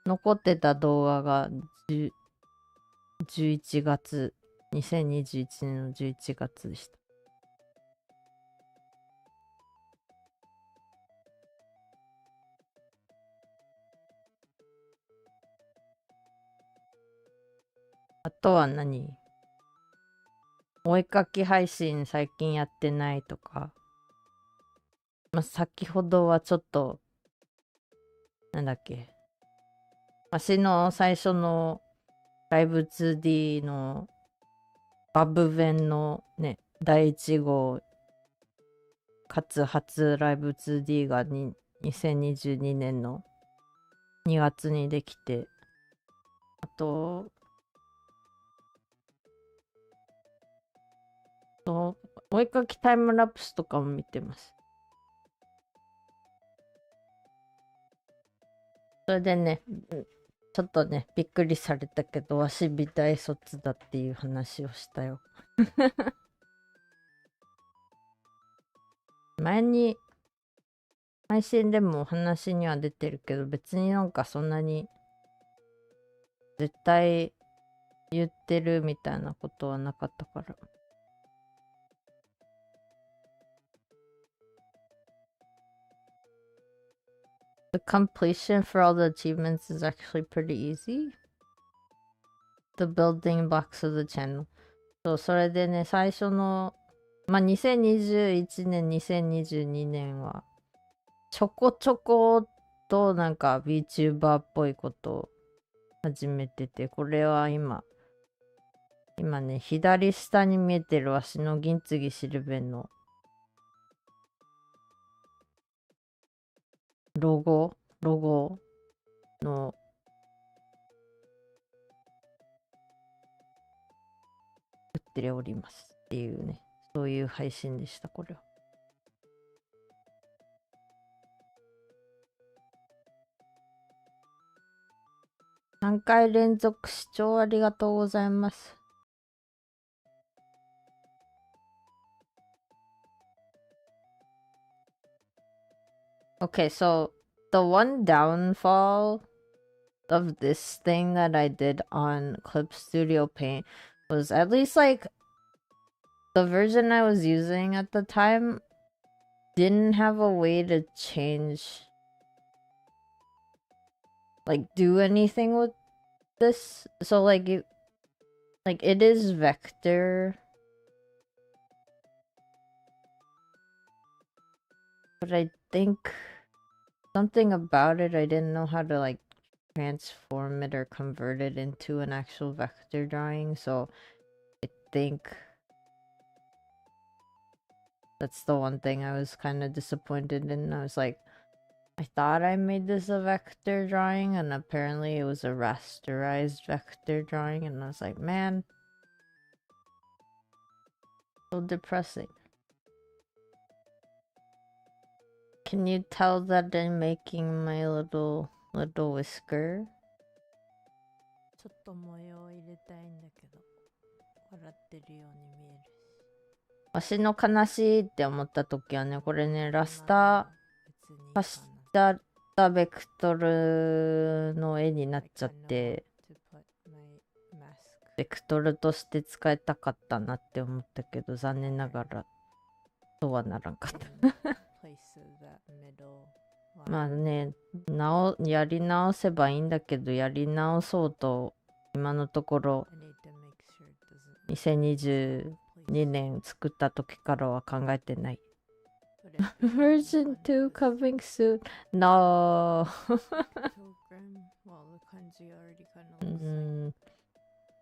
残ってた動画が11月、2021年の11月でした。あとは何？お絵かき配信最近やってないとか。まあ、先ほどはちょっと、なんだっけ。私の最初のライブ 2D のバブベンのね、第1号、かつ初ライブ 2D が2022年の2月にできて、あと、お絵かきタイムラプスとかも見てます。それでね、ちょっとね、びっくりされたけど、わし美大卒だっていう話をしたよ。前に、配信でもお話には出てるけど、別になんかそんなに、絶対言ってるみたいなことはなかったから。The completion for all the achievements is actually pretty easy. The building blocks of the channel. そう、それでね、最初の、まあ、2021年、2022年は、ちょこちょことなんか Vtuber っぽいことを始めてて、これは今ね、左下に見えてるわしの銀継ぎシルベンのロゴの売っておりますっていうね、そういう配信でした、これは。3回連続視聴ありがとうございます。Okay, so the one downfall of this thing that I did on Clip Studio Paint was at least like the version I was using at the time didn't have a way to change, like do anything with this. So like it is vector, but I think something about it, I didn't know how to like transform it or convert it into an actual vector drawing. So I think that's the one thing I was kind of disappointed in. I was like, I thought I made this a vector drawing, and apparently it was a rasterized vector drawing, and I was like, man, so depressing. Can you tell that I'm making my little whisker? ちょっと模様を入れたいんだけど、笑ってるように見えるし。わしの悲しいって思った時はね、これね、ラスター化したベクトルの絵になっちゃって、ベクトルとして使いたかったなって思ったけど、残念ながらそうはならんかった。まあね、やり直せばいいんだけど、やり直そうと今のところ2022年作った時からは考えてない。Version 2 coming soon. No.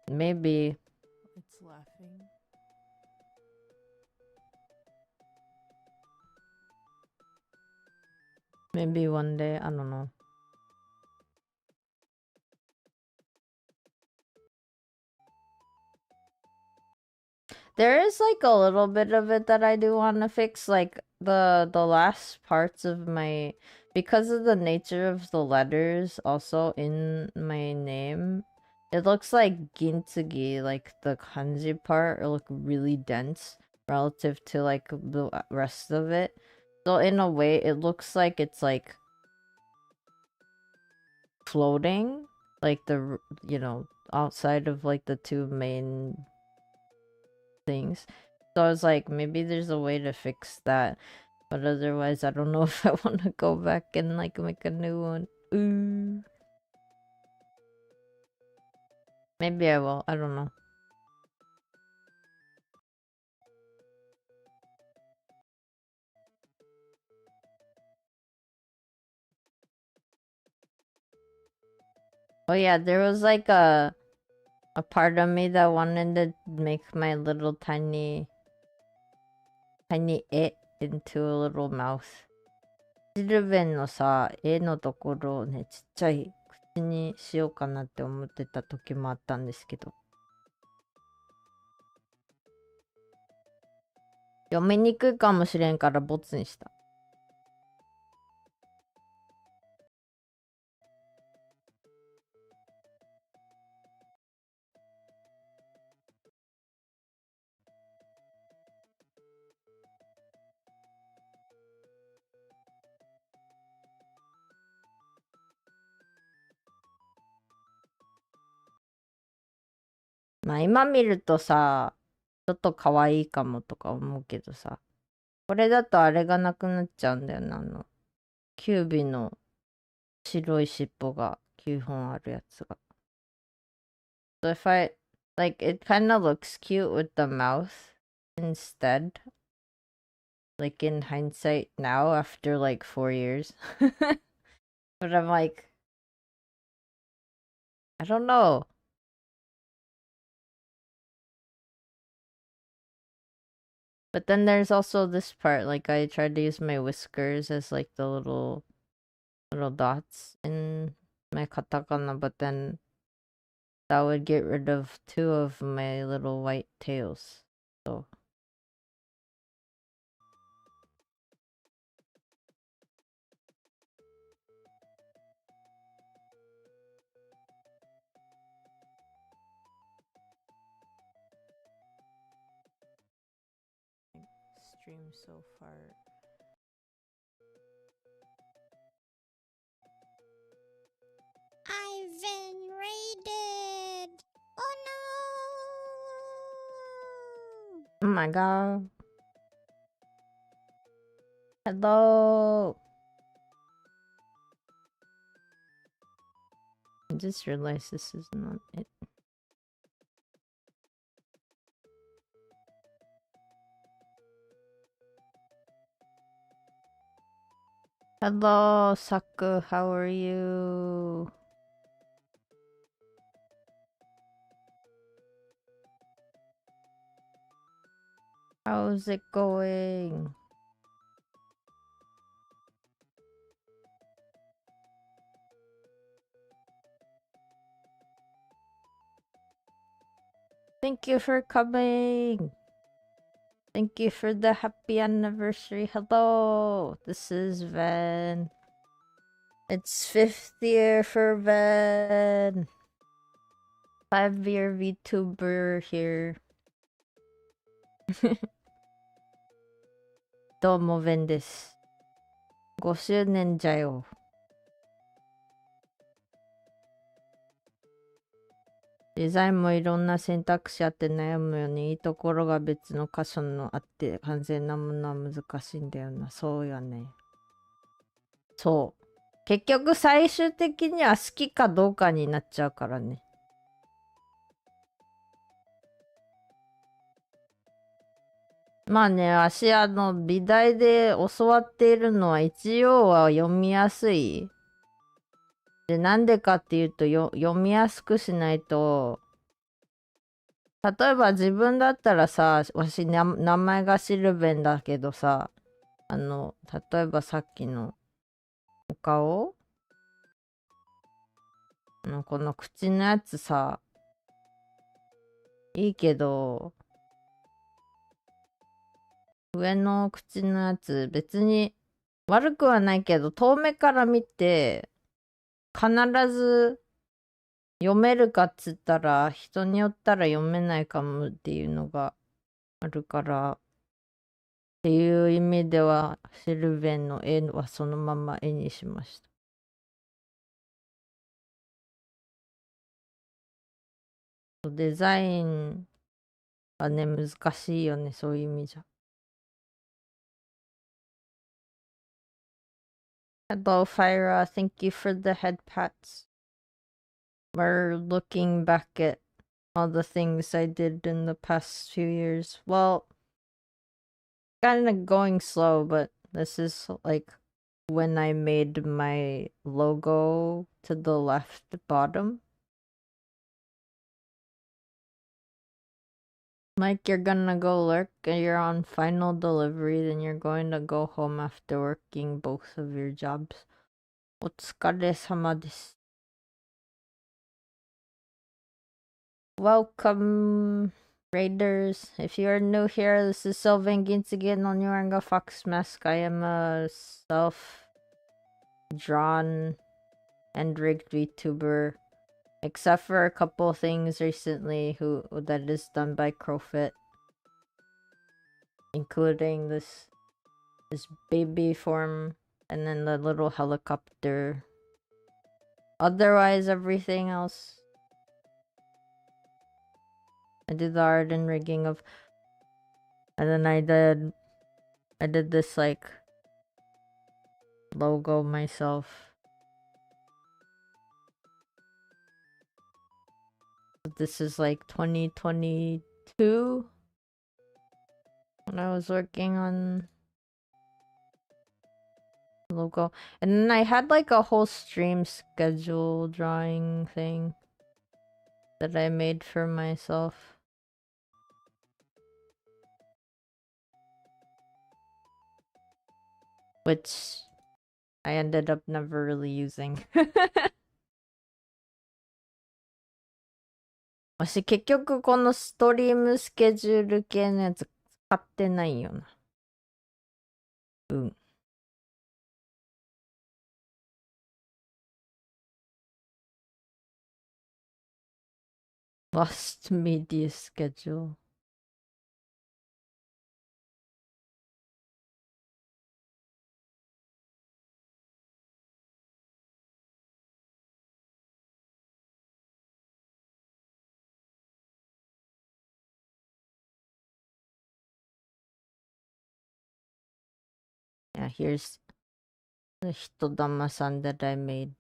Maybe. It's laughing. Maybe one day, I don't know. There is like a little bit of it that I do want to fix, like the last parts of my, because of the nature of the letters also in my name, it looks like Gintsugi, like the kanji part, look really dense relative to like the rest of it. So in a way, it looks like it's like floating, like the, you know, outside of like the two main things. So I was like, maybe there's a way to fix that, but otherwise I don't know if I want to go back and like make a new one. Ooh. Maybe I will, I don't know. Oh yeah, there was like a part of me that wanted to make my little tiny it into a little mouth. シルベンのさ、絵のところをね、ちっちゃい口にしようかなって思ってた時もあったんですけど。読みにくいかもしれんからボツにした。まあ今見るとさ、ちょっと可愛いかもとか思うけどさ、これだとあれがなくなっちゃうんだよな、キュービの白い尻尾が9本あるやつが。So if I, like, it kind of looks cute with the mouth instead. Like in hindsight now after like 4 years. But I'm like, I don't know. But then there's also this part, like I tried to use my whiskers as like the little dots in my katakana, but then that would get rid of 2 of my little white tails. So Stream so far I've been raided. Oh no! Oh my god. Hello. I just realized this is not it. Hello, Saku. How are you? How's it going? Thank you for coming. Thank you for the happy anniversary. Hello, this is Van. It's 5th year for Van. 5-year VTuber here. どうも、ベンです。5周年じゃよ。デザインもいろんな選択肢あって悩むよね。いいところが別の箇所のあって完全なものは難しいんだよな。そうやね。そう。結局最終的には好きかどうかになっちゃうからね。まあね、私美大で教わっているのは一応は読みやすい。で、なんでかっていうと読みやすくしないと、例えば自分だったらさ、名前がシルベンだけどさ、例えばさっきのお顔この口のやつさ、いいけど、上の口のやつ別に悪くはないけど、遠目から見て、必ず読めるかっつったら、人によったら読めないかもっていうのがあるから、っていう意味では、シルベンの絵はそのまま絵にしました。デザインはね、難しいよね、そういう意味じゃ。Hello, Fyra. Thank you for the head pats. We're looking back at all the things I did in the past few years. Well, kind of going slow, but this is like when I made my logo to the left bottom. Like you're gonna go lurk and you're on final delivery, then you're going to go home after working both of your jobs. お疲れ様です。Welcome, Raiders. If you are new here, this is Sylvain Gintsugi no wearing a fox mask. I am a self-drawn and rigged VTuber. Except for a couple things recently that is done by Crowfit. Including this baby form and then the little helicopter. Otherwise, everything else. I did the art and rigging of, and then I did this like logo myself. This is like 2022 when I was working on logo, and then I had like a whole stream schedule drawing thing that I made for myself. Which I ended up never really using. 私結局このストリームスケジュール系のやつ使ってないよな。うん。Lost media schedule. Yeah, here's the hitodama-san that I made.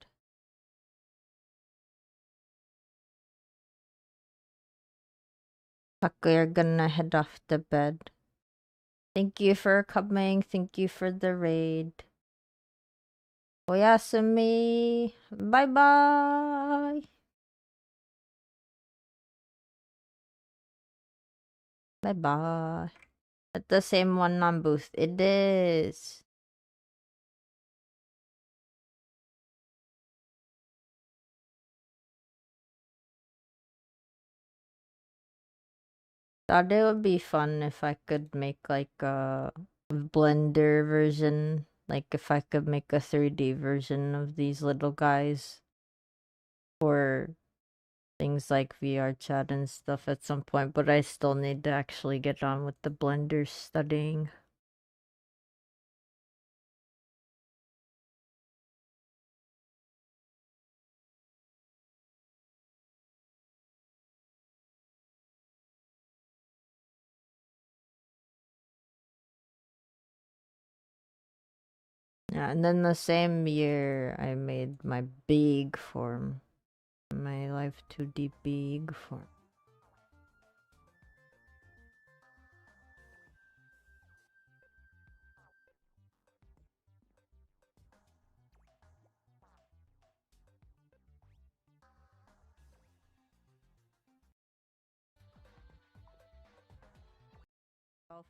Paku, you're gonna head off to bed. Thank you for coming. Thank you for the raid. Oyasumi. Bye bye. Bye bye. At the same one on booth. It is. Thought it would be fun if I could make like a Blender version. Like if I could make a 3D version of these little guys for things like VR chat and stuff at some point, but I still need to actually get on with the Blender studying. Yeah, and then the same year I made my big form. My Life 2D big form.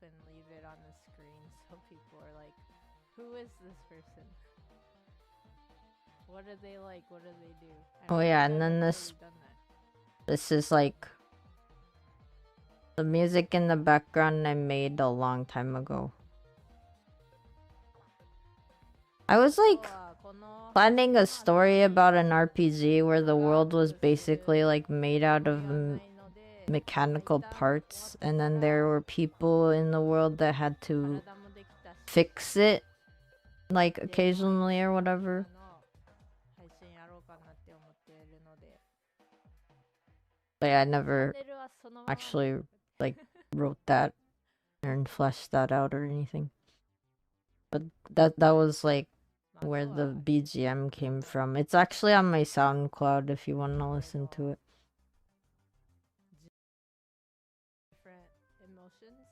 And leave it on the screen so people are like, who is this person? What are they like? What do they do? Oh yeah, and then this is like the music in the background I made a long time ago. I was like planning a story about an RPG where the world was basically like made out of mechanical parts, and then there were people in the world that had to fix it like occasionally or whatever. But yeah, I never actually like wrote that and fleshed that out or anything. But that was like where the BGM came from. It's actually on my SoundCloud if you want to listen to it. Different emotions.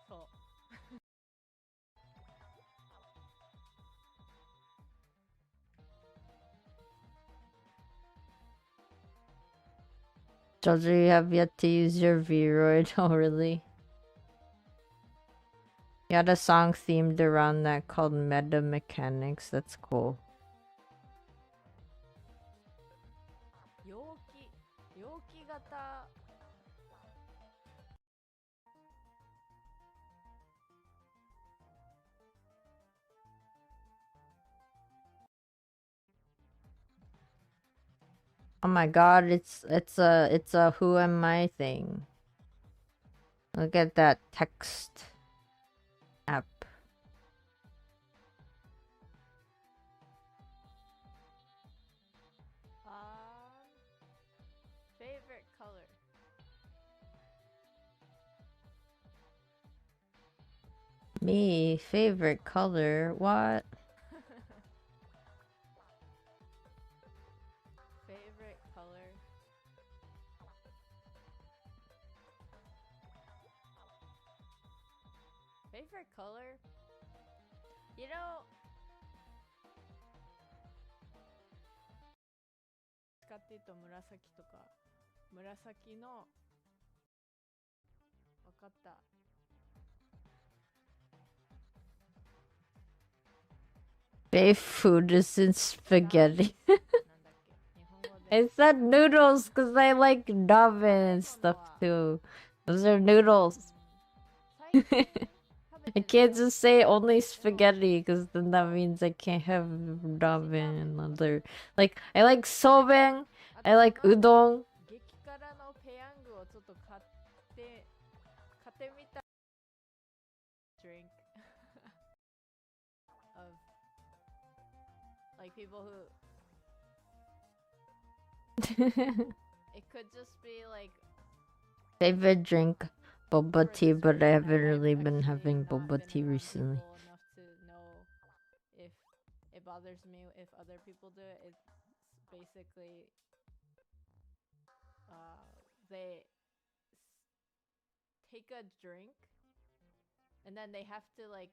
So. Jojo, you have yet to use your V-Roid. Oh, really? You had a song themed around that called Meta Mechanics. That's cool. Yoki gata. Oh my god, it's a who am I thing. Look at that text app. Favorite color. Me, favorite color, what? Favorite color. Favorite color? You know, 使っていうと紫とか紫のわかった Favorite food is in spaghetti. I said noodles because I like ramen and stuff too. Those are noodles. I can't just say only spaghetti because then that means I can't have ramen and other. Like, I like soben, I like udon. 激辛のペヤングをちょっと買ってみた drink of like people who it could just be like Favorite drink. boba for tea, this but I reason, haven't really I've been actually having not boba been tea around recently. people enough to know if it bothers me if other people do it. It's basically they take a drink and then they have to like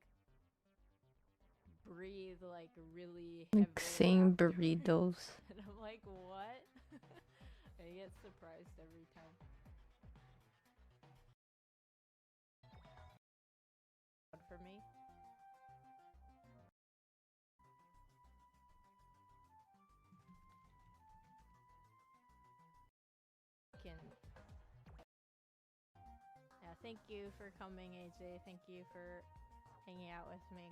breathe like really Like heavily saying afterwards. burritos. And I'm like, what? I get surprised every time. For me. Yeah, thank you for coming, AJ. Thank you for hanging out with me.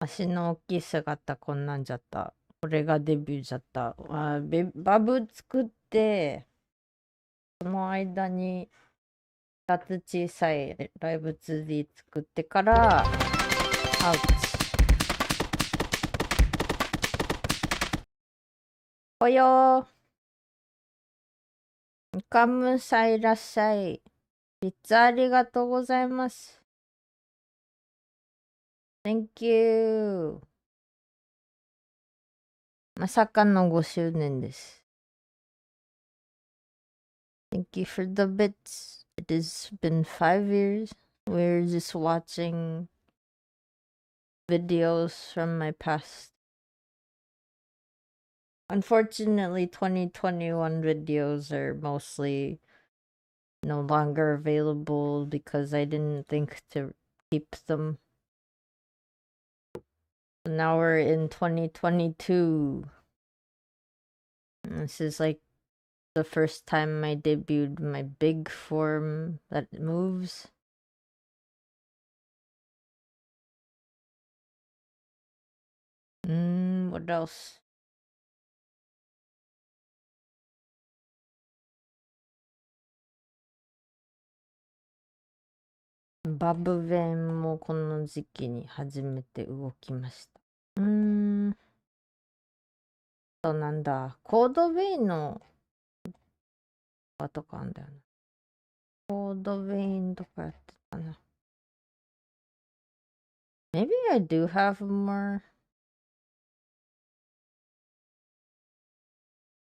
足の大きい姿こんなんじゃった。これがデビューじゃった。バブ作って、その間に2つ小さいライブ 2D 作ってから、アウチ。およー。カムさんいらっしゃい。ピッツァありがとうございます。Thank you. まさかの5周年です。Thank you for the bits. It has been 5 years. We're just watching videos from my past. Unfortunately, 2021 videos are mostly no longer available because I didn't think to keep them. Now we're in 2022. This is like the first time I debuted my big form that moves. What else?バブ弁もこの時期に初めて動きました。なんだ、コードベインのとかあんだよな。コードベインとかやってたな。Maybe I do have more.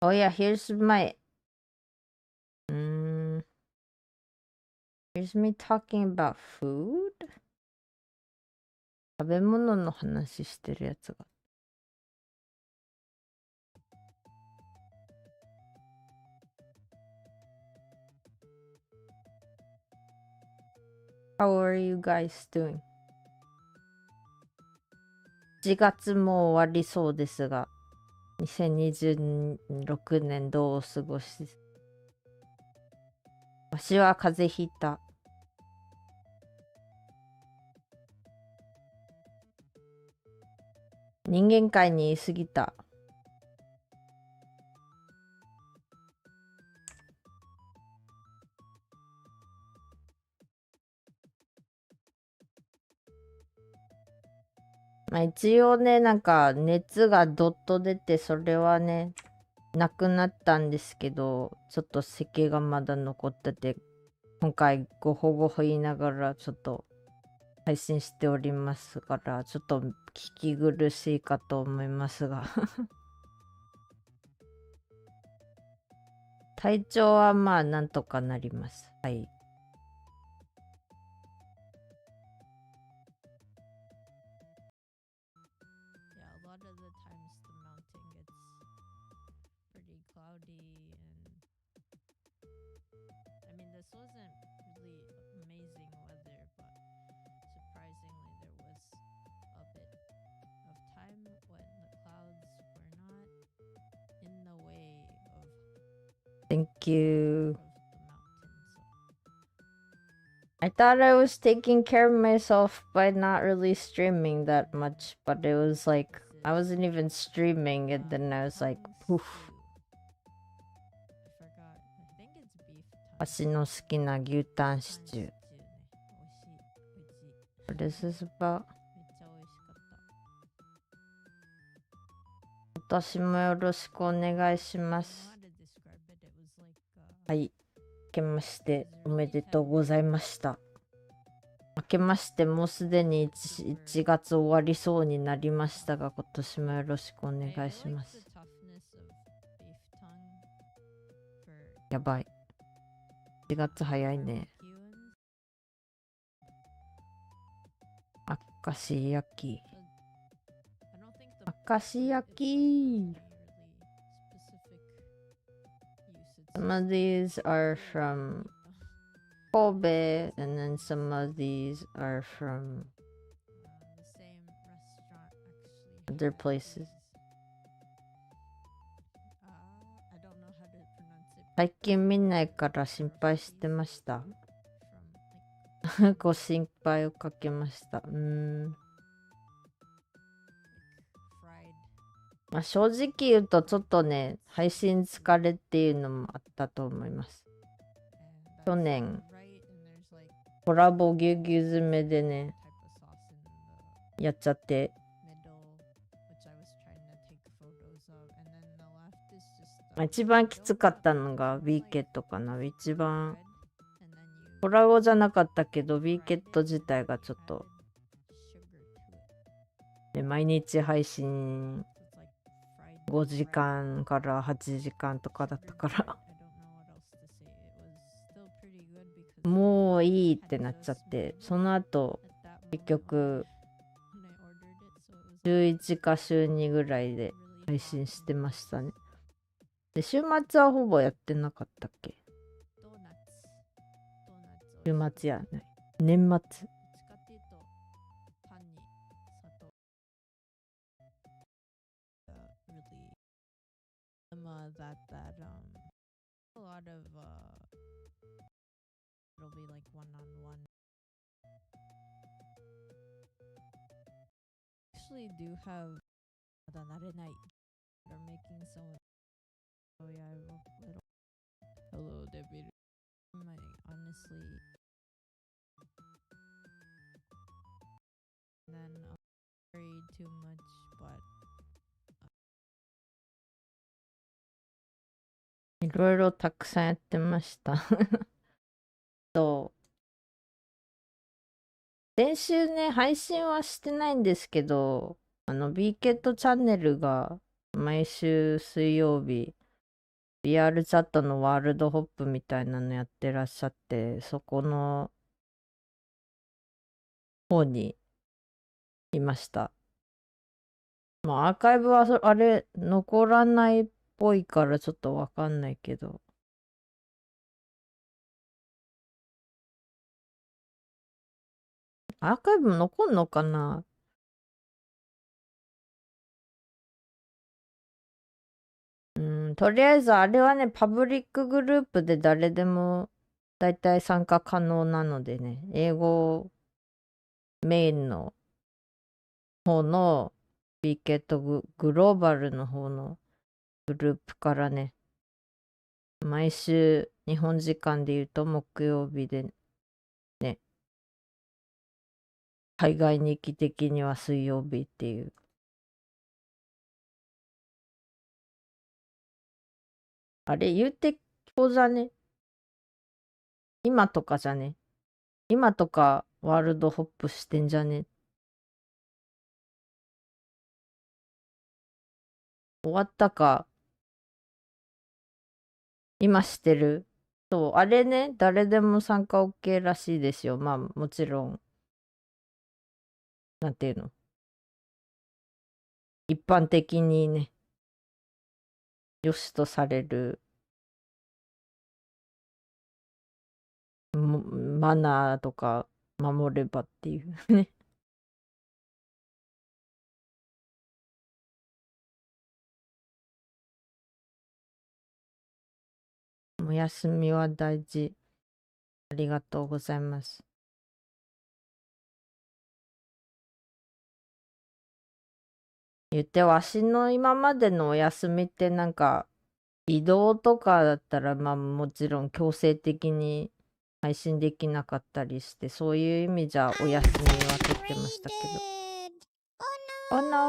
Oh yeah, here's my... Here's me talking about food? 食べ物の話してるやつが。How are you guys doing? 4月も終わりそうですが、2026年どうお過ごしです？わしは風邪ひいた。人間界に言い過ぎた。まあ一応ね、なんか熱がどっと出て、それはね、なくなったんですけど、ちょっと咳がまだ残ってて、今回ごほごほ言いながらちょっと配信しておりますから、ちょっと聞き苦しいかと思いますが。体調はまあなんとかなります。はい。Thank you. I thought I was taking care of myself by not really streaming that much, but it was like I wasn't even streaming, and then I was like, poof. 私の好きな牛タンシチュー。What is this about? 年もよろしくお願いします。はい。明けましておめでとうございました。明けましてもうすでに 1月終わりそうになりましたが、今年もよろしくお願いします。やばい。1月早いね。明石焼き。明石焼き。Some of these are from Kobe, and then some of these are from other places. 最近見ないから心配してました。ご心配をかけました。まあ、正直言うとちょっとね、配信疲れっていうのもあったと思います。去年、コラボぎゅうぎゅう詰めでね、やっちゃって。一番きつかったのがビーケットかな。一番、コラボじゃなかったけど、ビーケット自体がちょっと、ね、毎日配信5時間から8時間とかだったからもういいってなっちゃって、その後結局週1か週2ぐらいで配信してましたね。で、週末はほぼやってなかったっけ？週末やない。年末。that a lot of it'll be like one-on-one. Actually do have they're making some. Oh yeah, I wrote little hello Debbie. Honestly, and then worry too much, butいろいろたくさんやってました先週ね、配信はしてないんですけど、B ケットチャンネルが毎週水曜日、VR チャットのワールドホップみたいなのやってらっしゃって、そこの方にいました。まあ、アーカイブはあれ、残らないっぽいからちょっとわかんないけど。アーカイブ残んのかな？とりあえずあれはね、パブリックグループで誰でもだいたい参加可能なのでね、英語メインの方の B ケットグローバルの方のグループからね、毎週日本時間で言うと木曜日でね、海外日記的には水曜日っていう。あれ言うて今日じゃね？今とかじゃね？今とかワールドホップしてんじゃね？終わったか今してる？そう、あれね、誰でも参加 OK らしいですよ。まあもちろん、なんていうの？一般的にね、良しとされるマナーとか守ればっていうね。お休みは大事。ありがとうございます。言ってわしの今までのお休みってなんか移動とかだったらまあもちろん強制的に配信できなかったりして、そういう意味じゃお休みは取ってましたけど。Oh no!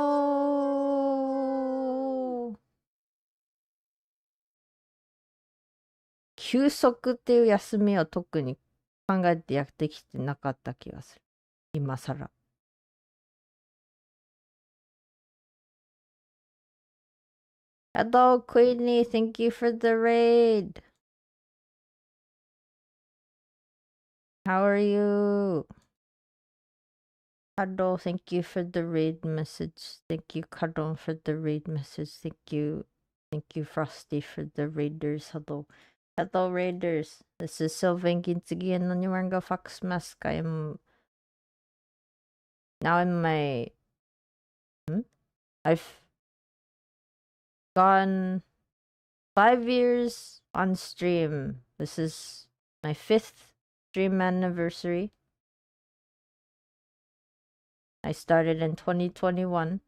休息っていう休みは特に考えてやってきてなかった気がする。今更。Hello, Queenie. Thank you for the raid. How are you? Hello, thank you for the raid message. Thank you, Karon, for the raid message. Thank you, Frosty, for the raiders. Hello, raiders. This is Sylvain Gintsugi and Noniwanga Fox Mask. I am now in my. I've gone 5 years on stream. This is my 5th stream anniversary. I started in 2021.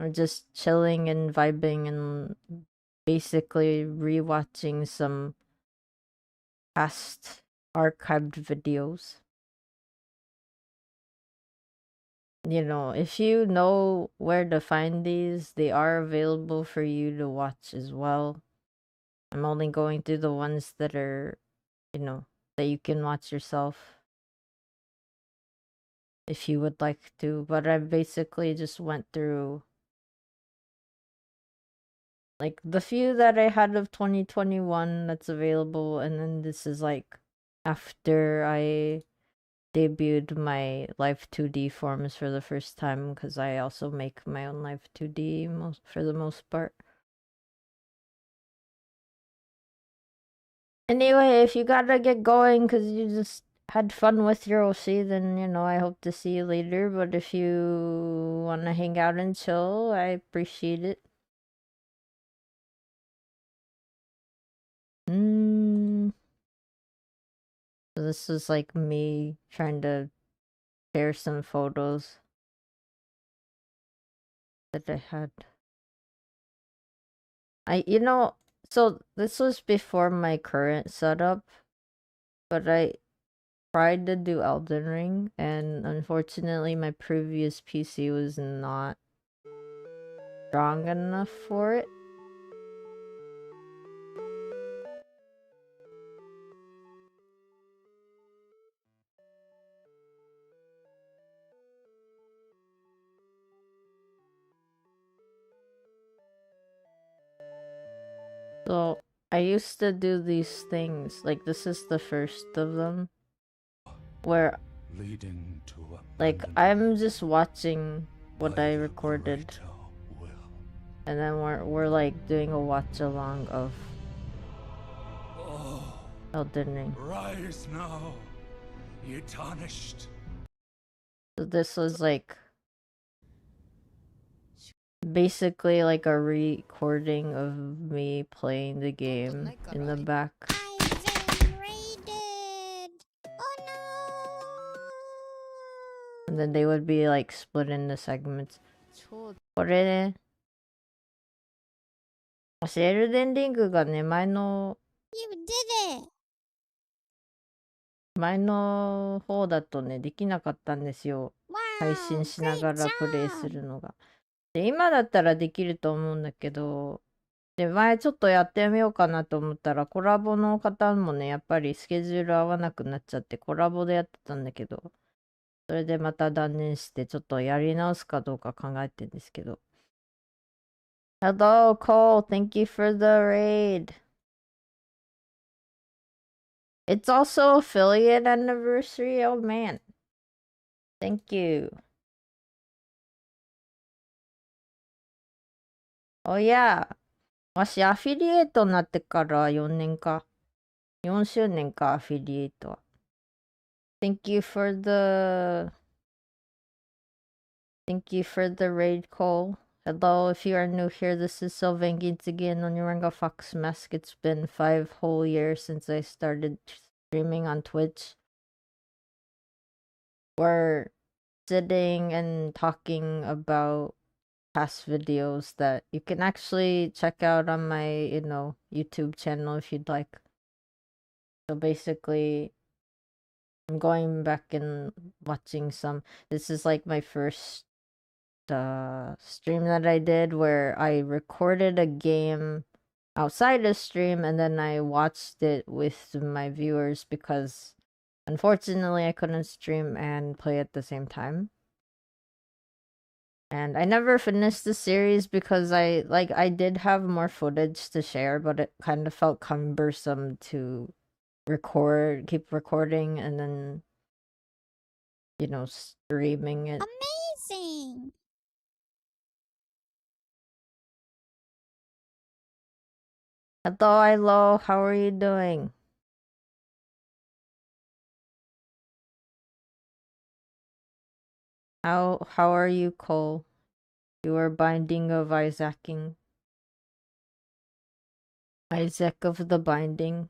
We're just chilling and vibing and basically rewatching some past archived videos. You know, if you know where to find these, they are available for you to watch as well. I'm only going through the ones that are, you know, that you can watch yourself if you would like to. But I basically just went through like the few that I had of 2021 that's available, and then this is like after I debuted my live 2D forms for the first time, because I also make my own live 2D for the most part. Anyway, if you gotta get going because you just had fun with your OC, then, you know, I hope to see you later. But if you want to hang out and chill, I appreciate it. So this is like me trying to share some photos that I had. You know, so this was before my current setup, but I tried to do Elden Ring, and unfortunately my previous PC was not strong enough for it. So I used to do these things, like this is the first of them, where like I'm just watching what I recorded, and then we're like doing a watch along of Elden Ring. Rise now, ye tarnished. So this was like basically like a recording of me playing the game in the back. I've been raided. Oh no. And then they would be like split into segments. これね、シェルデンリングがね、前の You did it. 前の方だとね、できなかったんですよ。 配 Wow. 信しなが Great らプレイす job. るのが。で、今だったらできると思うんだけど、で、前ちょっとやってみようかなと思ったら、コラボの方もね、やっぱりスケジュール合わなくなっちゃって、コラボでやってたんだけど、それでまた断念して、ちょっとやり直すかどうか考えてんですけど。Hello, Cole. Thank you for the raid. It's also affiliate anniversary. Oh man. Thank you. Oh yeah. わしアフィリエイトになってから4年か。4周年か、アフィリエイトは。Thank you for the raid, Cole. Hello, if you are new here, this is Sylvain Gintsugi and Oniranga Fox Mask. It's been 5 whole years since I started streaming on Twitch. We're sitting and talking about past videos that you can actually check out on my, you know, YouTube channel if you'd like. So basically, I'm going back and watching some. This is like my first stream that I did where I recorded a game outside the stream, and then I watched it with my viewers because unfortunately I couldn't stream and play at the same time. And I never finished the series because I did have more footage to share, but it kind of felt cumbersome to keep recording and then, streaming it. Amazing! Hello, how are you doing? How are you, Cole? Your Binding of Isaac of the Binding.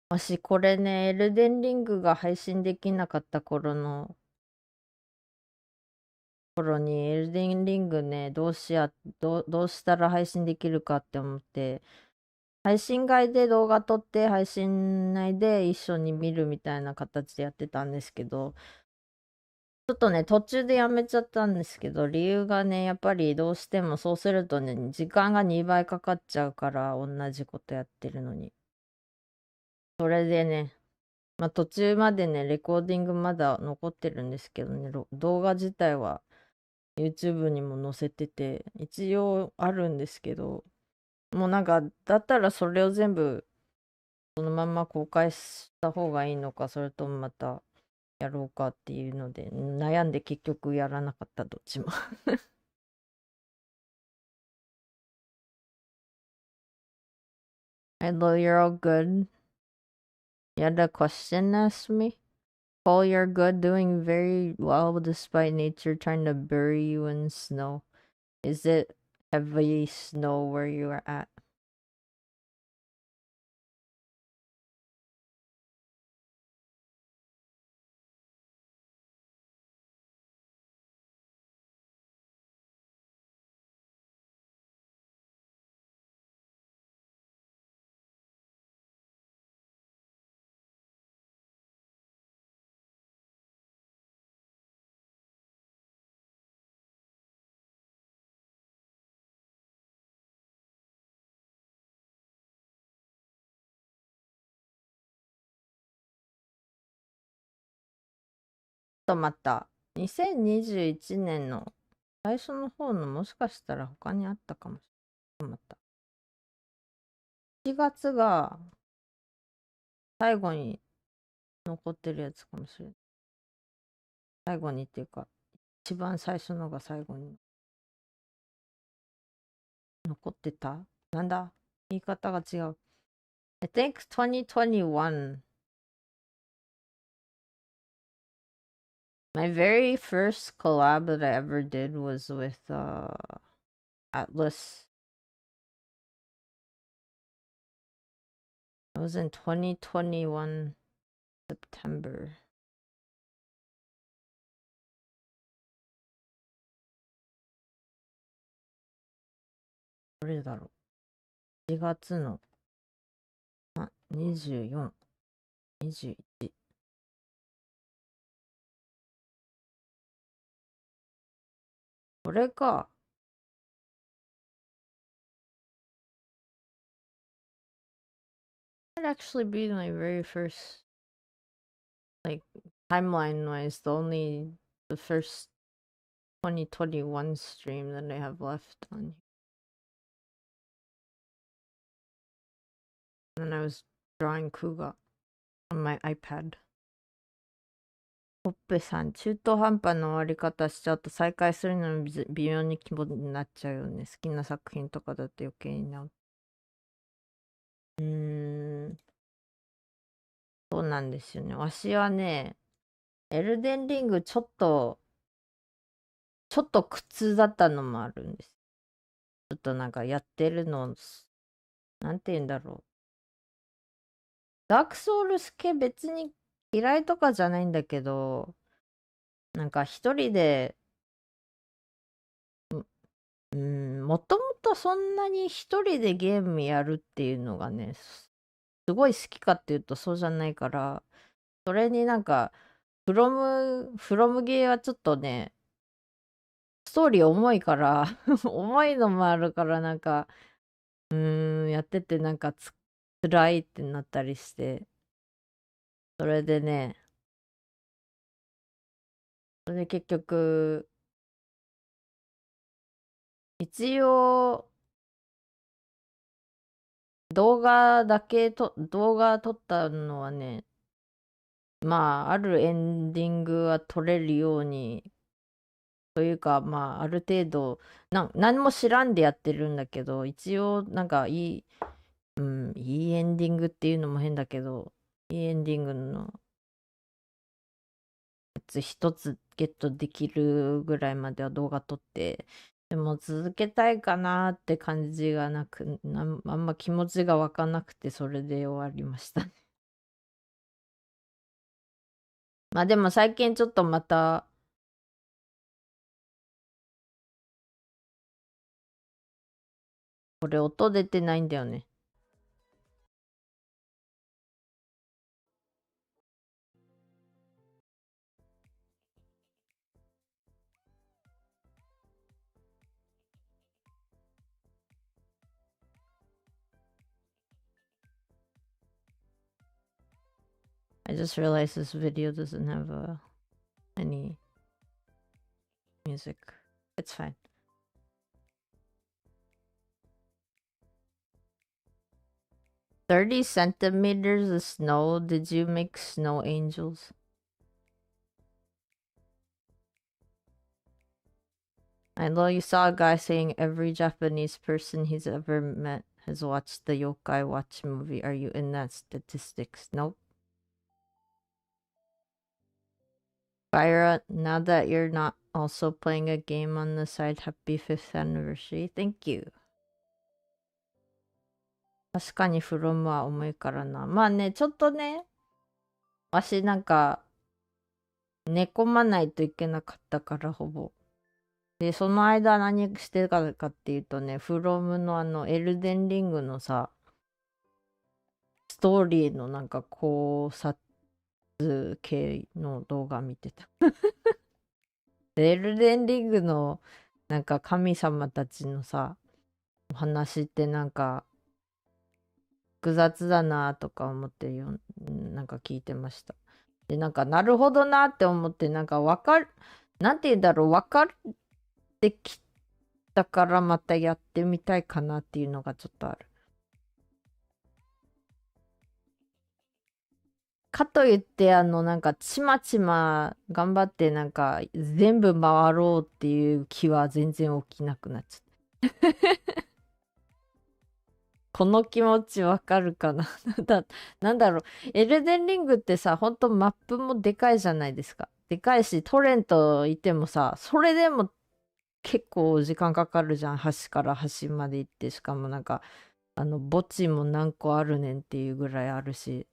もしこれね、エルデンリングが配信できなかった頃に、エルデンリングね、どうしたら配信できるかって思って、配信外で動画撮って配信内で一緒に見るみたいな形でやってたんですけど、ちょっとね、途中でやめちゃったんですけど、理由がね、やっぱりどうしてもそうするとね、時間が2倍かかっちゃうから、同じことやってるのに。それでね、途中までね、レコーディングまだ残ってるんですけどね、動画自体は YouTube にも載せてて、一応あるんですけど、もうなんか、だったらそれを全部そのまま公開した方がいいのか、それともまたやろうかっていうので、悩んで結局やらなかった、どっちも。Hello, you're all good. You had a question asked me? Paul, you're good, doing very well despite nature trying to bury you in snow. Is it heavy snow where you are at?また2021年の最初の方のもしかしたら他にあったかもしれない。また7月が最後に残ってるやつかもしれない。最後にっていうか、一番最初のが最後に残ってた。なんだ、言い方が違う。I think 2021. My very first collab that I ever did was with Atlas. It was in 2021 September. どれだろう。4月の24、21。これか。Might actually be my very first, like, timeline-wise, the first 2021 stream that I have left on. And I was drawing Kuga on my iPad. ホッペさん、中途半端な終わり方しちゃうと再開するのに微妙に気分になっちゃうよね。好きな作品とかだと余計にな。そうなんですよね。わしはね、エルデンリングちょっと苦痛だったのもあるんです。ちょっとなんかやってるの、なんて言うんだろう。ダークソウルス系別に嫌いとかじゃないんだけど、なんか一人で、もともとそんなに一人でゲームやるっていうのがね、すごい好きかっていうとそうじゃないから、それになんか、フロムゲーはちょっとね、ストーリー重いから、重いのもあるからなんか、やっててなんか辛いってなったりして、それでね、それで結局、一応、動画撮ったのはね、まあ、あるエンディングは撮れるように、というか、まあ、ある程度、何も知らんでやってるんだけど、一応、なんかいいエンディングっていうのも変だけど、いいエンディングのやつ一つゲットできるぐらいまでは動画撮って、でも続けたいかなって感じがなく、あんま気持ちが湧かなくて、それで終わりましたね。まあでも最近ちょっとまた、これ音出てないんだよね。I just realized this video doesn't have any music. It's fine. "30 centimeters of snow? Did you make snow angels?" I know you saw a guy saying every Japanese person he's ever met has watched the Yokai Watch movie. Are you in that statistics? Nope. Byra, now that you're not also playing a game on the side, happy 5th anniversary. Thank you. 確かに from は重いからな。まあね、ちょっとね、わしなんか、寝込まないといけなかったから、ほぼ。で、その間何してたかっていうとね、from のエルデンリングのさ、ストーリーのなんか考察系の動画見てた。エルデンリングのなんか神様たちのさ、お話ってなんか複雑だなとか思ってなんか聞いてました。で、なんかなるほどなって思って、なんかなんて言うんだろう、分かってきたからまたやってみたいかなっていうのがちょっとある。かといって、なんか、ちまちま頑張って、なんか、全部回ろうっていう気は全然起きなくなっちゃった。この気持ちわかるかな。なんだろう。エルデンリングってさ、ほんとマップもでかいじゃないですか。でかいし、トレントいてもさ、それでも結構時間かかるじゃん。端から端まで行って。しかもなんか、墓地も何個あるねんっていうぐらいあるし。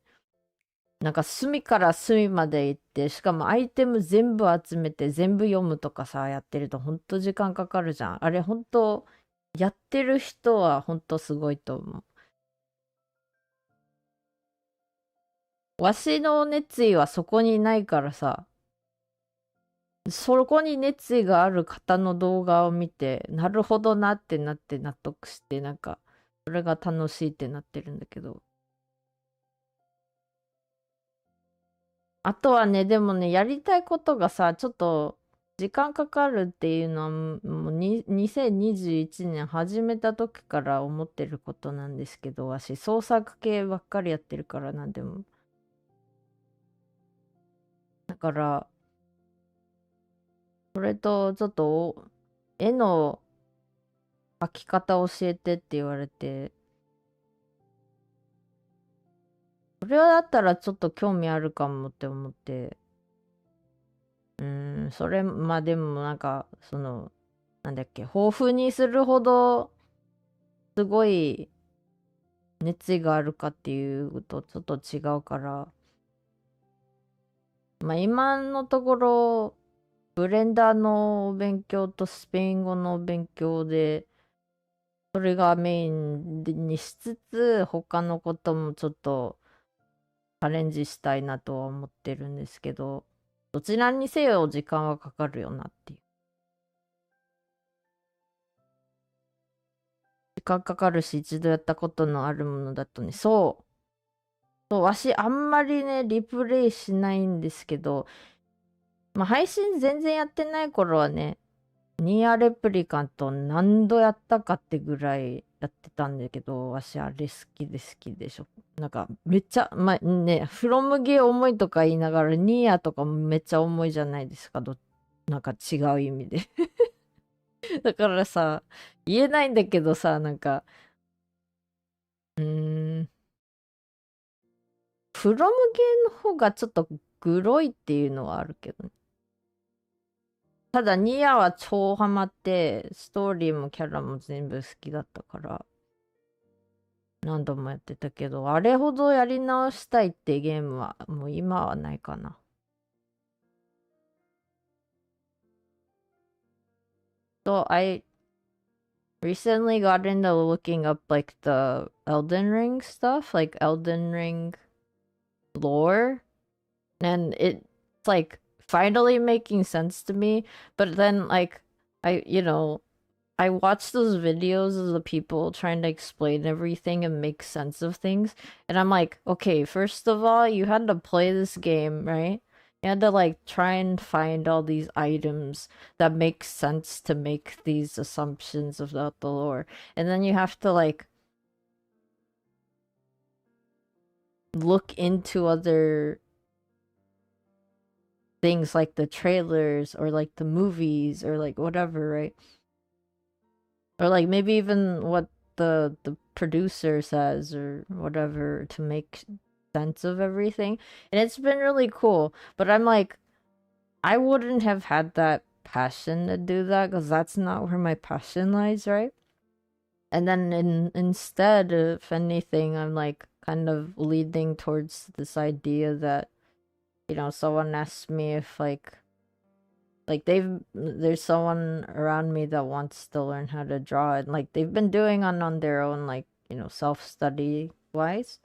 なんか隅から隅まで行って、しかもアイテム全部集めて全部読むとかさ、やってるとほんと時間かかるじゃん。あれほんと、やってる人はほんとすごいと思う。わしの熱意はそこにないからさ、そこに熱意がある方の動画を見て、なるほどなってなって納得して、なんか、それが楽しいってなってるんだけど。あとはね、でもね、やりたいことがさ、ちょっと時間かかるっていうのは、もう2021年始めた時から思ってることなんですけど、わし創作系ばっかりやってるからなんでも。だから、それとちょっと絵の描き方教えてって言われて、それはだったらちょっと興味あるかもって思って、まあでもなんか、なんだっけ、豊富にするほど、すごい熱意があるかっていうとちょっと違うから、まあ今のところ、ブレンダーの勉強とスペイン語の勉強で、それがメインにしつつ、他のこともちょっとチャレンジしたいなとは思ってるんですけど、どちらにせよ時間はかかるよなっていう。時間かかるし、一度やったことのあるものだとね、そう。わし、あんまりね、リプレイしないんですけど、まあ、配信全然やってない頃はね、ニアレプリカント何度やったかってぐらいやってたんだけど、わしあれ好きでしょ。なんかめっちゃ、まあね、フロムゲー重いとか言いながら、ニアとかもめっちゃ重いじゃないですか。なんか違う意味で。だからさ、言えないんだけどさ、なんか、フロムゲーの方がちょっとグロいっていうのはあるけどね。ただ、ニアは超ハマって、ストーリーもキャラも全部好きだったから、何度もやってたけど、あれほどやり直したいってゲームは、もう今はないかな。So, I recently got into looking up like the Elden Ring stuff, like Elden Ring lore, and it's like finally making sense to me. But then, like, I watch those videos of the people trying to explain everything and make sense of things, and I'm like, okay, first of all, you had to play this game, right? You had to like try and find all these items that make sense to make these assumptions about the lore. And then you have to like look into other things like the trailers or like the movies or like whatever, right? Or like maybe even what the producer says or whatever to make sense of everything. And it's been really cool. But I'm like, I wouldn't have had that passion to do that because that's not where my passion lies, right? And then instead, if anything, I'm like kind of leading towards this idea that, someone asked me if like there's someone around me that wants to learn how to draw, and like they've been doing on their own, like, self-study wise.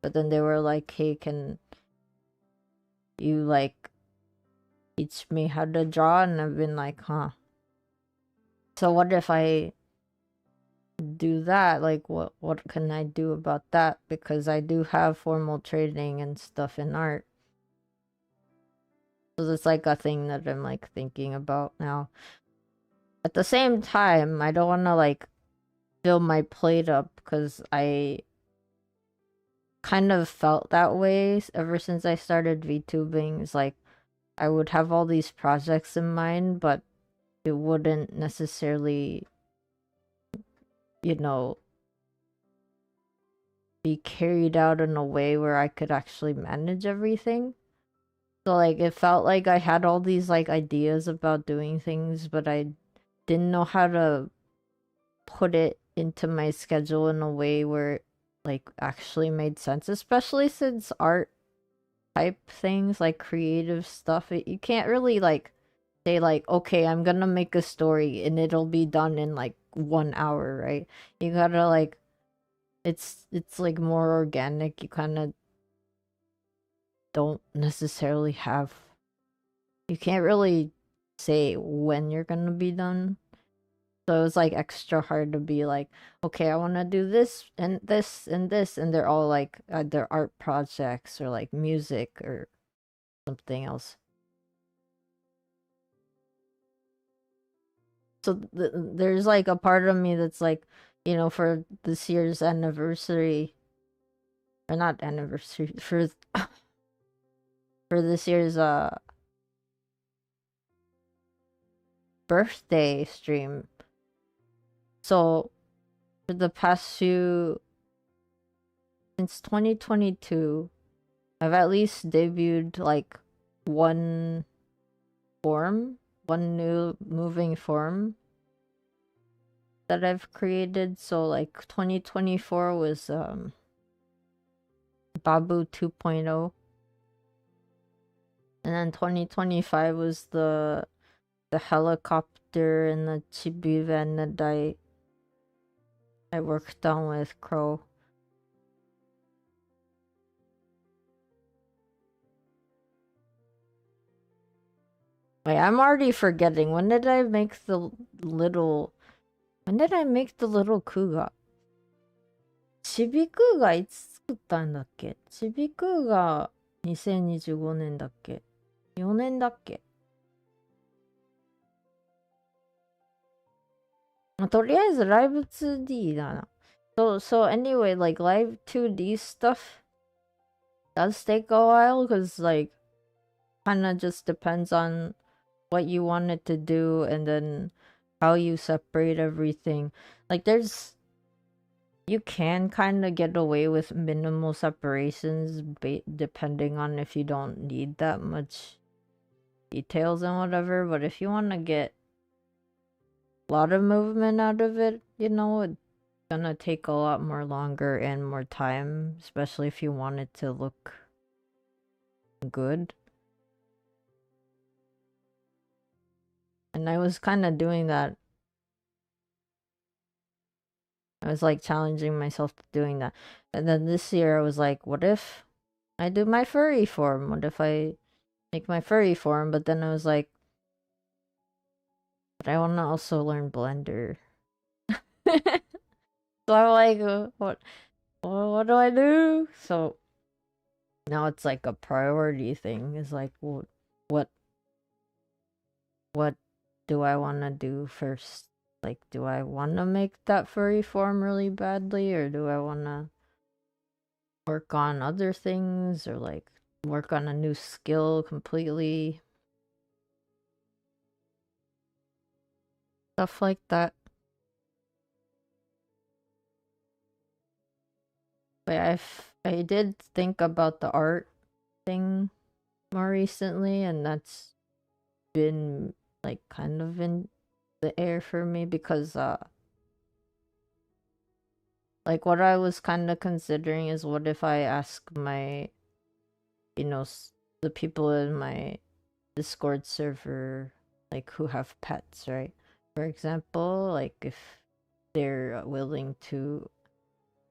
But then they were like, hey, can you like teach me how to draw? And I've been like, huh. So what if I do that? Like what can I do about that? Because I do have formal training and stuff in art. So it's like a thing that I'm like thinking about now. At the same time, I don't want to like fill my plate up because I kind of felt that way ever since I started VTubing. It's like I would have all these projects in mind, but it wouldn't necessarily, be carried out in a way where I could actually manage everything. So like it felt like I had all these like ideas about doing things, but I didn't know how to put it into my schedule in a way where it like actually made sense, especially since art type things like creative stuff, you can't really like say like, okay, I'm gonna make a story and it'll be done in like 1 hour, right? You gotta like it's like more organic. You kind of don't necessarily have, you can't really say when you're gonna be done. So it was like extra hard to be like, okay, I want to do this and this and this, and they're all like either art projects or like music or something else. So there's like a part of me that's like, for this year's anniversary, or not anniversary, for this year's birthday stream. So for the past since 2022, I've at least debuted like one new moving form that I've created. So like 2024 was Babu 2.0, and then 2025 was the helicopter and the chibi van that I worked on with Crow. Wait, I'm already forgetting. When did I make the little When did I make the little cougar? ちびくがいつ作ったんだっけ？ちびくが2025年だっけ？ 4 年だっけ？とりあえずライブ 2D だな。So anyway, like live 2D stuff does take a while because like kind of just depends on what you want it to do and then how you separate everything. Like you can kind of get away with minimal separations depending on if you don't need that much details and whatever, but if you want to get a lot of movement out of it, you know, it's gonna take a lot more longer and more time, especially if you want it to look good. And I was kind of doing that. I was like challenging myself to doing that. And then this year I was like, what if I do my furry form? What if I make my furry form? But then I was like, but I want to also learn Blender. So I'm like, what do I do? So now it's like a priority thing. It's like, what do I want to do first? Like, do I want to make that furry form really badly, or do I want to work on other things, or like work on a new skill completely? Stuff like that. But I did think about the art thing more recently, and that's been like kind of in the air for me because like what I was kind of considering is what if I ask my, you know, the people in my Discord server, like who have pets, right? For example, like if they're willing to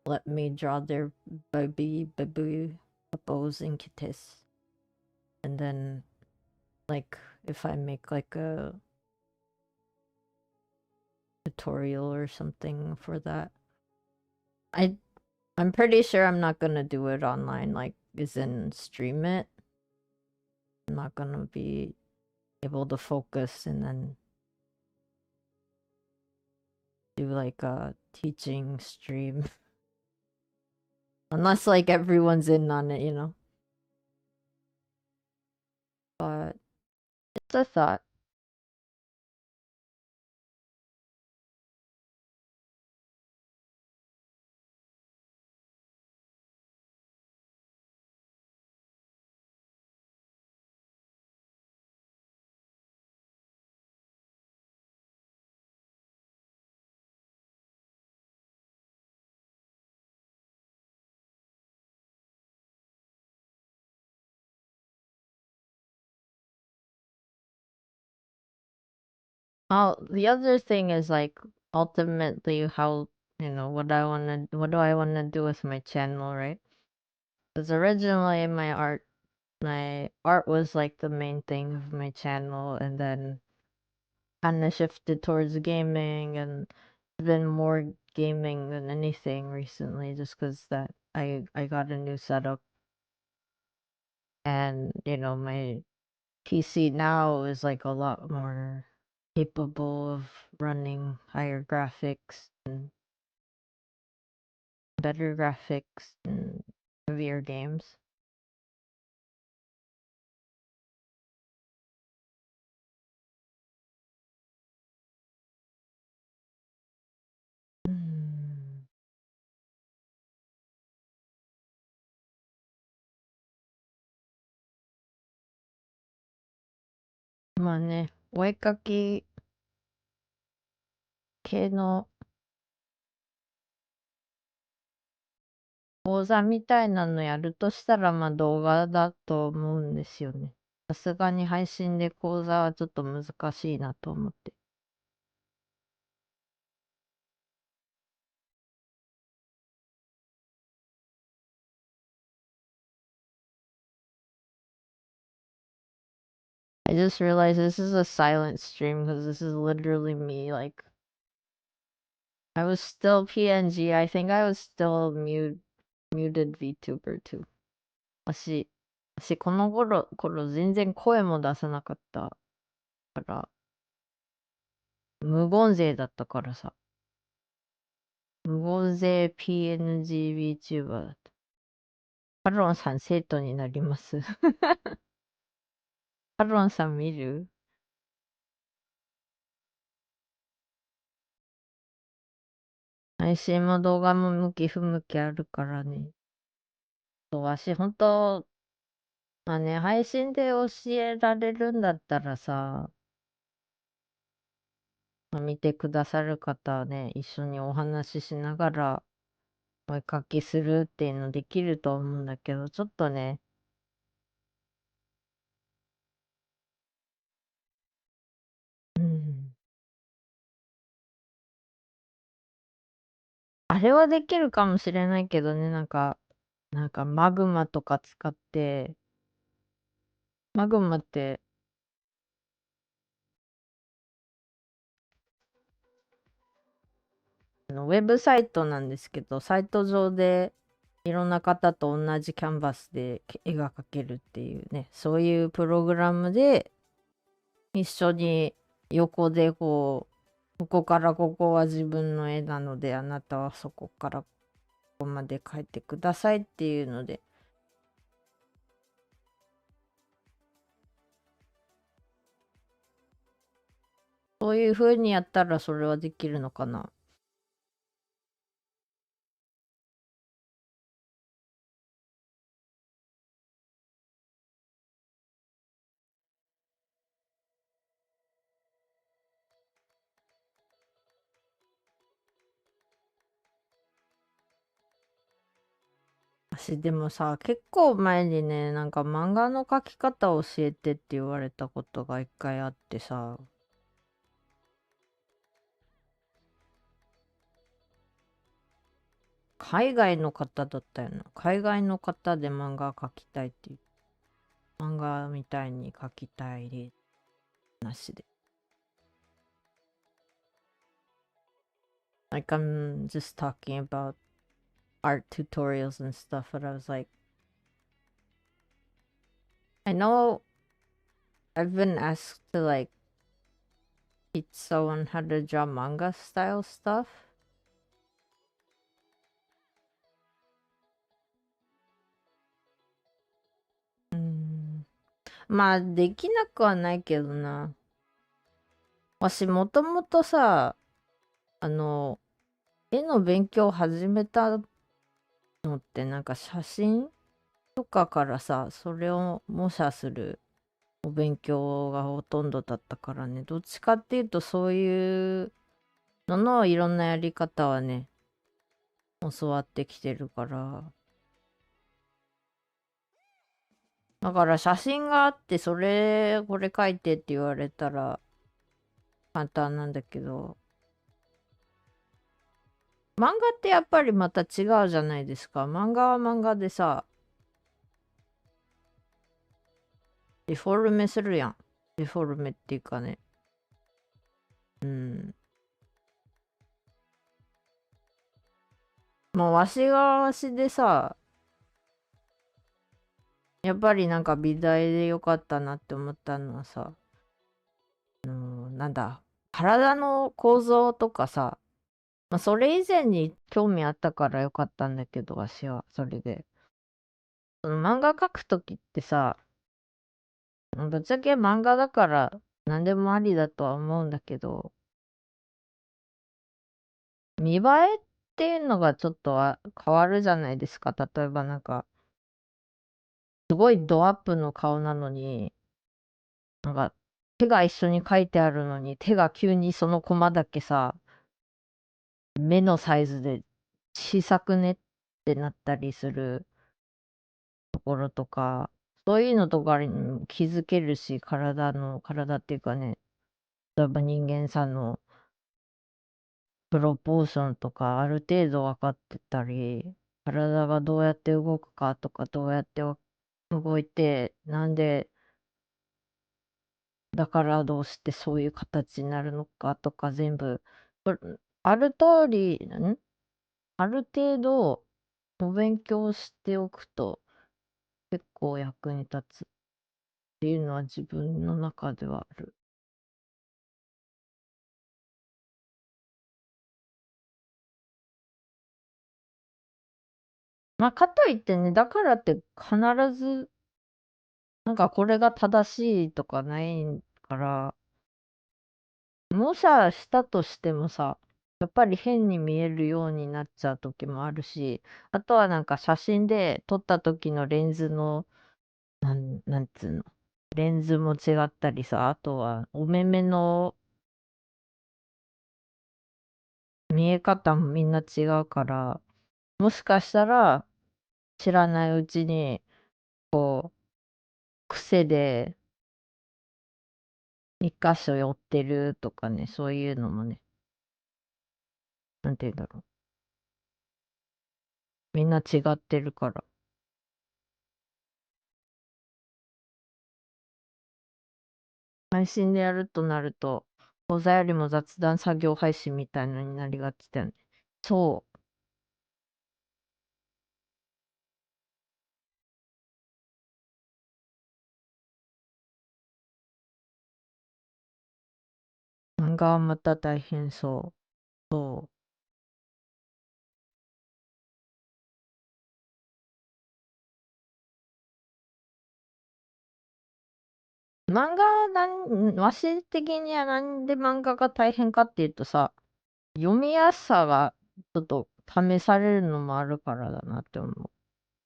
let me draw their baby puppos and kittens, and then like if I make like a tutorial or something for that. I'm pretty sure I'm not gonna do it online, like as in stream it. I'm not gonna be able to focus and then do like a teaching stream. Unless like everyone's in on it, you know. But it's a thought. Oh, the other thing is like ultimately how, you know, what do I wanna do with my channel, right? Because originally my art was like the main thing of my channel, and then kind of shifted towards gaming, and been more gaming than anything recently, just because that I got a new setup, and you know my PC now is like a lot more capable of running higher graphics and better graphics and heavier games. Hmm. まあね、お絵かき系の講座みたいなのやるとしたら、まあ動画だと思うんですよね。さすがに配信で講座はちょっと難しいなと思って。I just realized this is a silent stream because this is literally me like I was still PNG. I think I was still muted VTuber too. 私この頃全然声も出さなかったから、無言勢だったからさ。無言勢 PNG VTuber だった。カロンさん生徒になります。カロンさん見る？配信も動画も向き不向きあるからね。わし、ほんと、まあね、配信で教えられるんだったらさ、見てくださる方はね、一緒にお話ししながら、お絵かきするっていうのできると思うんだけど、ちょっとね、あれはできるかもしれないけどね、なんかマグマとか使って、マグマって、ウェブサイトなんですけど、サイト上でいろんな方と同じキャンバスで絵が描けるっていうね、そういうプログラムで一緒に横でここからここは自分の絵なので、あなたはそこからここまで描いてくださいっていうので、そういう風にやったらそれはできるのかな。私でもさ、結構前にね、なんか漫画の描き方を教えてって言われたことが一回あってさ、海外の方だったよな。海外の方で漫画描きたいっていう。漫画みたいに描きたいで、なしで。Like I'm just talking about art tutorials and stuff, but I was like, I know I've been asked to like teach someone how to draw manga style stuff. まあ、できなくはないけどな。わし、もともとさ、絵の勉強を始めたのってなんか写真とかからさ、それを模写するお勉強がほとんどだったからね。どっちかっていうとそういうののいろんなやり方はね、教わってきてるから。だから写真があって、これ書いてって言われたら簡単なんだけど、漫画ってやっぱりまた違うじゃないですか。漫画は漫画でさ、デフォルメするやん。デフォルメっていうかね。もうわしがわしでさ、やっぱりなんか美大でよかったなって思ったのはさ、なんだ、体の構造とかさ、まあ、それ以前に興味あったからよかったんだけど、わしは、それで。その漫画描くときってさ、ぶっちゃけ漫画だから何でもありだとは思うんだけど、見栄えっていうのがちょっと変わるじゃないですか。例えばなんか、すごいドアップの顔なのに、なんか、手が一緒に書いてあるのに、手が急にそのコマだけさ、目のサイズで小さくねってなったりするところとか、そういうのとかにも気づけるし、体っていうかね、例えば人間さんのプロポーションとかある程度分かってたり、体がどうやって動くかとか、どうやって動いて、なんで、だからどうしてそういう形になるのかとか全部、ある通り、ある程度お勉強しておくと結構役に立つっていうのは自分の中ではある。まあ、かといってね、だからって必ず、なんかこれが正しいとかないから、模写したとしてもさ、やっぱり変に見えるようになっちゃう時もあるし、あとはなんか写真で撮った時のレンズの、なんつうの、レンズも違ったりさ、あとはお目目の見え方もみんな違うから、もしかしたら知らないうちに、こう、癖で一箇所寄ってるとかね、そういうのもね、なんて言うんだろう。みんな違ってるから。配信でやるとなると、講座よりも雑談作業配信みたいのになりがちだよね。そう。漫画はまた大変そう。そう。漫画はわし的にはなんで漫画が大変かっていうとさ、読みやすさがちょっと試されるのもあるからだなって思う。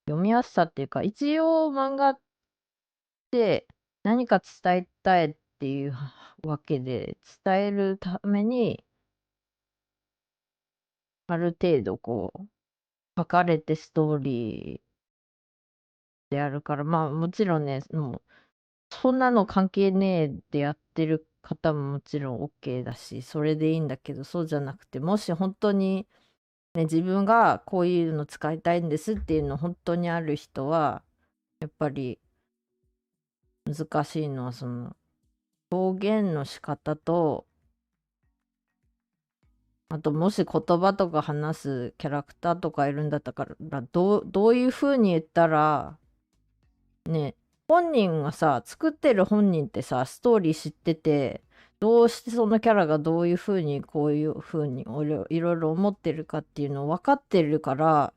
読みやすさっていうか、一応漫画って何か伝えたいっていうわけで、伝えるために、ある程度こう、書かれてストーリーであるから、まあもちろんね、もう、そんなの関係ねえってやってる方ももちろん OK だし、それでいいんだけど、そうじゃなくて、もし本当に、ね、自分がこういうの使いたいんですっていうの本当にある人は、やっぱり難しいのはその表現の仕方と、あともし言葉とか話すキャラクターとかいるんだったから、どういう風に言ったら、ね、本人がさ、作ってる本人ってさ、ストーリー知ってて、どうしてそのキャラがどういう風にこういう風にいろいろ思ってるかっていうのを分かってるから、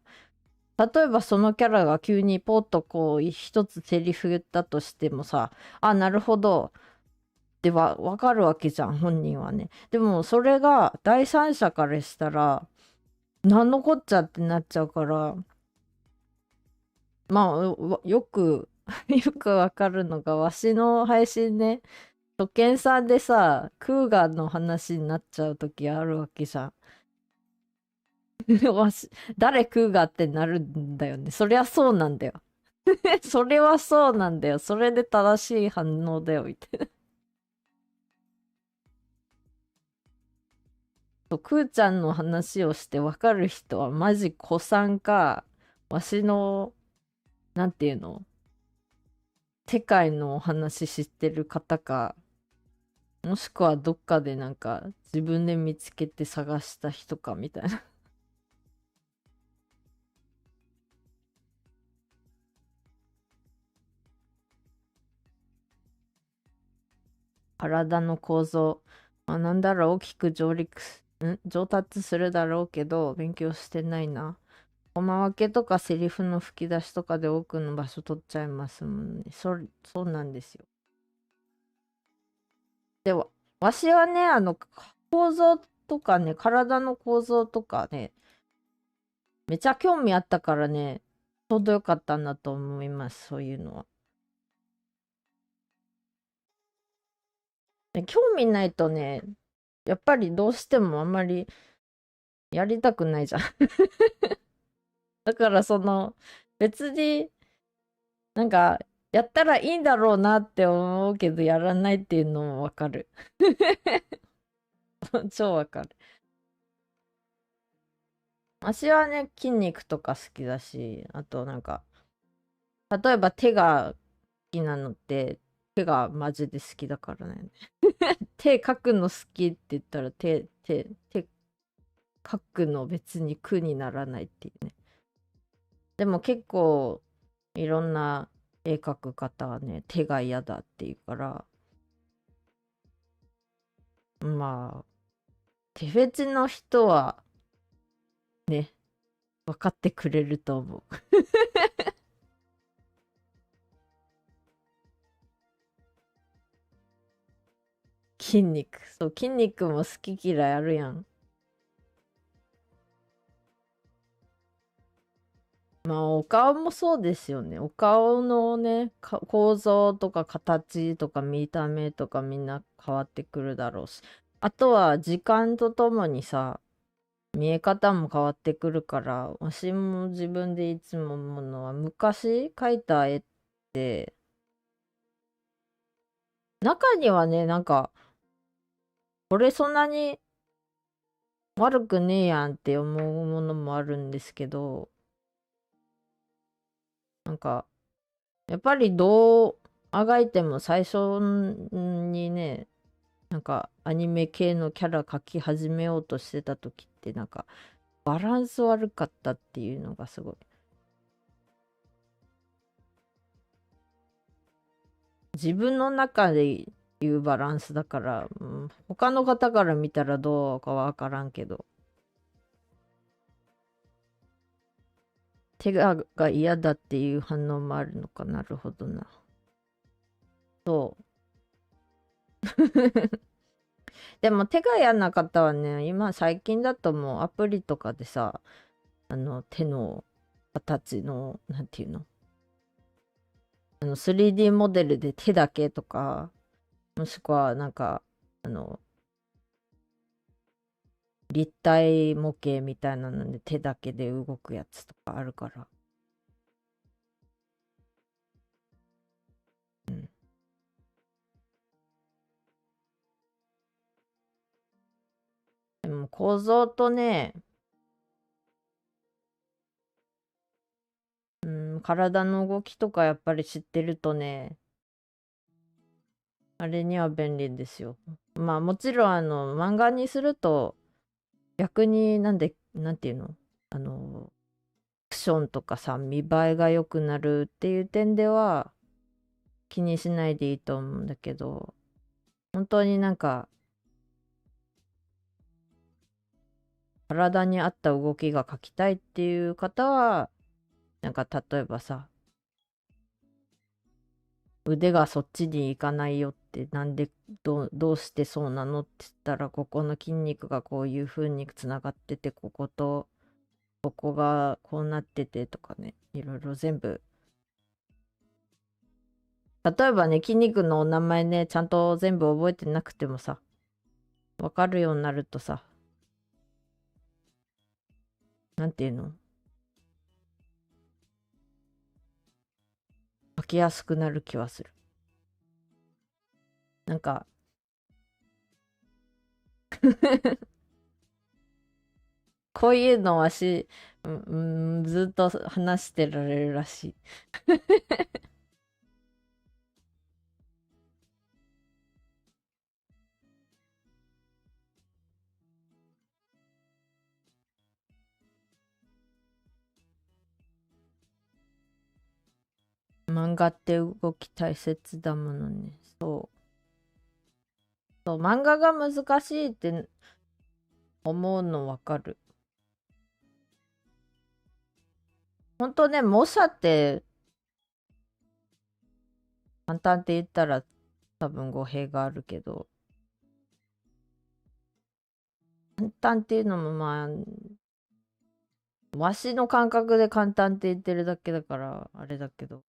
例えばそのキャラが急にポッとこう一つセリフ言ったとしてもさ、あ、なるほど。ではわかるわけじゃん、本人はね。でもそれが第三者からしたら、なんのこっちゃってなっちゃうから、まあ、よくよくわかるのが、わしの配信ね、初見さんでさ、クーガーの話になっちゃう時あるわけじゃん。わし、誰クーガーってなるんだよね。そりゃそうなんだよ。それはそうなんだよ。それで正しい反応だよ、みたいな。クーちゃんの話をしてわかる人はマジ古参か、わしの、なんていうの、世界のお話知ってる方か、もしくはどっかでなんか自分で見つけて探した人かみたいな。体の構造。なんだろう、大きく上達するだろうけど、勉強してないな。コマ分けとかセリフの吹き出しとかで多くの場所取っちゃいますもんね。そうなんですよ。では、わしはね、構造とかね、体の構造とかね、めちゃ興味あったからね、ちょうどよかったんだと思います、そういうのは。興味ないとね、やっぱりどうしてもあんまりやりたくないじゃん。だから別になんか、やったらいいんだろうなって思うけど、やらないっていうのもわかる。超わかる。足はね、筋肉とか好きだし、あとなんか、例えば手が好きなのって、手がマジで好きだからね。手描くの好きって言ったら手書くの別に苦にならないっていうね。でも結構いろんな絵描く方はね、手が嫌だっていうから、まあ、手フェチの人はね、分かってくれると思う。筋肉。そう、筋肉も好き嫌いあるやん。まあ、お顔もそうですよね。お顔のね、構造とか形とか見た目とかみんな変わってくるだろうし。あとは時間とともにさ、見え方も変わってくるから、私も自分でいつも思うのは、昔描いた絵って、中にはね、なんか、これそんなに悪くねえやんって思うものもあるんですけど、なんか、やっぱりどうあがいても最初にね、なんかアニメ系のキャラ描き始めようとしてた時ってなんかバランス悪かったっていうのがすごい。自分の中でいうバランスだから、他の方から見たらどうかわからんけど、手が嫌だっていう反応もあるのか。なるほどな。そう。でも手が嫌な方はね、今最近だともうアプリとかでさ、手の形の、なんていうの、3D モデルで手だけとか、もしくはなんか、あの、立体模型みたいなので手だけで動くやつとかあるから。うん。でも構造とね、体の動きとかやっぱり知ってるとね、あれには便利ですよ。まあもちろん漫画にすると逆になんていうの、クションとかさ、見栄えが良くなるっていう点では気にしないでいいと思うんだけど、本当になんか体に合った動きが描きたいっていう方は、なんか例えばさ、腕がそっちに行かないよってなんでどうしてそうなのって言ったら、ここの筋肉がこういう風につながってて、こことここがこうなっててとかね、いろいろ全部。例えばね、筋肉のお名前ね、ちゃんと全部覚えてなくてもさ、わかるようになるとさ、なんていうの、書きやすくなる気はする。なんかこういうのはずっと話してられるらしい。漫画って動き大切だものね。そう。そう、漫画が難しいって思うのわかる。ほんとね、模写って簡単って言ったら多分語弊があるけど、簡単っていうのもまあ、わしの感覚で簡単って言ってるだけだから、あれだけど。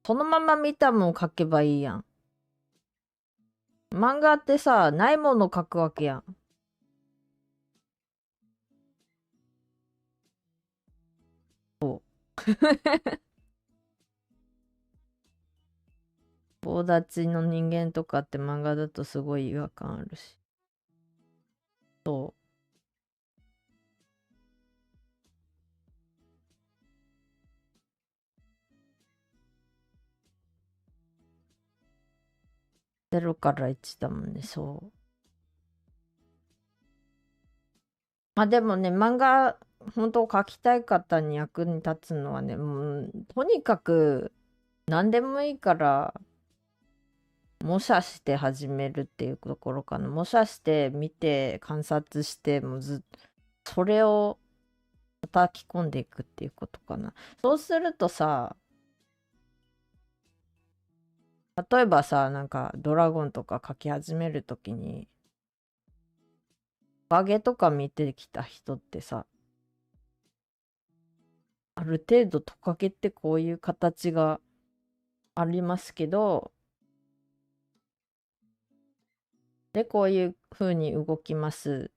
そのまま見たもん書けばいいやん。漫画ってさ、ないもの書くわけやん。そう。棒立ちの人間とかって漫画だとすごい違和感あるし。そう。0から1だもんね、そう。まあでもね、漫画、本当描きたい方に役に立つのはね、もう、とにかく、何でもいいから、模写して始めるっていうところかな。模写して見て観察してもそれを叩き込んでいくっていうことかな。そうするとさ、例えばさ、なんかドラゴンとか描き始めるときに、バゲとか見てきた人ってさ、ある程度トカゲってこういう形がありますけど、で、こういう風に動きます。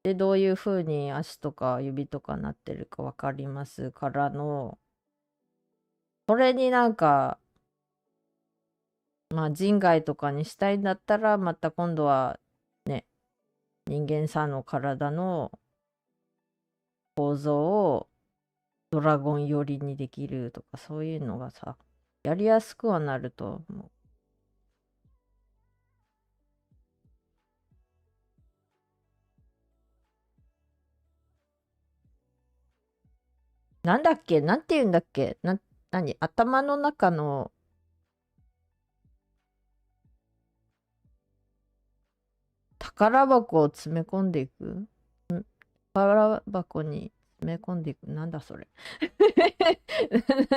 で、どういう風に足とか指とかなってるかわかりますからの、それになんか、まあ人外とかにしたいんだったら、また今度はね、人間さんの体の構造をドラゴン寄りにできるとか、そういうのがさ、やりやすくはなると思う。なんだっけ、なんて言うんだっけ、何頭の中の宝箱を詰め込んでいく宝箱に詰め込んでいく。なんだそれ。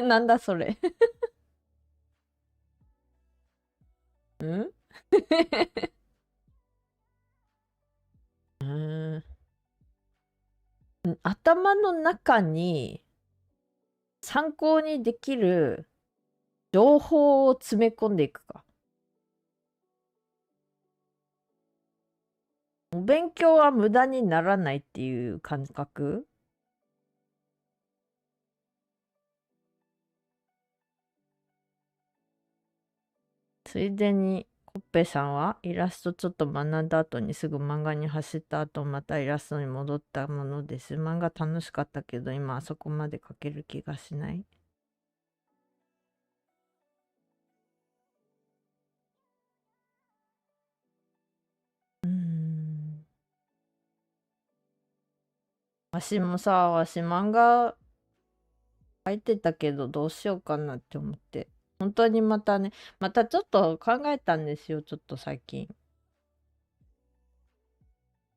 なんだそれ。んうーん頭の中に参考にできる情報を詰め込んでいくか。お勉強は無駄にならないっていう感覚。ついでに、コッペさんはイラストちょっと学んだ後にすぐ漫画に走った後またイラストに戻ったものです。漫画楽しかったけど今あそこまで描ける気がしない。うーん。わし漫画書いてたけどどうしようかなって思って。本当にまたね、またちょっと考えたんですよ、ちょっと最近。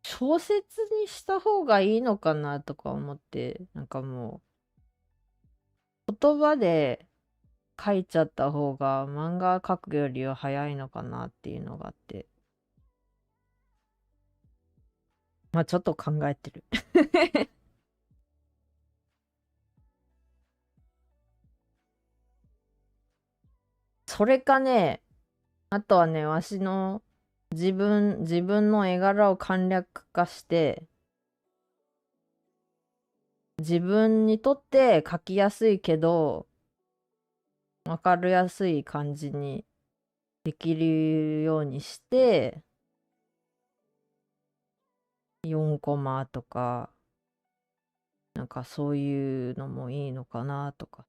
小説にした方がいいのかなとか思って、なんかもう、言葉で書いちゃった方が漫画書くよりは早いのかなっていうのがあって。まあちょっと考えてる。それかね、あとはね、わしの自分の絵柄を簡略化して、自分にとって書きやすいけど、わかりやすい感じにできるようにして、4コマとか、なんかそういうのもいいのかなとか。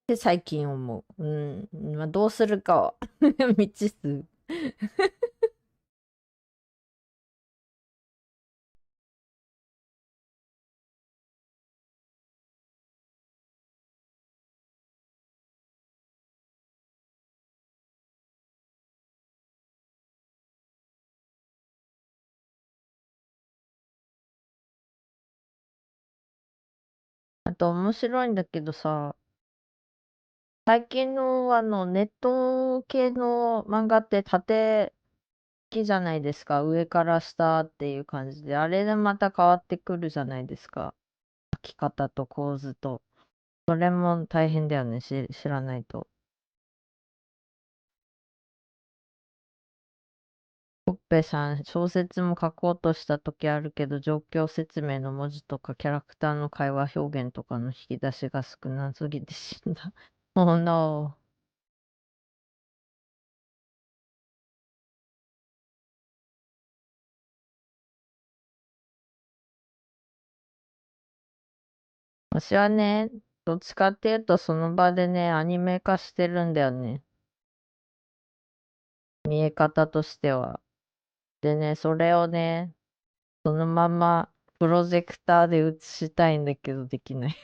って最近思う。うん。まあ、どうするかは未知数。あと面白いんだけどさ、最近のネット系の漫画って縦好きじゃないですか。上から下っていう感じで。あれでまた変わってくるじゃないですか。書き方と構図と。それも大変だよね。知らないと。コッペさん、小説も書こうとした時あるけど、状況説明の文字とかキャラクターの会話表現とかの引き出しが少なすぎて死んだ。Oh no. 私はね、どっちかっていうとその場でね、アニメ化してるんだよね。見え方としては。でね、それをね、そのままプロジェクターで映したいんだけどできない。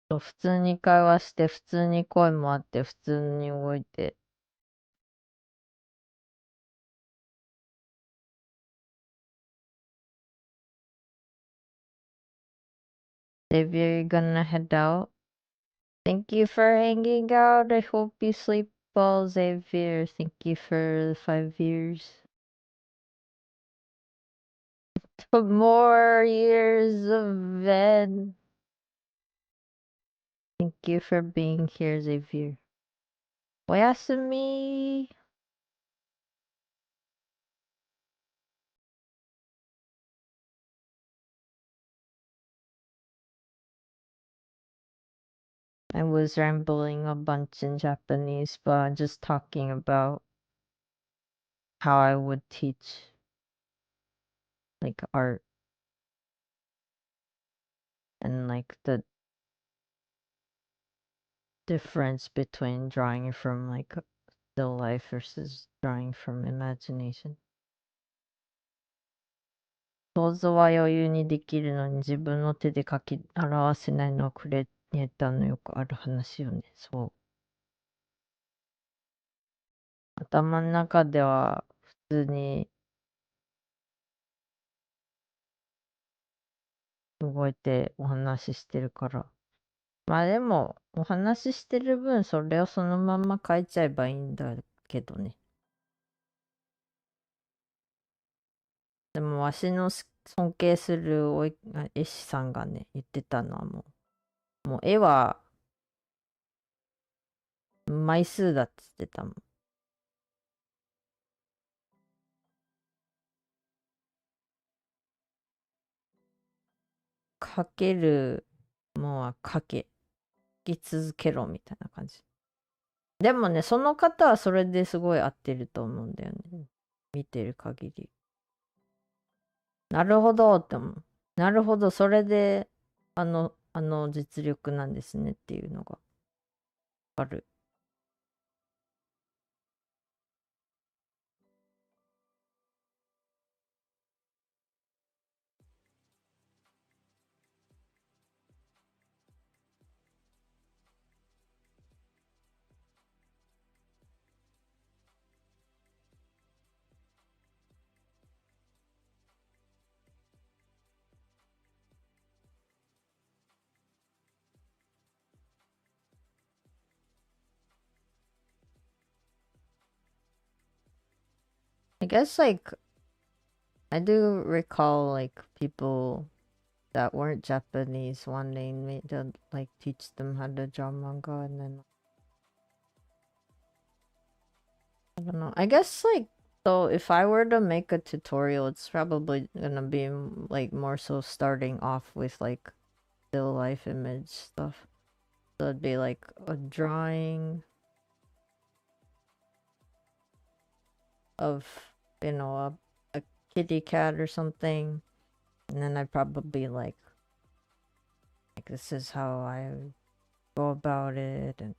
普通に会話して、普通に声もあって、普通に動いて。If you're gonna head out, thank you for hanging out. I hope you sleep well, Xavier. Thank you for the 5 years. For more years of bed. Thank you for being here, Xavier. おやすみ。I was rambling a bunch in Japanese, but just talking about how I would teach like art and like the difference between drawing from like still life versus drawing from imagination. 想像は余裕にできるのに自分の手で描き表せないのはクリエイターのよくある話よね。そう。頭の中では普通に動いてお話ししてるから。まあでも、お話ししてる分、それをそのまんま書いちゃえばいいんだけどね。でも、わしの尊敬する絵師さんがね、言ってたのはもう絵は枚数だって言ってたもん。描けるもうは描き続けろみたいな感じ。でもね、その方はそれですごい合ってると思うんだよね。見てる限り。なるほどって思う。なるほど、それで、あの実力なんですねっていうのがある。I guess like I do recall like people that weren't Japanese wanting me to like teach them how to draw manga and then I don't know. I guess like so if I were to make a tutorial it's probably gonna be like more so starting off with like still life image stuff. So it'd be like a drawing of a kitty cat or something. And then I'd probably like this is how I go about it and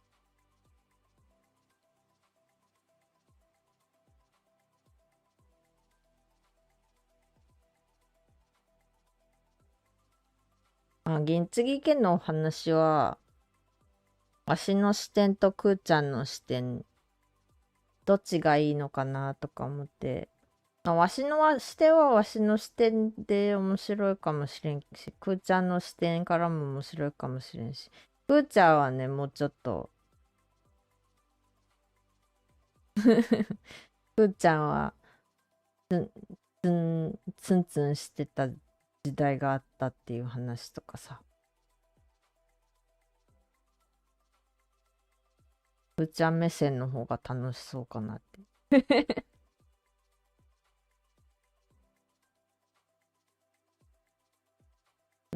銀継ぎ家のお話はわしの視点とくーちゃんの視点どっちがいいのかなとか思って、わしの視点はわしの視点で面白いかもしれんし、くーちゃんの視点からも面白いかもしれんし、くーちゃんはね、もうちょっとくーちゃんはツンツンしてた時代があったっていう話とかさ。くーちゃん目線の方が楽しそうかなって。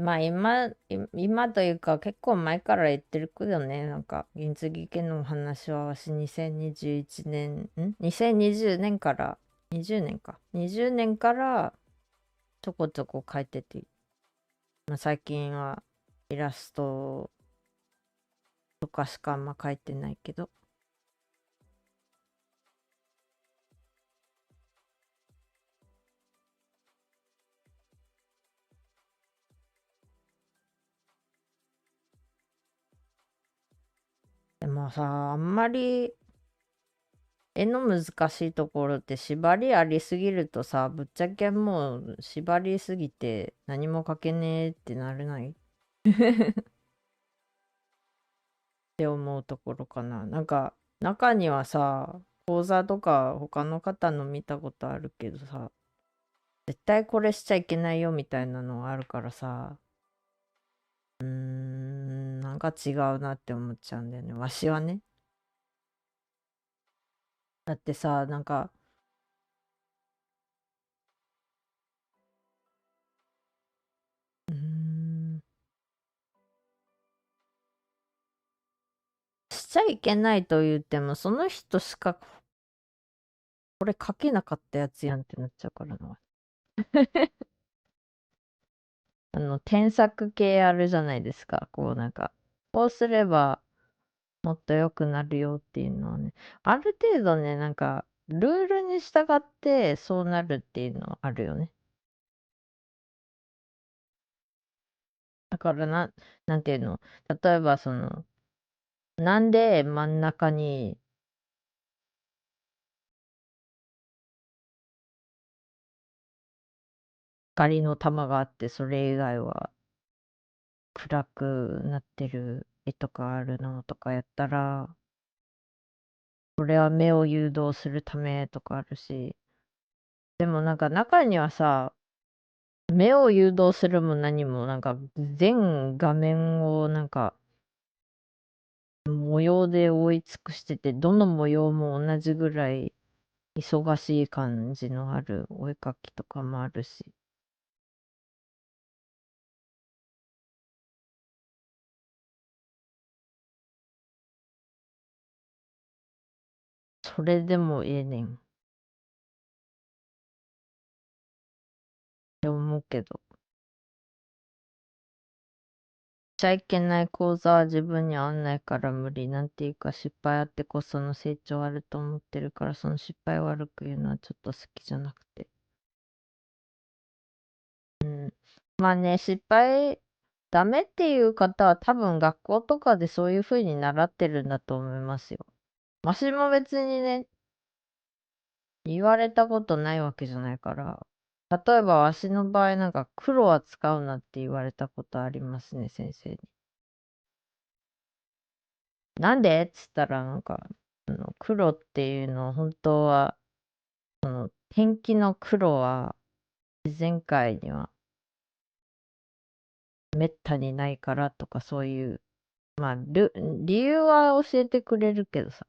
まあ今というか結構前から言ってるけどね、なんか銀継ぎ家のお話はわし2021年、2020年から、20年か。20年からちょこちょこ書いてて、まあ、最近はイラストとかしかあんま書いてないけど。でもさ、あんまり絵の難しいところって縛りありすぎるとさ、ぶっちゃけもう縛りすぎて何も書けねえってなれないって思うところかな。なんか中にはさ、講座とか他の方の見たことあるけどさ、絶対これしちゃいけないよみたいなのがあるからさ、なんか違うなって思っちゃうんだよね。わしはね。だってさ、なんか、うーん、しちゃいけないと言っても、その人しかこれ書けなかったやつやんってなっちゃうからな。添削系あるじゃないですか。こうなんか、こうすればもっと良くなるよっていうのはね、ある程度ね、なんか、ルールに従ってそうなるっていうのはあるよね。だからなんていうの、例えばなんで真ん中に光の玉があって、それ以外は暗くなってる絵とかあるのとかやったら、これは目を誘導するためとかあるし、でもなんか中にはさ、目を誘導するも何もなんか全画面をなんか模様で覆い尽くしてて、どの模様も同じぐらい忙しい感じのあるお絵描きとかもあるし。それでもええねんって思うけど。ちゃいけない講座は自分に合わないから無理。なんていうか失敗あってこその成長あると思ってるから、その失敗を悪く言うのはちょっと好きじゃなくて。まあね、失敗ダメっていう方は多分学校とかでそういう風に習ってるんだと思いますよ。わしも別にね、言われたことないわけじゃないから。例えばわしの場合なんか黒は使うなって言われたことありますね、先生に。なんでっつったらなんか、黒っていうのは本当は、ペンキの黒は自然界にはめったにないからとかそういう、まあ、理由は教えてくれるけどさ。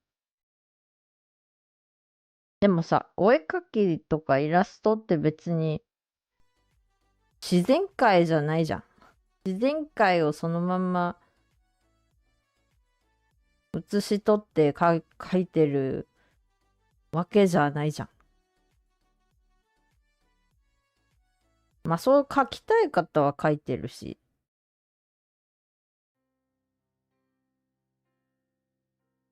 でもさ、お絵描きとかイラストって別に自然界じゃないじゃん。自然界をそのまんま写し取って描いてるわけじゃないじゃん。まあそう描きたい方は描いてるし。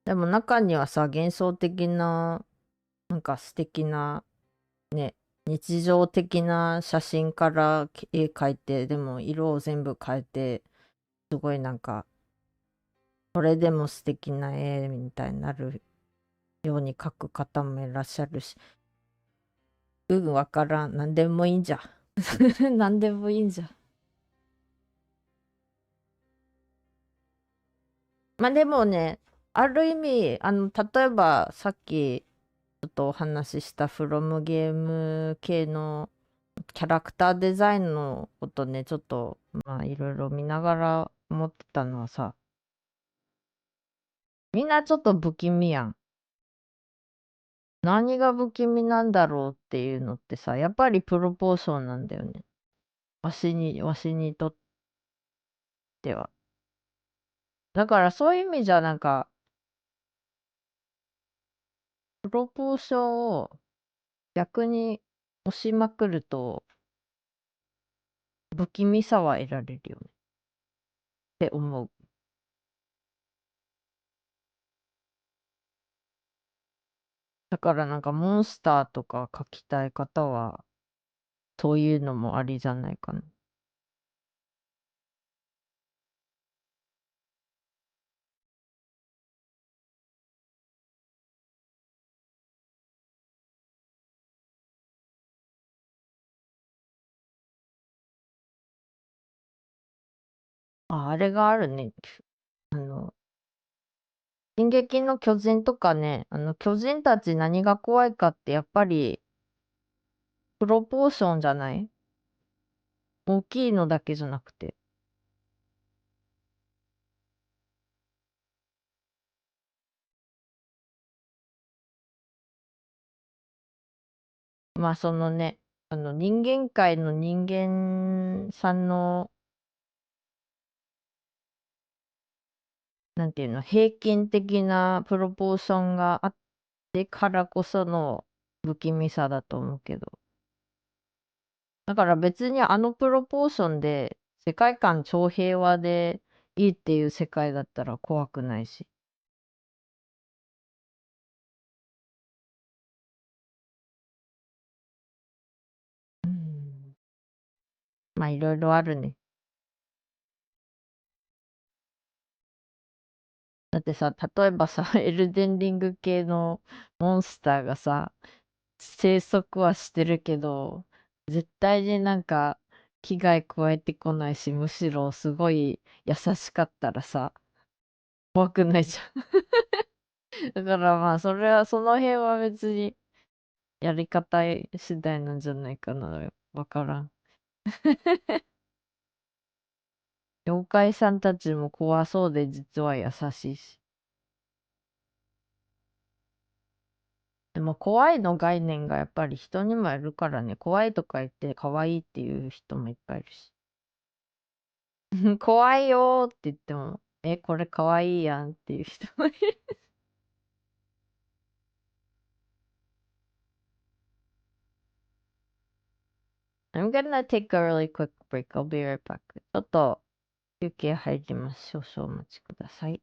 でも中にはさ、幻想的な、なんか素敵な、ね、日常的な写真から絵描いて、でも色を全部変えて、すごいなんか、それでも素敵な絵みたいになるように描く方もいらっしゃるし、わからん。なんでもいいんじゃ。なんでもいいんじゃ。まあでもね、ある意味、例えばさっきちょっとお話ししたフロムゲーム系のキャラクターデザインのことね、ちょっと、まあいろいろ見ながら思ってたのはさ、みんなちょっと不気味やん。何が不気味なんだろうっていうのってさ、やっぱりプロポーションなんだよね。わしにとって。ては。だからそういう意味じゃなんか、プロポーションを逆に押しまくると、不気味さは得られるよねって思う。だからなんかモンスターとか描きたい方は、そういうのもありじゃないかな。あれがあるね。あの、進撃の巨人とかね、巨人たち何が怖いかってやっぱり、プロポーションじゃない？大きいのだけじゃなくて。まあそのね、人間界の人間さんの、なんていうの、平均的なプロポーションがあってからこその不気味さだと思うけど。だから別にあのプロポーションで世界観超平和でいいっていう世界だったら怖くないし。うん。まあいろいろあるね。だってさ、例えばさ、エルデンリング系のモンスターがさ、生息はしてるけど、絶対になんか危害加えてこないし、むしろすごい優しかったらさ、怖くないじゃん。だからまあ、それは、その辺は別にやり方次第なんじゃないかな。わからん。妖怪さんたちも怖そうで実は優しいし。でも怖いの概念がやっぱり人にもいるからね、怖いとか言って可愛いっていう人もいっぱいいるし。怖いよーって言っても、これ可愛いやんっていう人もいる。I'm gonna take a really quick break. I'll be right back. ちょっと休憩入ります。少々お待ちください。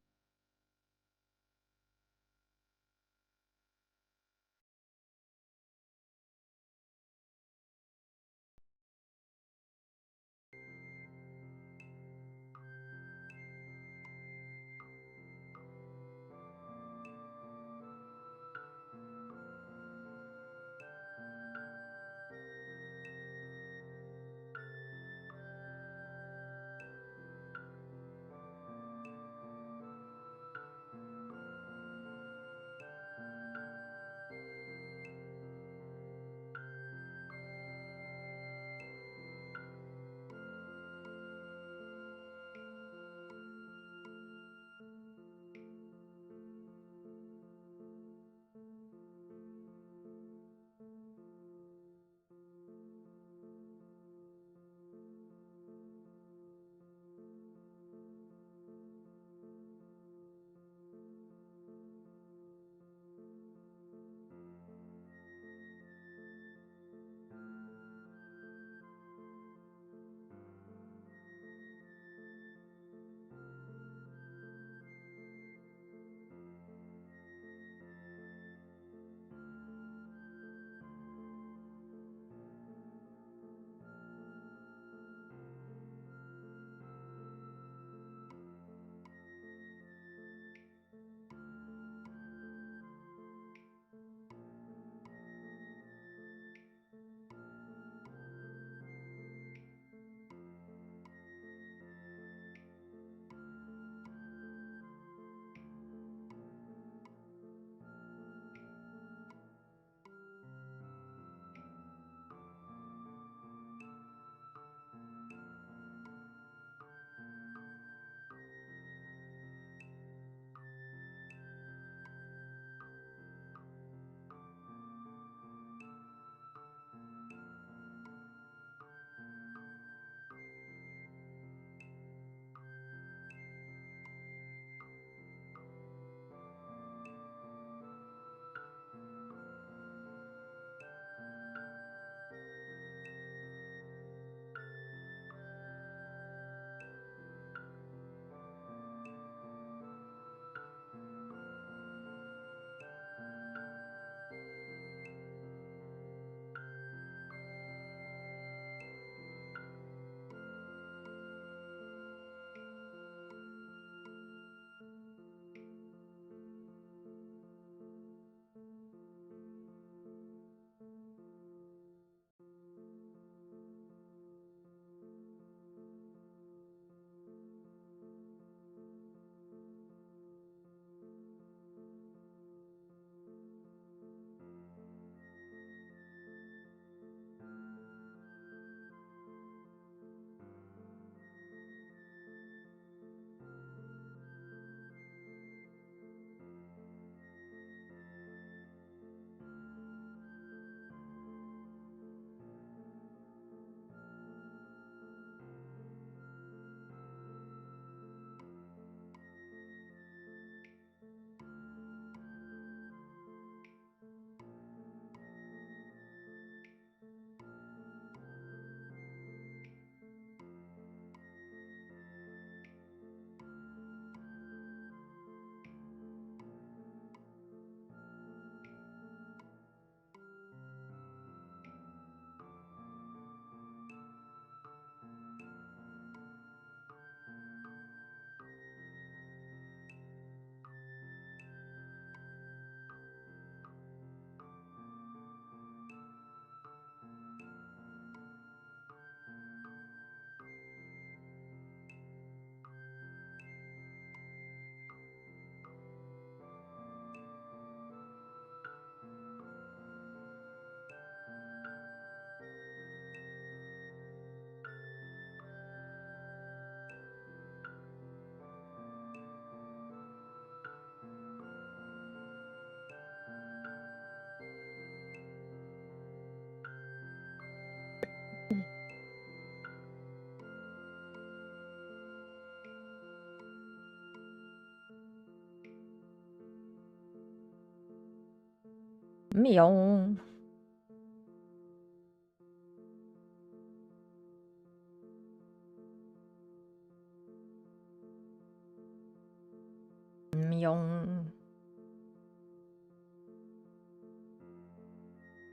みよん。みよん。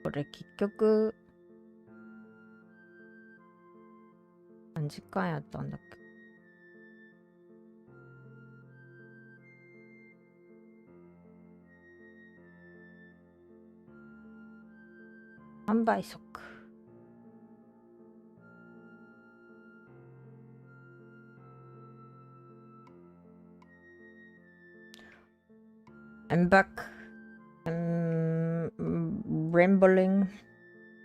これ結局何時間やったんだっけ。3倍速。I'm back. I'm rambling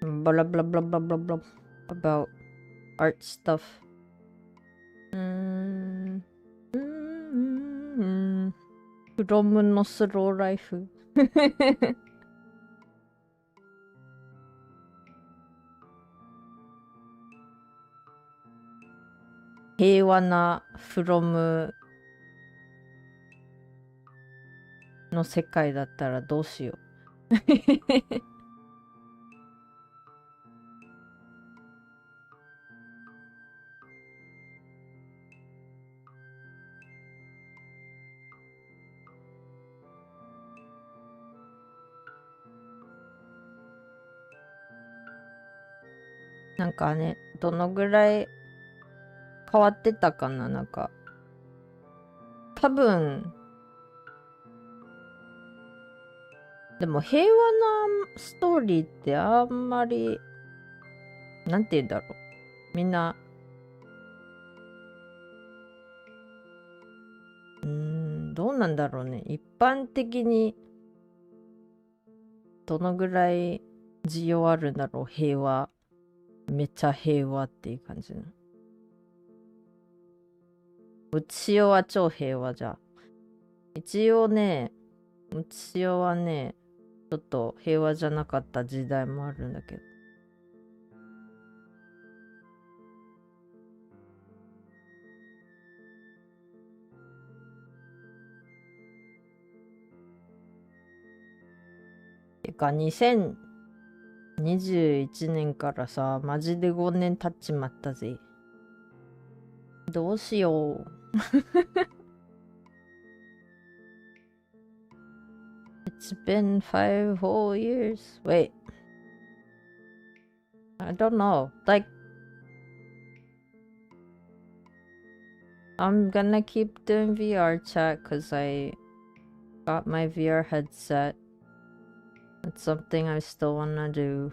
blah blah blah blah blah blah about art stuff. フロムのスローライフ。平和なフロムの世界だったらどうしよう。なんかね、どのぐらい変わってたかな、なんか。多分、でも平和なストーリーってあんまり、なんて言うんだろう。みんな、どうなんだろうね。一般的に、どのぐらい需要あるんだろう、平和。めっちゃ平和っていう感じの。うちよは超平和じゃ。一応ね、うちよはね、ちょっと平和じゃなかった時代もあるんだけど。てか、2021年からさ、マジで5年経っちまったぜ。どうしよう。It's been 5 whole years. Wait. I don't know. Like, I'm gonna keep doing VR chat because I got my VR headset. It's something I still wanna do.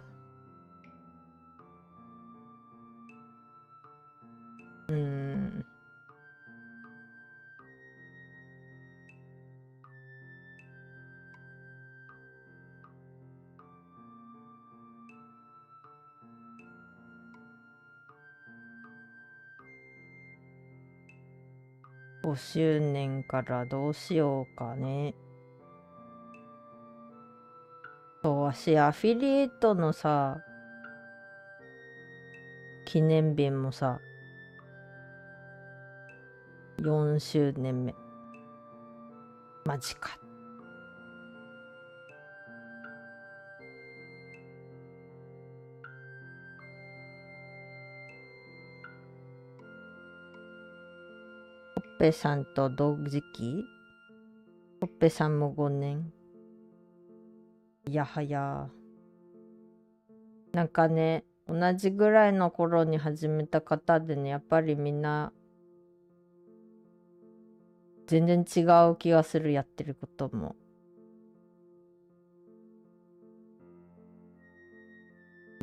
5周年からどうしようかね。そう、わしアフィリエイトのさ、記念日もさ、4周年目。マジか。ほっぺさんと同時期？ほっぺさんも5年。いやはや。なんかね、同じぐらいの頃に始めた方でね、やっぱりみんな、全然違う気がする、やってることも。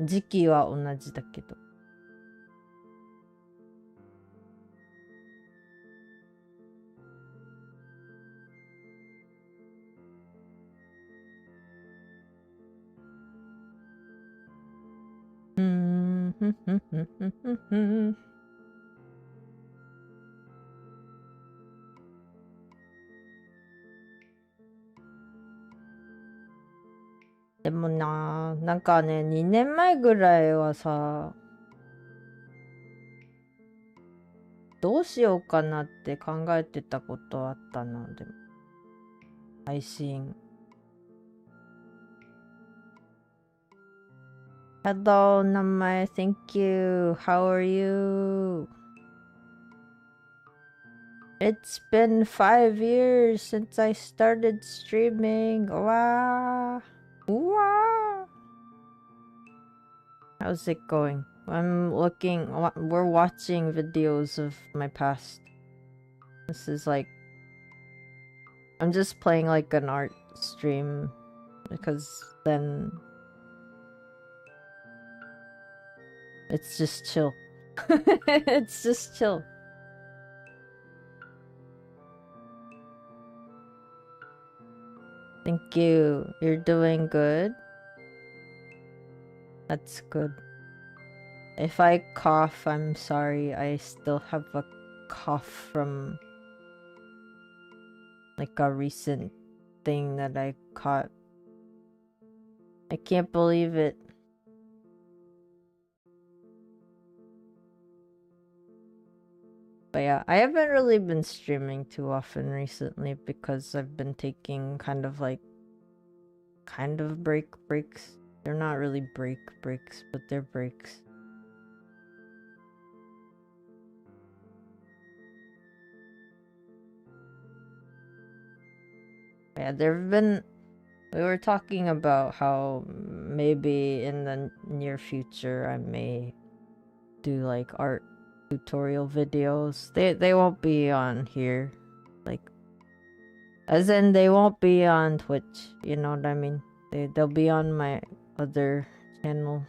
時期は同じだけど。ふんふんふんふんふんふん。でもな、なんかね、2年前ぐらいはさ、どうしようかなって考えてたことあったな、でも。配信。Hello, Namai. Thank you. How are you? It's been 5 years since I started streaming. Wow. Wow. How's it going? We're watching videos of my past. This is like, I'm just playing like an art stream because then it's just chill. It's just chill. Thank you. You're doing good? That's good. If I cough, I'm sorry. I still have a cough from like a recent thing that I caught. I can't believe it. But yeah, I haven't really been streaming too often recently because I've been taking kind of breaks. They're not really breaks, but they're breaks. Yeah, we were talking about how maybe in the near future I may do like art tutorial videos. They won't be on here, like, as in they won't be on Twitch, you know what I mean? They'll be on my other channel.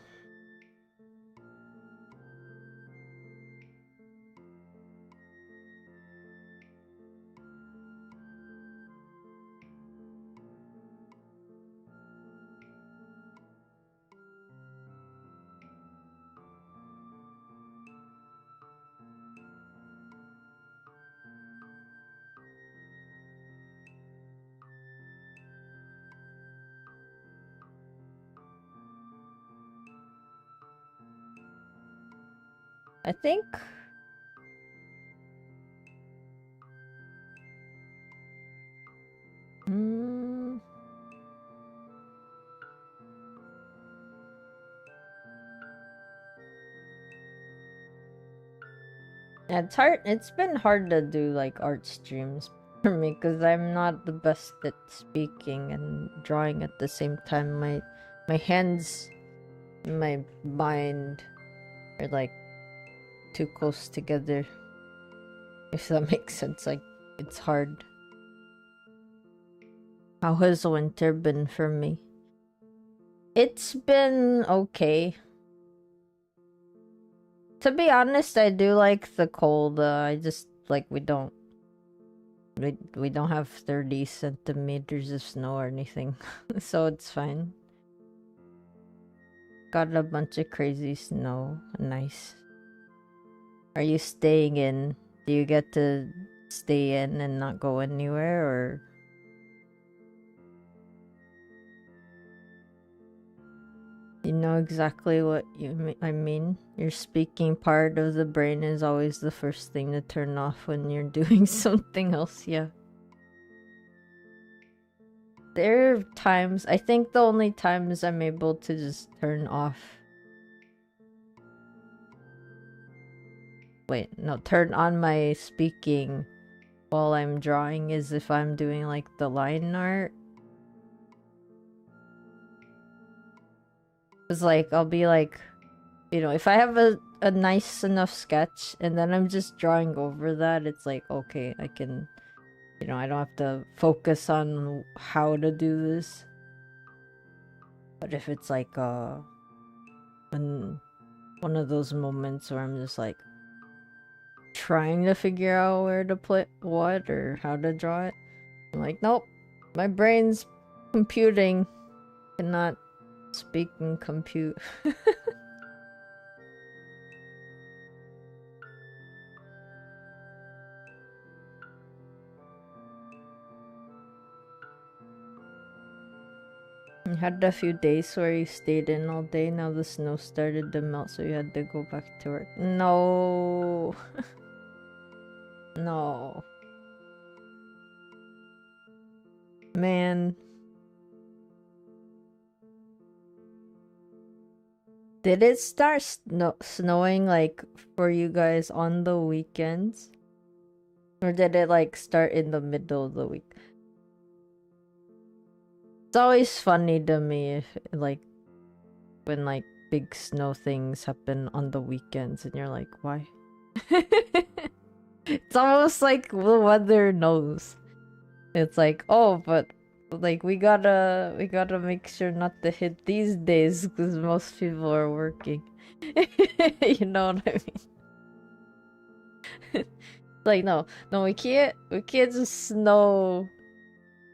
I think yeah, it's been hard to do like art streams for me because I'm not the best at speaking and drawing at the same time. My hands and my mind are like too close together, if that makes sense. Like, it's hard. How has winter been for me? It's been okay. To be honest, I do like the cold. I just like we don't have 30 centimeters of snow or anything, so it's fine. Got a bunch of crazy snow. Nice. Are you staying in? Do you get to stay in and not go anywhere, or? You know exactly what I mean. Your speaking part of the brain is always the first thing to turn off when you're doing something else, yeah. There are times, I think the only times I'm able to just turn off. Wait, no, turn on my speaking while I'm drawing is if I'm doing like the line art. Cause like, I'll be like, you know, if I have a nice enough sketch and then I'm just drawing over that, it's like, okay, I can, you know, I don't have to focus on how to do this. But if it's like one of those moments where I'm just like trying to figure out where to put what or how to draw it, I'm like, nope, my brain's computing, cannot speak and compute. You had a few days where you stayed in all day. Now the snow started to melt, so you had to go back to work. No. No. Man. Did it start snowing like for you guys on the weekends? Or did it like start in the middle of the week? It's always funny to me if like when like big snow things happen on the weekends and you're like, why? It's almost like the weather knows. It's like, oh, but like we gotta make sure not to hit these days because most people are working. You know what I mean? Like no, we can't just snow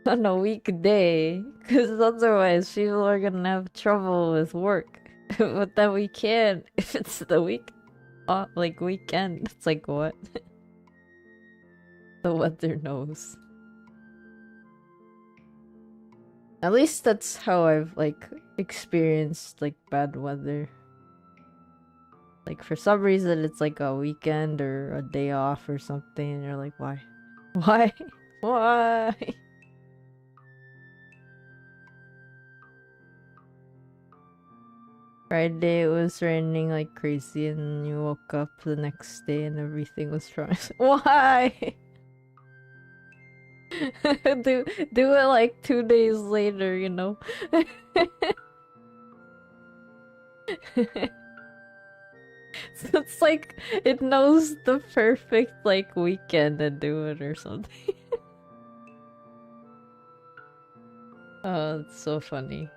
on a weekday because otherwise people are gonna have trouble with work. But then we can if it's the weekend. It's like what? The weather knows. At least that's how I've like experienced like bad weather. Like for some reason it's like a weekend or a day off or something and you're like, why? Why? Why? Friday it was raining like crazy and you woke up the next day and everything was fine. Why? do it like 2 days later, you know? So it's like it knows the perfect like weekend to do it or something. Oh, it's so funny.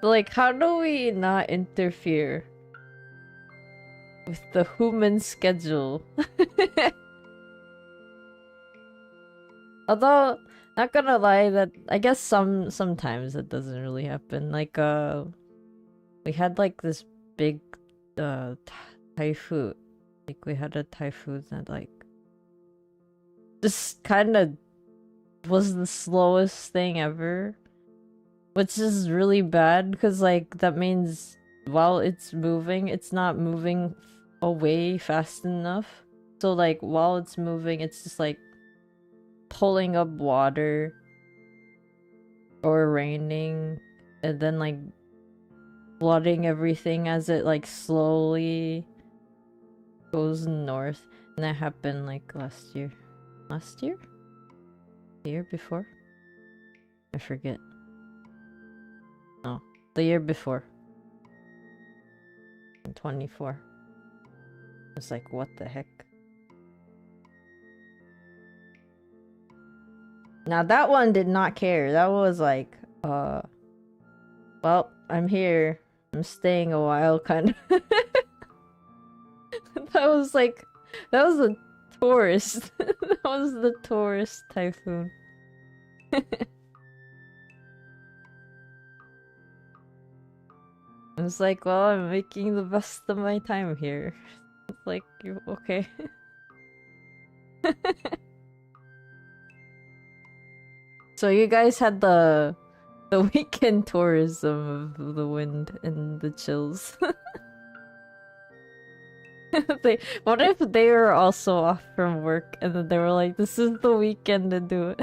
Like, how do we not interfere with the human schedule? Although, not gonna lie, that I guess sometimes it doesn't really happen. Like, we had like this big typhoon. Like, we had a typhoon that like just kind of was the slowest thing ever. Which is really bad because like that means while it's moving, it's not moving away fast enough. So like while it's moving, it's just like pulling up water or raining and then like flooding everything as it like slowly goes north. And that happened like last year. Last year? The year before? I forget. No, the year before. In 24. It's like, what the heck? Now that one did not care. That was like, well, I'm here. I'm staying a while, kind of. That was like, that was a tourist. That was the tourist typhoon. It's like, well, I'm making the best of my time here. It's like, you okay? So you guys had the weekend tourism of the wind and the chills. What if they were also off from work and then they were like, this is the weekend to do it?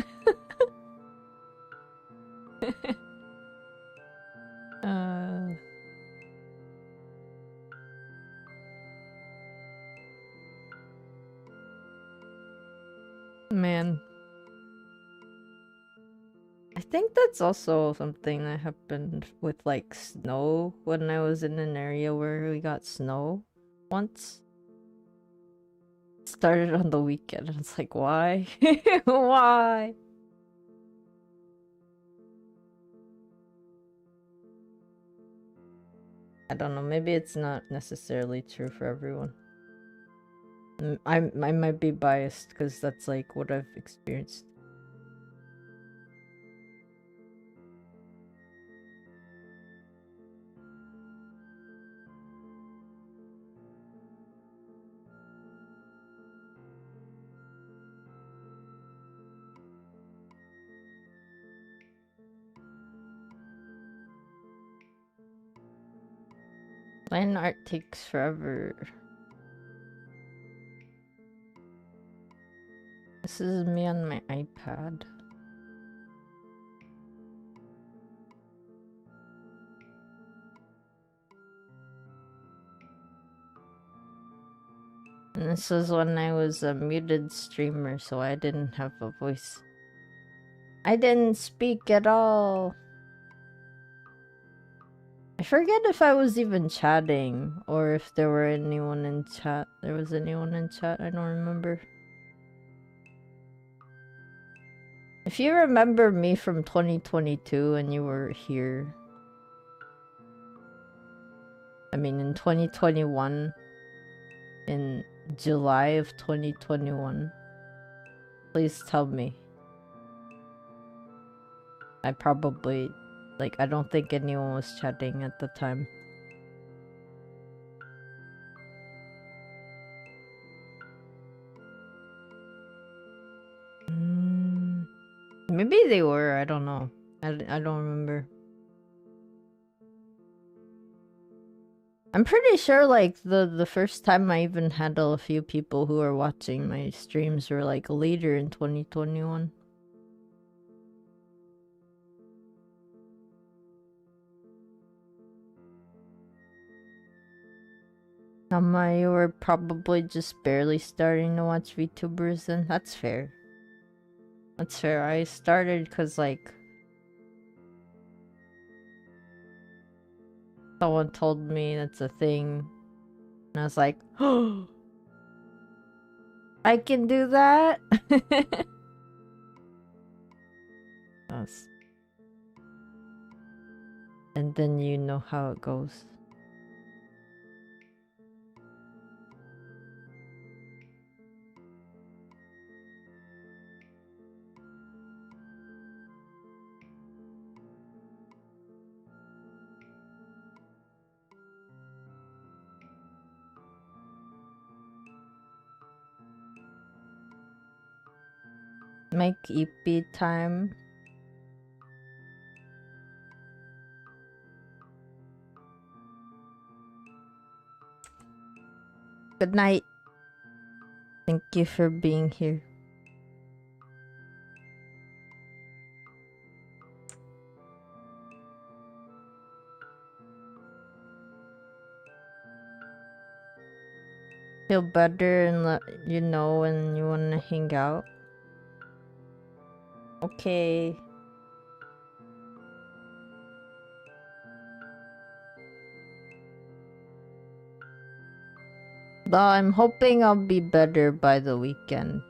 Man. I think that's also something that happened with like snow when I was in an area where we got snow once. It started on the weekend and it's like, why? Why? I don't know, maybe it's not necessarily true for everyone. I might be biased because that's like what I've experienced. Line art takes forever. This is me on my iPad. And this was when I was a muted streamer, so I didn't have a voice. I didn't speak at all. I forget if I was even chatting or if there were anyone in chat. There was anyone in chat, I don't remember. If you remember me from 2022 and you were here, I mean in 2021, in July of 2021, please tell me. I probably, like, I don't think anyone was chatting at the time. Maybe they were, I don't know. I don't remember. I'm pretty sure, like, the first time I even had a few people who were watching my streams were, like, later in 2021. Nama, you were probably just barely starting to watch VTubers then? That's fair. That's fair. I started because, like, someone told me that's a thing. And I was like, oh, I can do that? And then you know how it goes. Make EP time. Good night. Thank you for being here. Feel better and let you know when you want to hang out. Okay. But I'm hoping I'll be better by the weekend.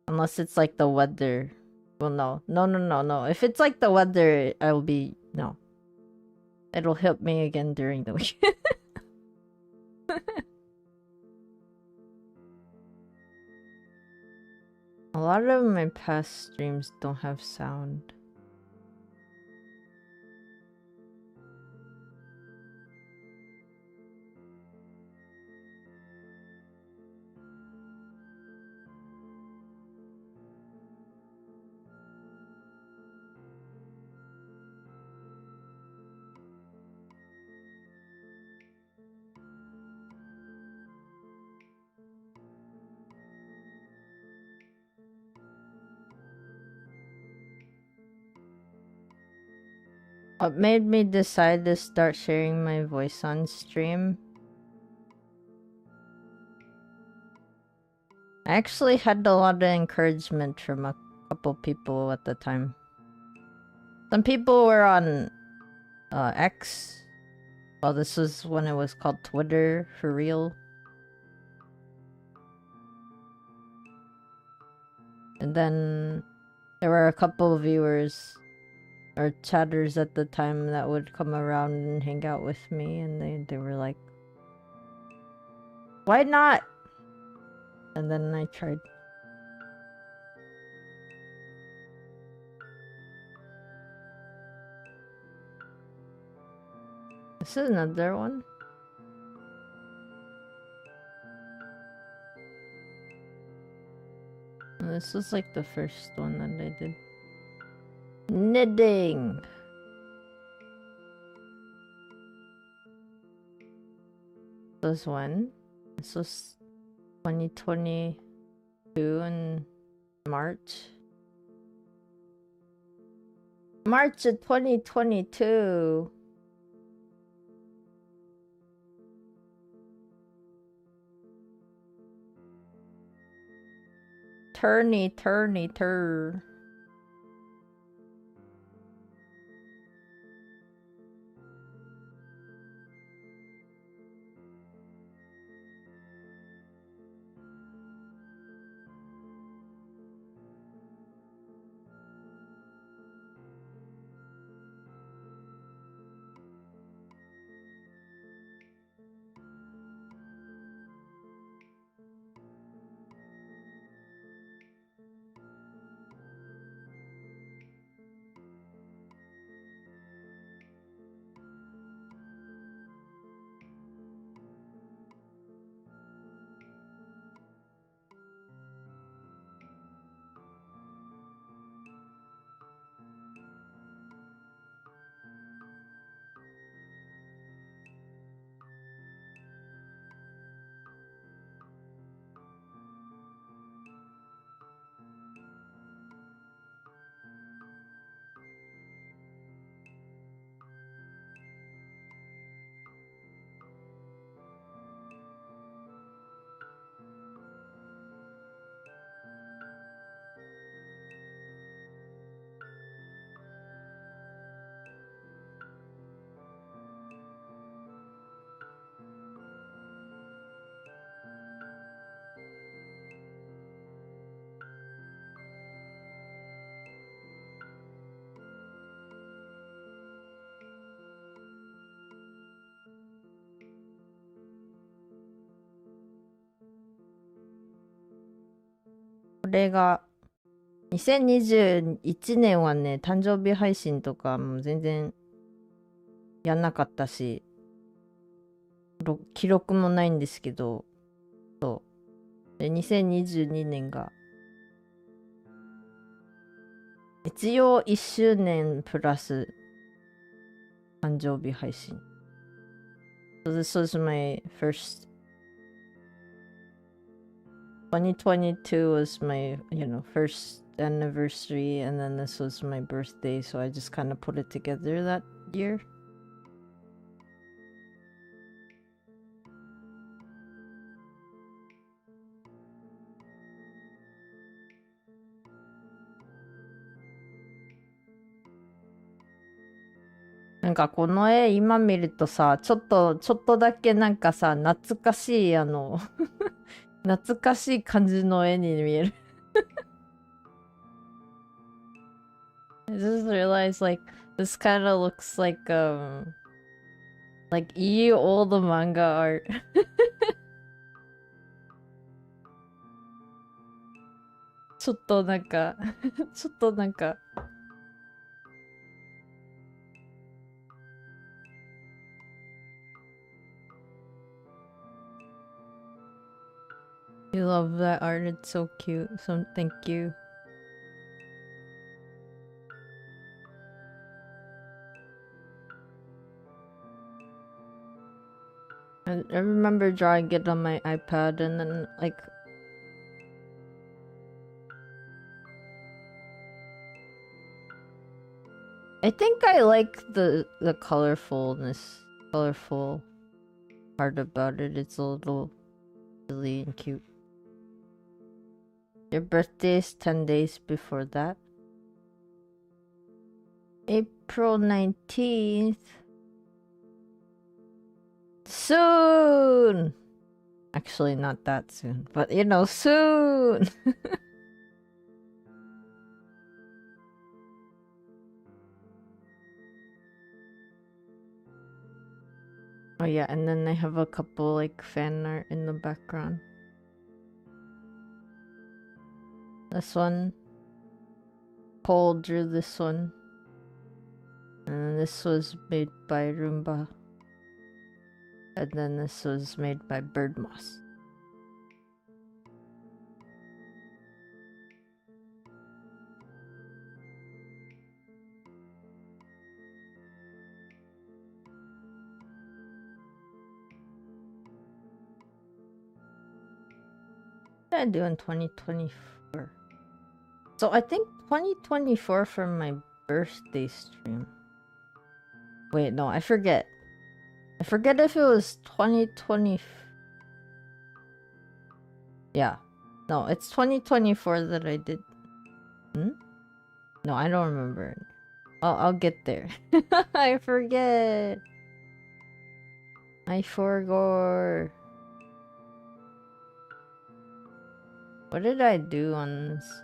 Unless it's like the weather. Well, no. If it's like the weather, I'll be... No. It'll hit me again during the week. A lot of my past streams don't have sound. What made me decide to start sharing my voice on stream? I actually had a lot of encouragement from a couple people at the time. Some people were on X. Well, this was when it was called Twitter, for real. And then there were a couple of viewers or chatters at the time that would come around and hang out with me, and they were like, why not? And then I tried. This is another one. This was like the first one that I did. Knitting. This was when? This was 2022 in March. March 2022. Turn. これが2021年はね、誕生日配信とかも全然やんなかったし、記録もないんですけど、そう。で、2022年が一応1周年プラス誕生日配信。So this was my first 2022 was my, first anniversary, and then this was my birthday, so I just kind of put it together that year. Like この絵今見るとさ、ちょっとだけなんかさ、懐かしい懐かしい感じの絵に見える。I just realized like this kind of looks like EU old manga art. ちょっとなんかYou love that art, it's so cute. So thank you. I remember drawing it on my iPad, and then like I think I like the colorful part about it. It's a little silly and cute. Your birthday is 10 days before that. April 19th. Soon! Actually, not that soon, but soon! Oh yeah, and then I have a couple like fan art in the background. This one, Paul drew this one, and this was made by Roomba, and then this was made by Bird Moss. What did I do in 2024? So I think 2024 for my birthday stream. Wait, no, I forget. I forget if it was 2020. Yeah. No, it's 2024 that I did. No, I don't remember. I'll get there. I forget. I forgot. What did I do on this?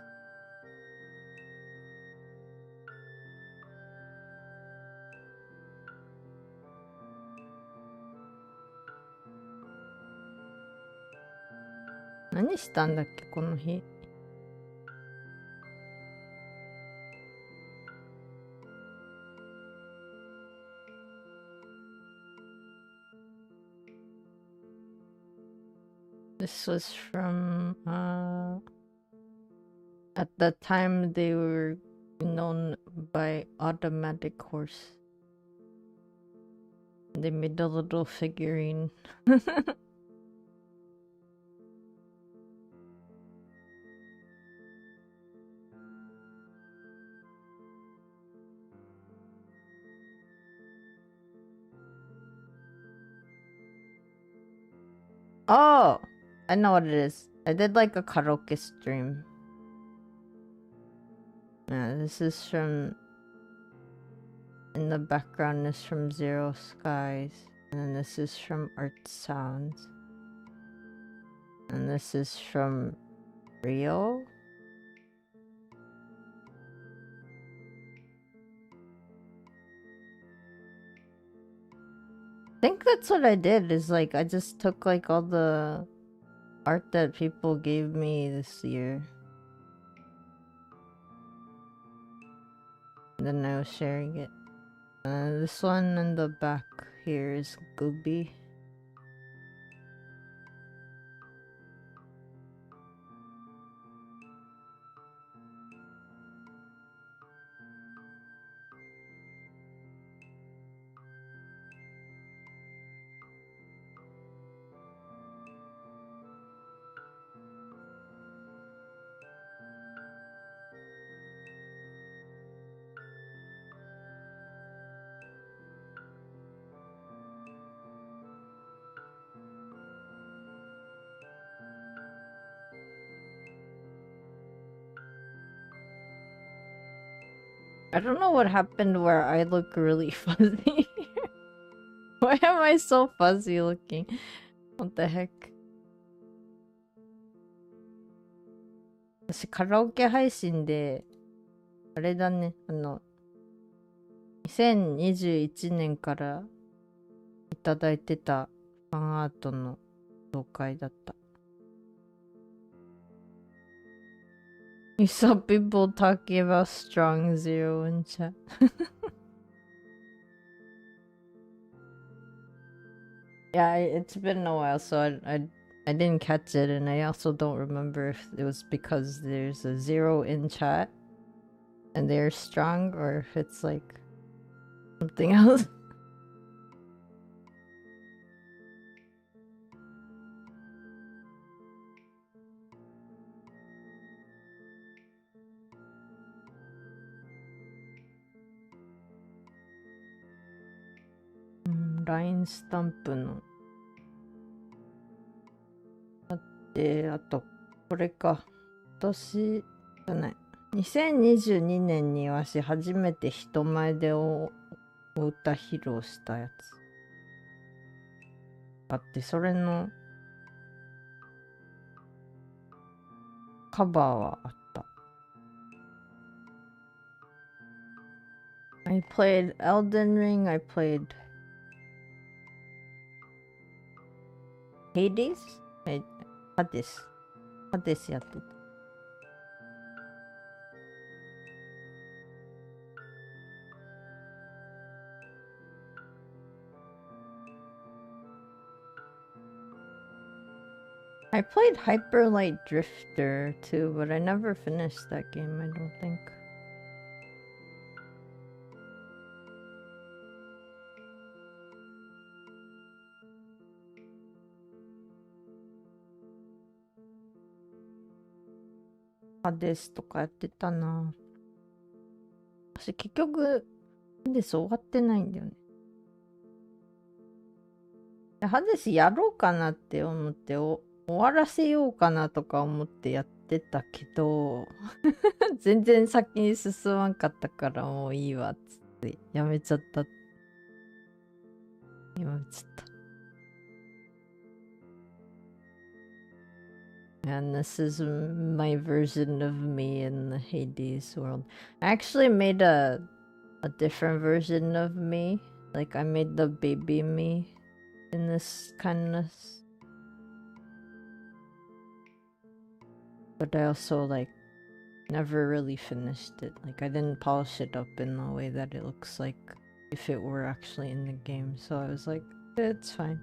What did I do this day? This was from at the time they were known by Automatic Horse. They made a little figurine. Oh, I know what it is. I did like a karaoke stream. Yeah, this is from... In the background is from Zero Skies. And then this is from Art Sounds. And this is from Rio. I think that's what I did, is like I just took like all the art that people gave me this year. And then I was sharing it. This one in the back here is Gooby. I don't know what happened where I look really fuzzy. Why am I so fuzzy looking? What the heck? 私カラオケ配信であれだね、2021年からいただいてたファンアートの紹介だった。You saw people talking about strong zero in chat. Yeah, it's been a while, so I didn't catch it, and I also don't remember if it was because there's a zero in chat and they're strong, or if it's like something else. LINE スタンプのあとこれか、今年じゃない、2022年にわし初めて人前でお歌披露したやつあって、それのカバーはあった。I played Elden Ring, I played Hades? ハデス。ハデスやってた。I played Hyper Light Drifter too, but I never finished that game, I don't think. Hades とかやってたな。私結局、ハデス終わってないんだよね。ハデスやろうかなって思って終わらせようかなとか思ってやってたけど、全然先に進まんかったからもういいわっつってやめちゃった。やめちゃった。And this is my version of me in the Hades world. I actually made a different version of me. Like I made the baby me in this kindness. But I also like never really finished it. Like I didn't polish it up in the way that it looks like if it were actually in the game. So I was like, it's fine.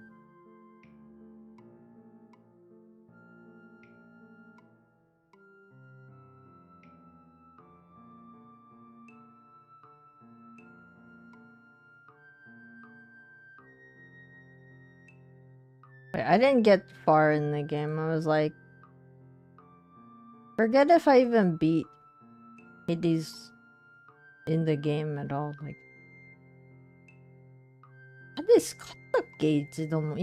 I didn't get far in the game. I was like, forget if I even beat Hades in the game at all. Like, ハデス勝ったっけ？一度も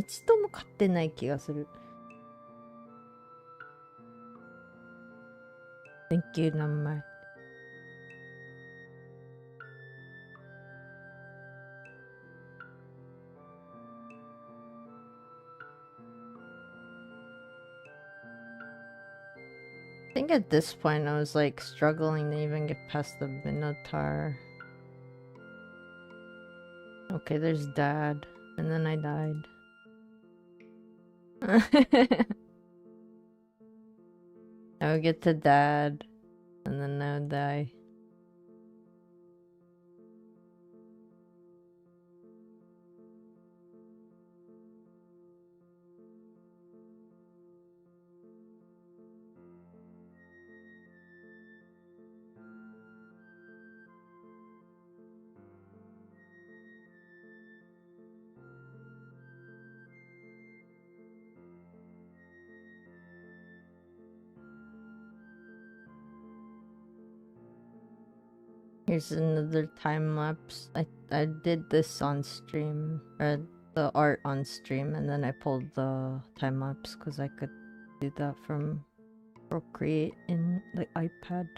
勝ってない気がする。Thank you, 名前。I think at this point I was like struggling to even get past the Minotaur. Okay, there's Dad, and then I died. Now we get to Dad, and then now die. Here's another time lapse. I did this on stream, or the art on stream, and then I pulled the time lapse because I could do that from Procreate in the iPad.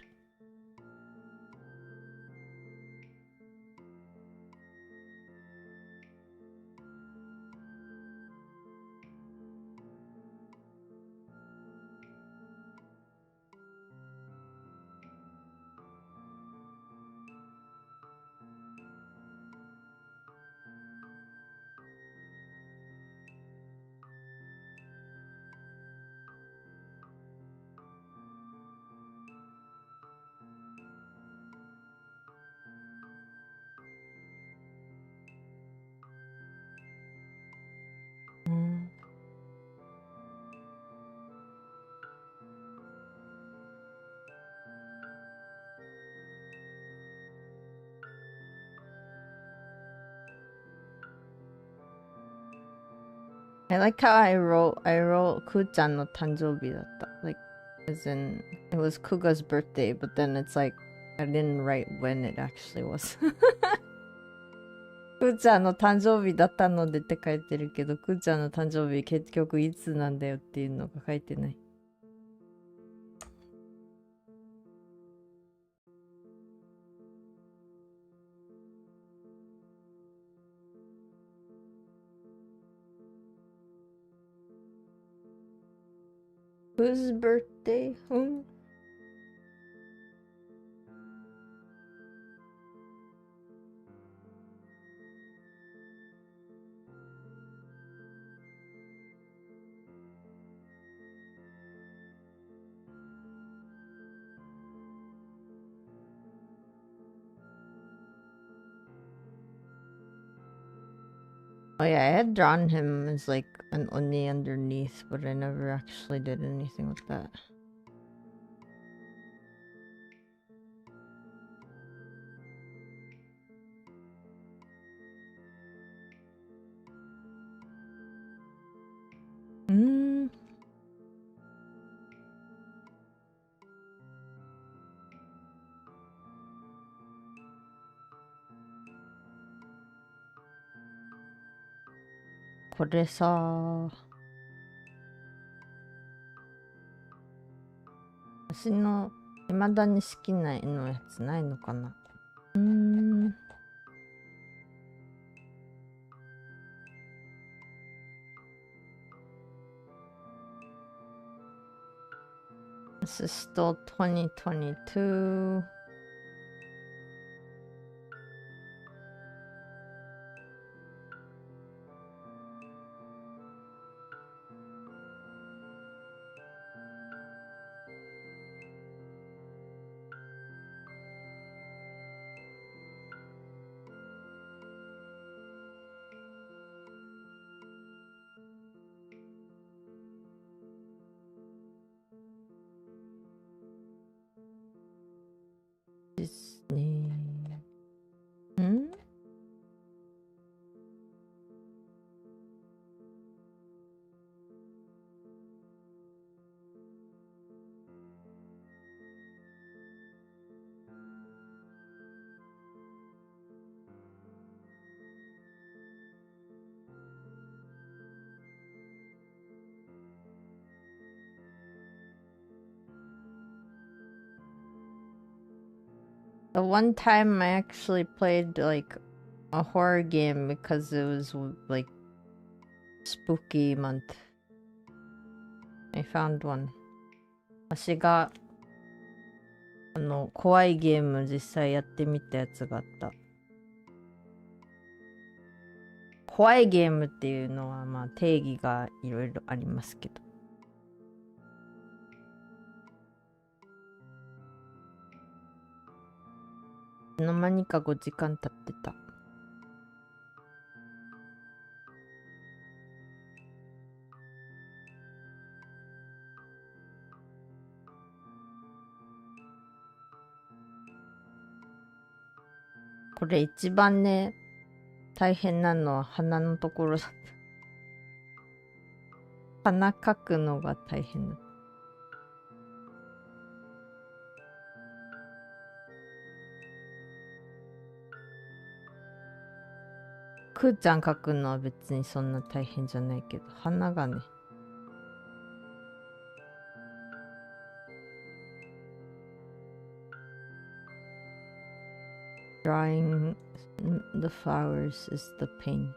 I like how I wrote Ku-chan no tanjoubi datta. Like, as in, it was Kuga's birthday, but then it's like, I didn't write when it actually was. くーちゃんの誕生日だったのでって書いてるけど、くーちゃんの誕生日結局いつなんだよっていうのが書いてない。Whose birthday? Whom? Oh yeah, I had drawn him as like an oni underneath, but I never actually did anything with that. これさ、私の未だに好きな絵のやつないのかな。This is still 2022. This name. The one time I actually played like a horror game because it was like spooky month. I found one. 私が怖いゲーム実際やってみたやつがあった。怖いゲームっていうのはまあ定義がいろいろありますけど。いつの間にか5時間経ってた。これ一番ね、大変なのは鼻のところだった。鼻かくのが大変だった。くーちゃん描くのは別にそんな大変じゃないけど、鼻がね。Drawing the flowers is the pain.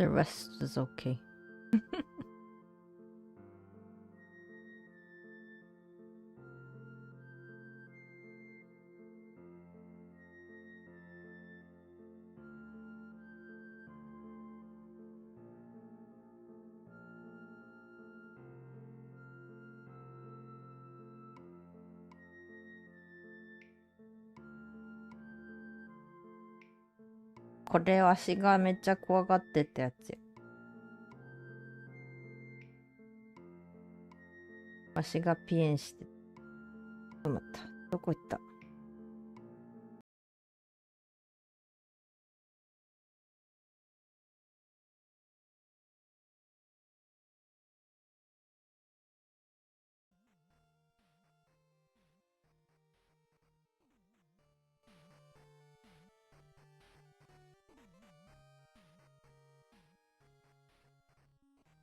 The rest is okay. これわしがめっちゃ怖がってたやつよ。わしがピエンして。止まった。どこ行った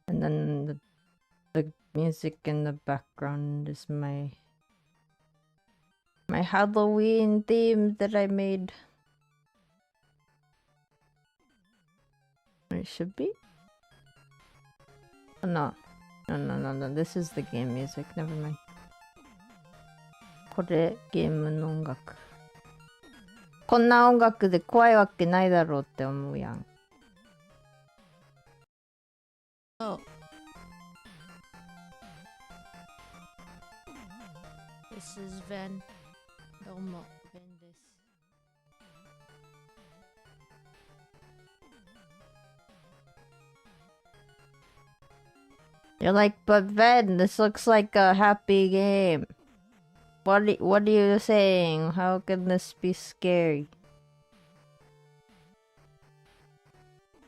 ？And then the music in the background is my Halloween theme that I made. It should be? Oh, no. No. This is the game music. Never mind. これゲームの音楽。こんな音楽で怖いわけないだろうって思うやん。Oh. This is Van. どうも、ベンです。You're like, but Ben, this looks like a happy game. What are you saying? How can this be scary?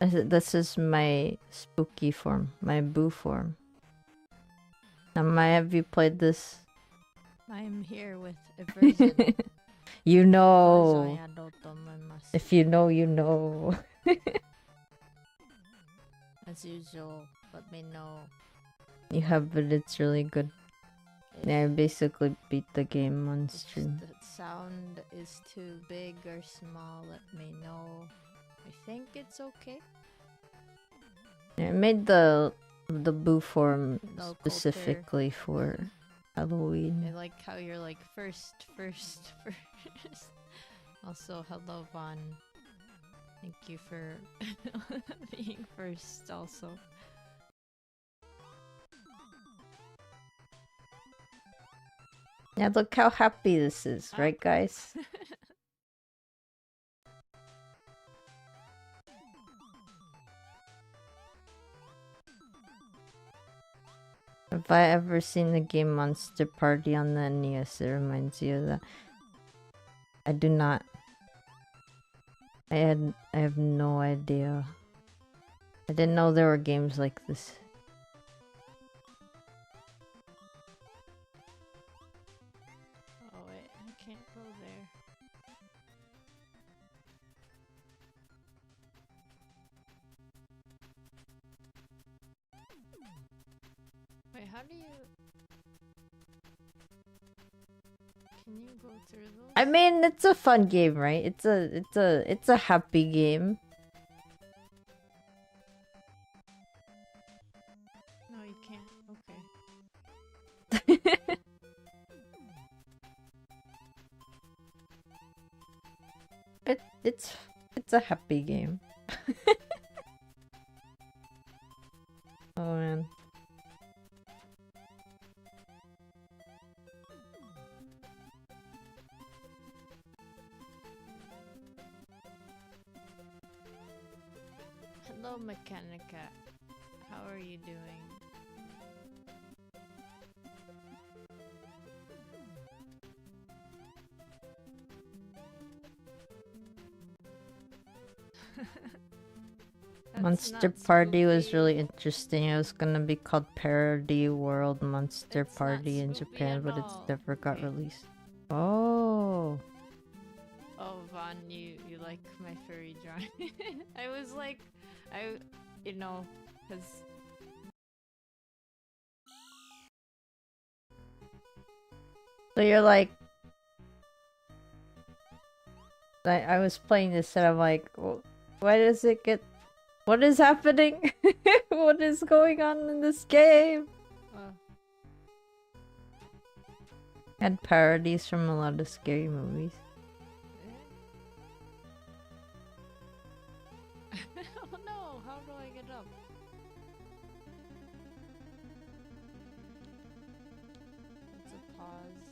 This is my spooky form, my boo form. Have you played this? I'm here with a version. You know. If you know, you know. As usual, let me know. You have, but it's really good. Yeah, I basically beat the game on stream. If the sound is too big or small, let me know. I think it's okay. I made the boo form No specifically for Halloween. I like how you're like first. Also, hello Vaughn. Thank you for being first also. Yeah, look how happy this is, right guys? Have I ever seen the game Monster Party on the NES? It reminds you of that. I do not. I have no idea. I didn't know there were games like this. Oh wait, I can't go there. Wait, how do you... Can you go through those? I mean, it's a fun game, right? It's a happy game. No, you can't. Okay. It's a happy game. Oh man. Hello, Mechanica. How are you doing? Monster Party was really interesting. It was gonna be called Parody World Monster Party in Japan, but it's never got released. Oh. Oh, Vaughn, you like my furry drawing? I was like, you know, cause. So you're like, I was playing this and I'm like, why does it get? What is happening? What is going on in this game? And parodies from a lot of scary movies. Oh no, how do I get up? It's a pause.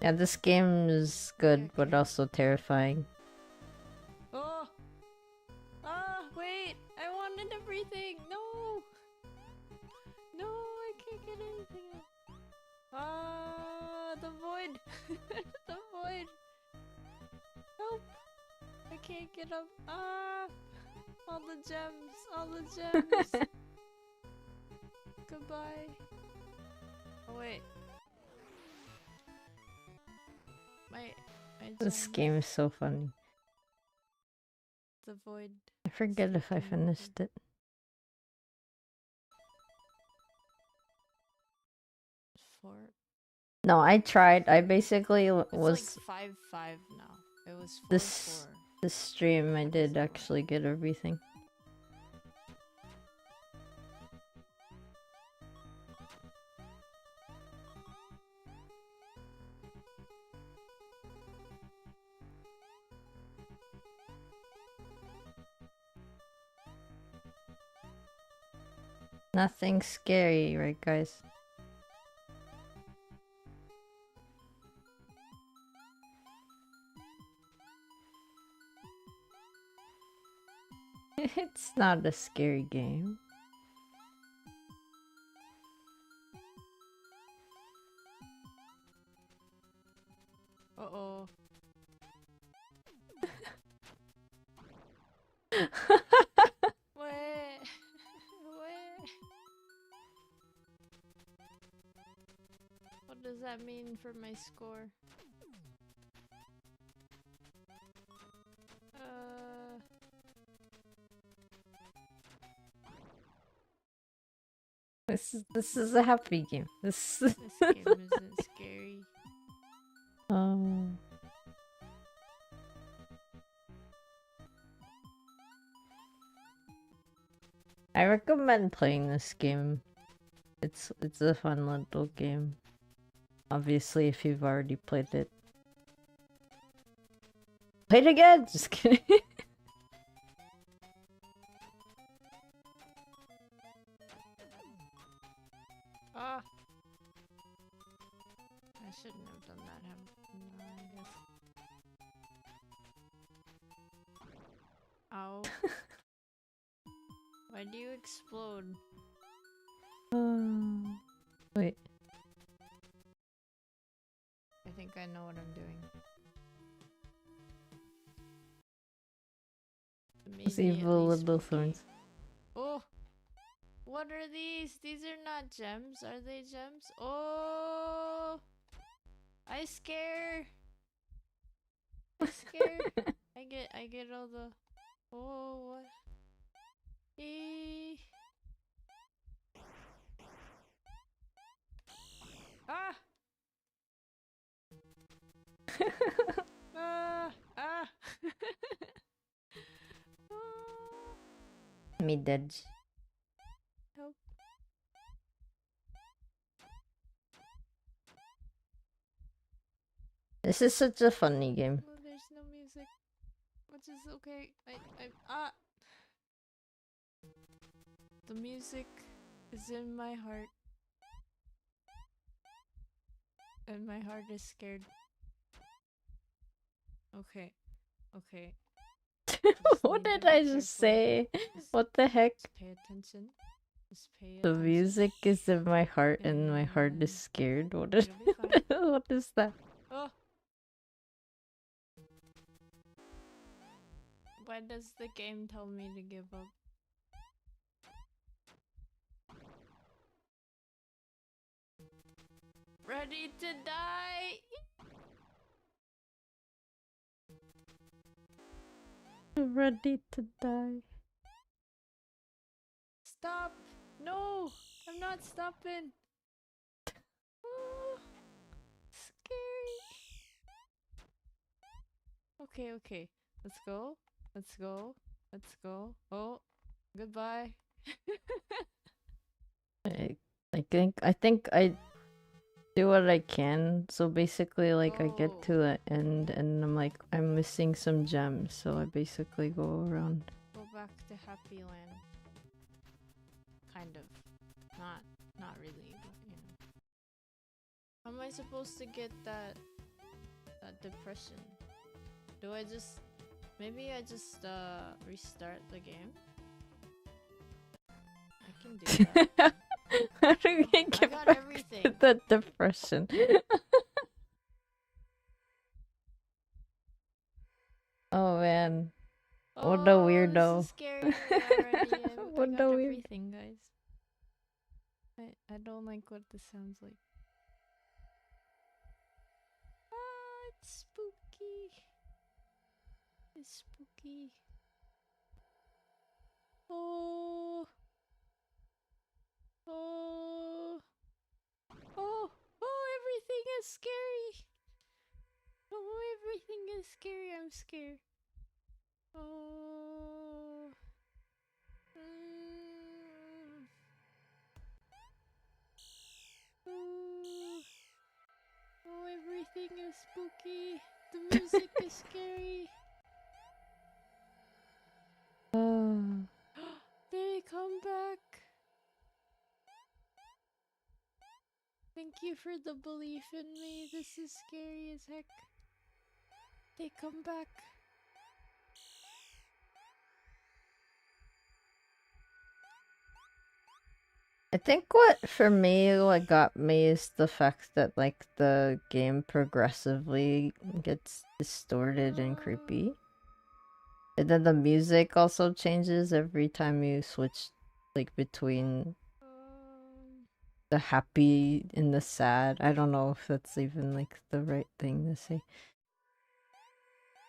Yeah, this game is good, but also terrifying. Oh! Ah, wait! I wanted everything! No! No, I can't get anything up. Ah, the void! The void! Help! I can't get up. Ah! All the gems! All the gems! Goodbye. Oh, wait. This game is so funny. The void. I forget if I finished it. No, I tried. I basically was. It's like 5-5 now. It was 4-4. This stream I did actually get everything. Nothing scary, right guys? It's not a scary game. Uh-oh. Wait. Wait. What does that mean for my score? This is a happy game. This game isn't scary. I recommend playing this game. It's a fun little game. Obviously, if you've already played it. Play it again! Just kidding. Ah! I shouldn't have done that. No, I guess. Ow. Why do you explode? Wait. I think I know what I'm doing. Those Maybe at evil least little spooky. thorns. Oh! What are these? These are not gems. Are they gems? Oh! I scare! I scare! I get all the... Oh, what? Eee. Ah! Ah! Ah! Mid-edge. Help. This is such a funny game. Oh, there's no music. Which is okay. Ah! The music is in my heart. And my heart is scared. Okay. Okay. What did I just say? What the heck? Just pay attention. Just pay The attention. music is in my heart and my heart is scared. What is It'll be fine. what is that? Oh! Why does the game tell me to give up? Ready to die! Ready to die. Stop! No! I'm not stopping! Oh, scary! Okay, okay. Let's go. Let's go. Let's go. Oh, goodbye. I think I do what I can. So basically, like, I get to the end and I'm like, I'm missing some gems. So I basically go around. Go back to Happy Land. Kind of. Not really, but you know. How am I supposed to get that depression? Do I just... Maybe I just restart the game? I can do that. How do we I get got back everything. to the depression? Oh man. What a weirdo. This is scary already. What I a got weird- everything, guys. I don't like what this sounds like. Ah, it's spooky. It's spooky. Oh. Oh. Oh. Oh, everything is scary. Oh, everything is scary. I'm scared. Oh. Oh, everything is spooky. The music is scary. They come back. Thank you for the belief in me. This is scary as heck. They come back. I think what for me what got me is the fact that like the game progressively gets distorted and creepy. And then the music also changes every time you switch like between the happy and the sad. I don't know if that's even like the right thing to say.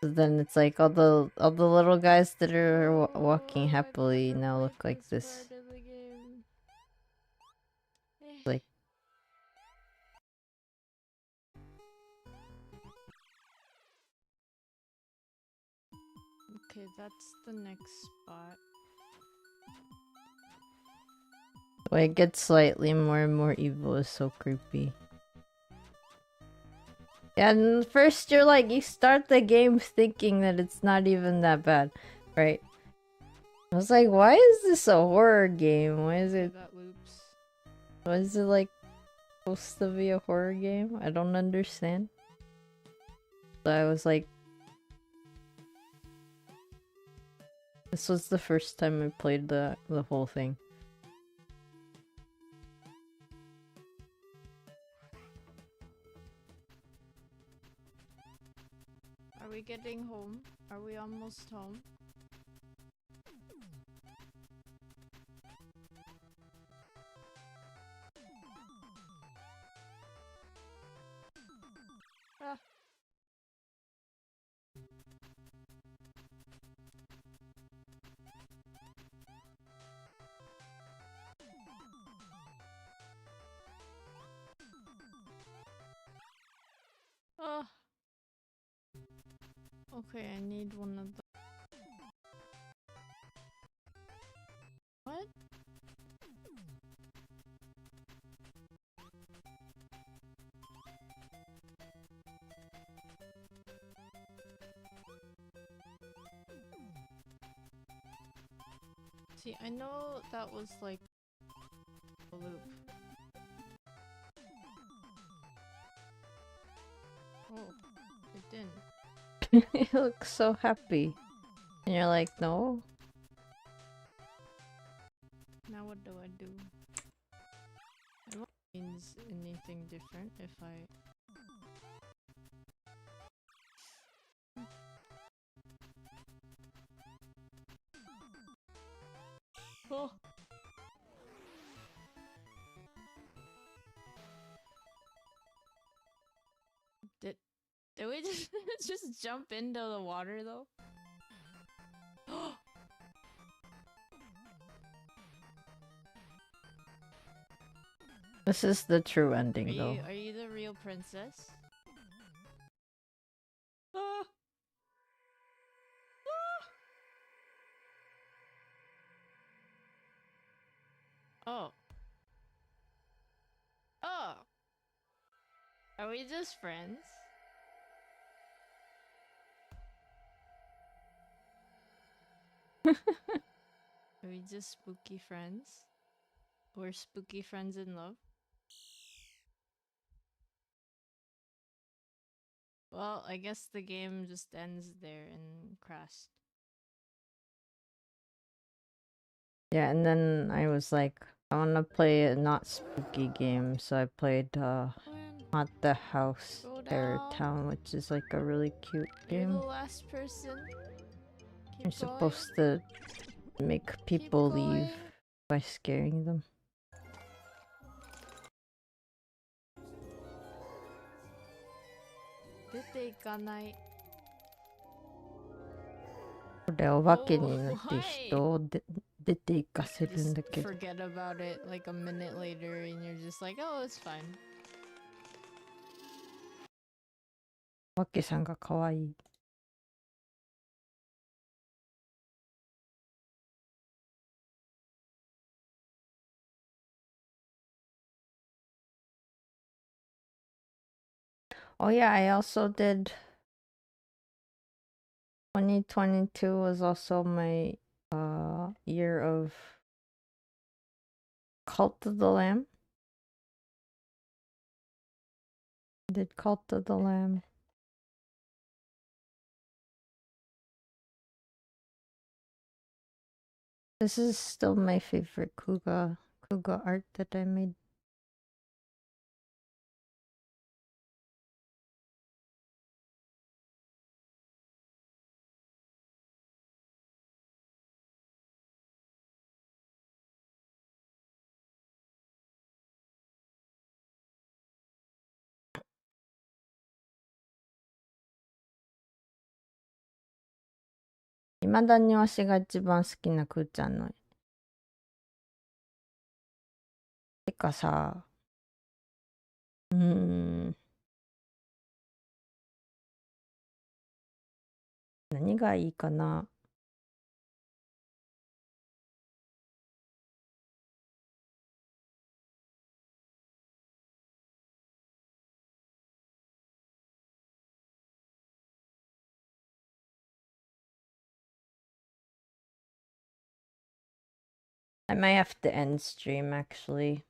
So then it's like all the little guys that are walking happily now look like this. Like Okay, that's the next spot. the way it gets slightly more and more evil is so creepy. Yeah, and first you're like, you start the game thinking that it's not even that bad, right? I was like, why is this a horror game? Why is it like supposed to be a horror game? I don't understand. So I was like, this was the first time I played the whole thing. Are we getting home? Are we almost home? Ah. Oh. Okay, I need one of the. What? See, I know that was like a loop. Oh, it didn't. You look so happy. And you're like, no? Now what do I do? I don't think it means anything different if I... Oh. Did we just just jump into the water though? This is the true ending though. Are you the real princess? Ah. Ah. Oh. Oh. Are we just friends? Are we just spooky friends? We're spooky friends in love? Well, I guess the game just ends there and crashed. Yeah, and then I was like, I want to play a not spooky game, so I played Not the House Terror Town, which is like a really cute game. You're the last person. You're supposed to make people leave by scaring them. Forget お化けになって人を出て行かせるんだけど。 about it like a minute later and you're just like, oh, it's fine. お化けさんが可愛い。Oh yeah, I also did 2022 was also my year of Cult of the Lamb. I did Cult of the Lamb. This is still my favorite Kuga Kuga art that I made. Iまだにわしが一番好きなくーちゃんの絵。てかさ、何がいいかな。I might have to end stream actually.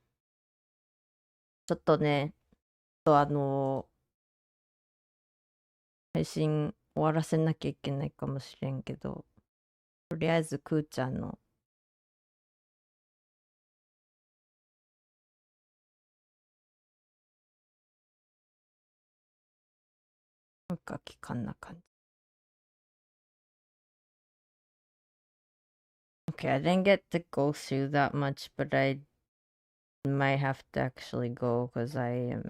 ちょっとね、配信終わらせなきゃいけないかもしれんけど、とりあえずくーちゃんのなんか期間な感じ。Okay, I didn't get to go through that much, but I might have to actually go because I am.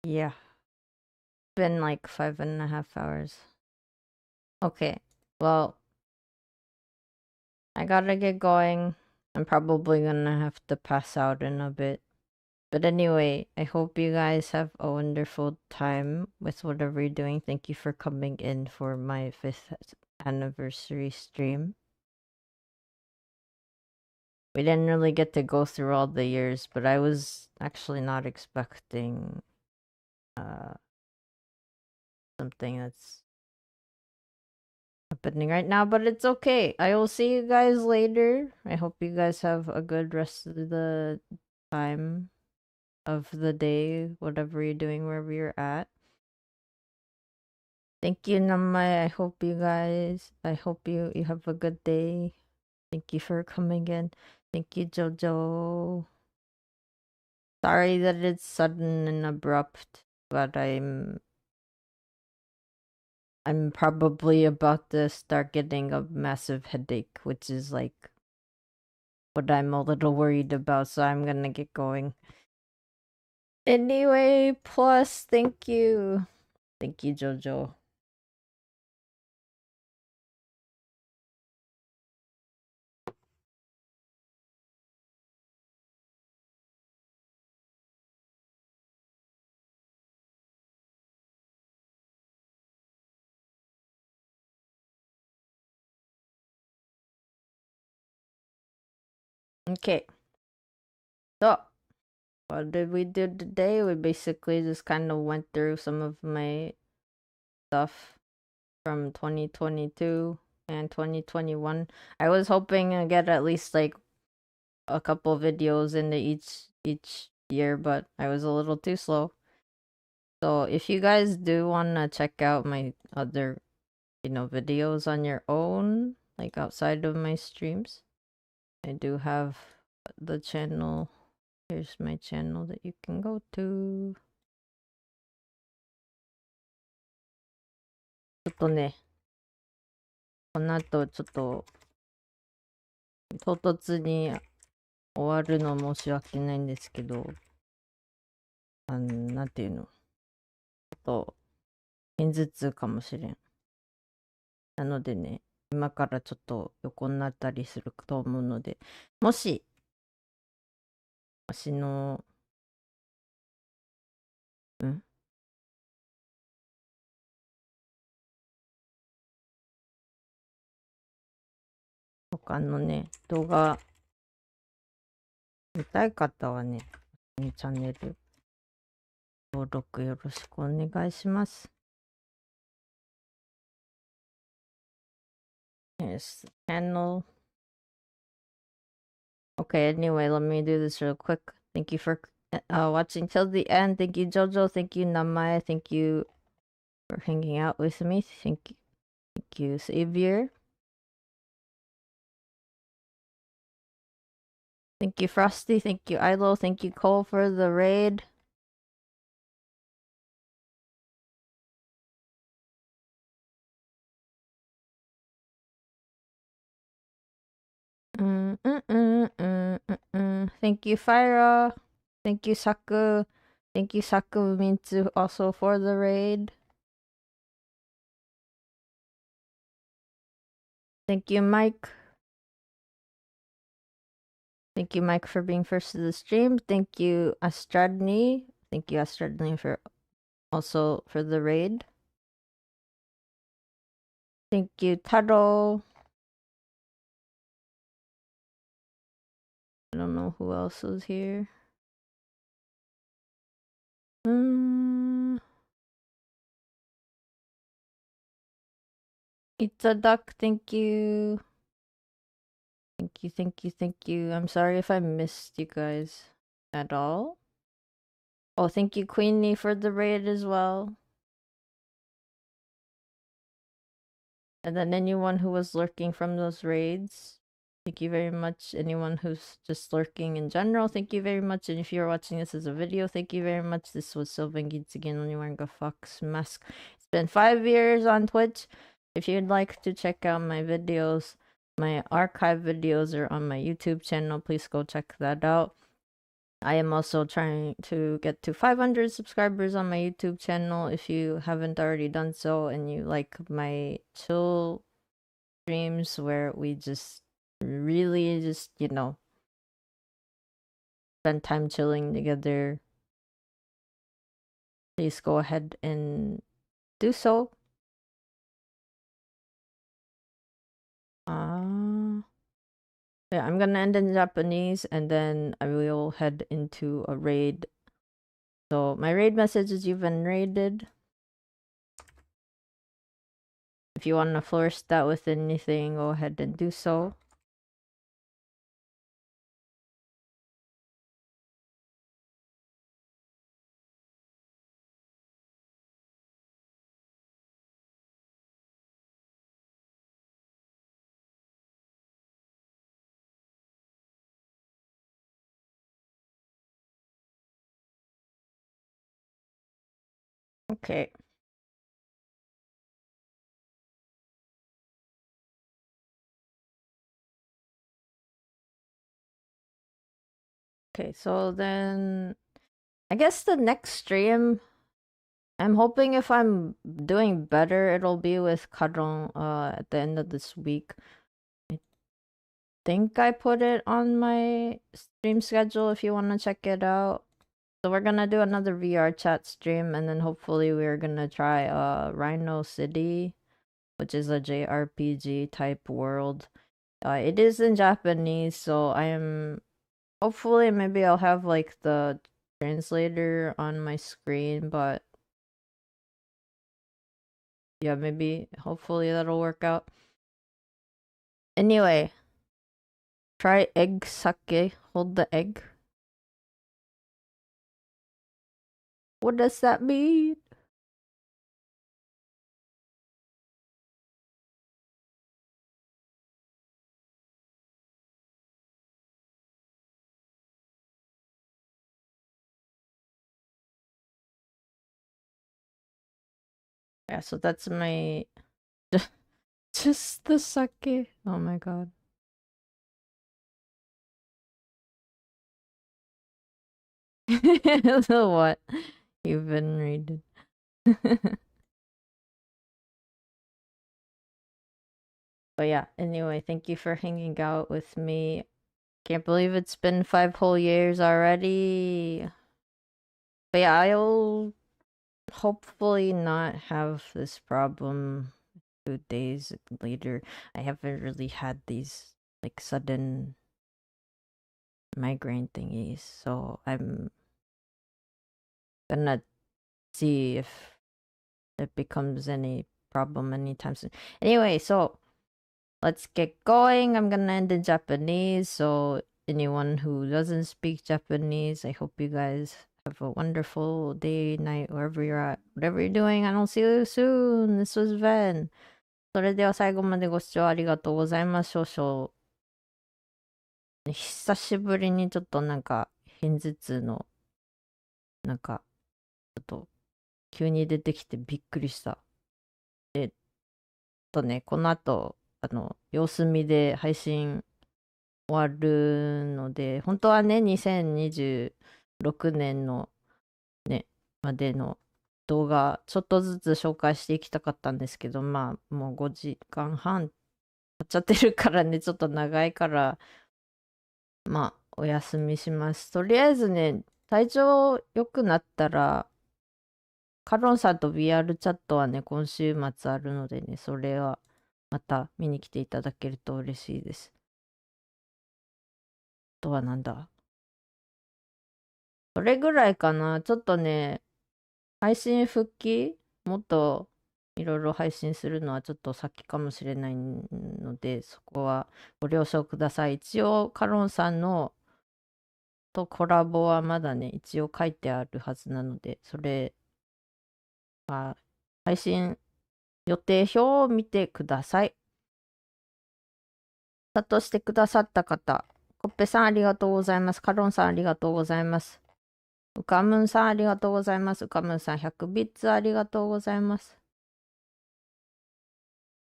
Yeah. Been like 5.5 hours. Okay, well, I gotta get going. I'm probably gonna have to pass out in a bit. But anyway, I hope you guys have a wonderful time with whatever you're doing. Thank you for coming in for my 5th anniversary stream. We didn't really get to go through all the years, but I was actually not expecting something that's happening right now, but it's okay. I will see you guys later. I hope you guys have a good rest of the time of the day, whatever you're doing, wherever you're at. Thank you, Namai. I hope you have a good day. Thank you for coming in. Thank you, Jojo. Sorry that it's sudden and abrupt, but I'm probably about to start getting a massive headache, which is like what I'm a little worried about, so I'm gonna get going. Anyway, plus, thank you. Thank you, Jojo. Okay. So, what did we do today? We basically just kind of went through some of my stuff from 2022 and 2021. I was hoping to get at least like a couple videos into each year, but I was a little too slow. So if you guys do want to check out my other, videos on your own, like outside of my streams, I do have the channel. Here's my channel that you can go to. ちょっとね、この後ちょっと唐突に終わるの申し訳ないんですけど、なんていうの、ちょっと片頭痛かもしれん。なのでね、今からちょっと横になったりすると思うので、もし、私の、他のね、動画見たい方はね、チャンネル登録よろしくお願いします。Yes, channel. Okay, anyway, let me do this real quick. Thank you for watching till the end. Thank you, Jojo. Thank you, Namai. Thank you for hanging out with me. Thank you, Savior. Thank you, Frosty. Thank you, Ilo. Thank you, Cole, for the raid. Thank you, Fyra. Thank you, Saku. Thank you, Saku Mintsu, also for the raid. Thank you, Mike. Thank you, Mike, for being first to the stream. Thank you, Astradni. Thank you, Astradni, for also for the raid. Thank you, Taro. I don't know who else is here. It's a duck. Thank you. Thank you, thank you, thank you. I'm sorry if I missed you guys at all. Oh, thank you, Queenie, for the raid as well. And then anyone who was lurking from those raids, thank you very much. Anyone who's just lurking in general, thank you very much. And if you're watching this as a video, thank you very much. This was Sylvan Gintsugi, only wearing a fox mask. It's been 5 years on Twitch. If you'd like to check out my videos, my archive videos are on my YouTube channel. Please go check that out. I am also trying to get to 500 subscribers on my YouTube channel. If you haven't already done so and you like my chill streams where we just really just, you know, spend time chilling together, please go ahead and do so. Yeah, I'm gonna end in Japanese and then I will head into a raid. So my raid message is you've been raided. If you want to flourish that with anything, go ahead and do so. Okay. Okay, so then I guess the next stream, I'm hoping if I'm doing better, it'll be with Kadron at the end of this week. I think I put it on my stream schedule if you want to check it out. So we're gonna do another VR chat stream and then hopefully we're gonna try Rhino City, which is a JRPG type world. It is in Japanese, so I am hopefully maybe I'll have like the translator on my screen, but yeah, maybe hopefully that'll work out. Anyway, try egg sake. Hold the egg. What does that mean? Yeah, so that's my just the sake. Oh my god. So what? You've been raided. But yeah, anyway, thank you for hanging out with me. Can't believe it's been 5 whole years already. But yeah, I'll hopefully not have this problem 2 days later. I haven't really had these like sudden migraine thingies, so I'm gonna see if it becomes any problem anytime soon. Anyway, so let's get going. I'm gonna end in Japanese, so anyone who doesn't speak Japanese, I hope you guys have a wonderful day, night, wherever you're at. Whatever you're doing, and I'll see you soon. This was Ven. それでは最後までご視聴ありがとうございます。少々久しぶりにちょっとなんか、片頭痛の、なんか、ちょっと、急に出てきてびっくりした。この後、様子見で配信終わるので、本当はね、2026年のね、までの動画、ちょっとずつ紹介していきたかったんですけど、まあ、もう5時間半経っちゃってるからね、ちょっと長いから、まあ、お休みします。とりあえずね、体調良くなったら、カロンさんと VR チャットはね、今週末あるのでね、それはまた見に来ていただけると嬉しいです。あとはなんだ。それぐらいかな。ちょっとね、配信復帰もっといろいろ配信するのはちょっと先かもしれないので、そこはご了承ください。一応、カロンさんのとコラボはまだね、一応書いてあるはずなので、それは配信予定表を見てください。だとしてくださった方、コッペさんありがとうございます。カロンさんありがとうございます。うかむんさんありがとうございます。うかむんさん100ビッツありがとうございます。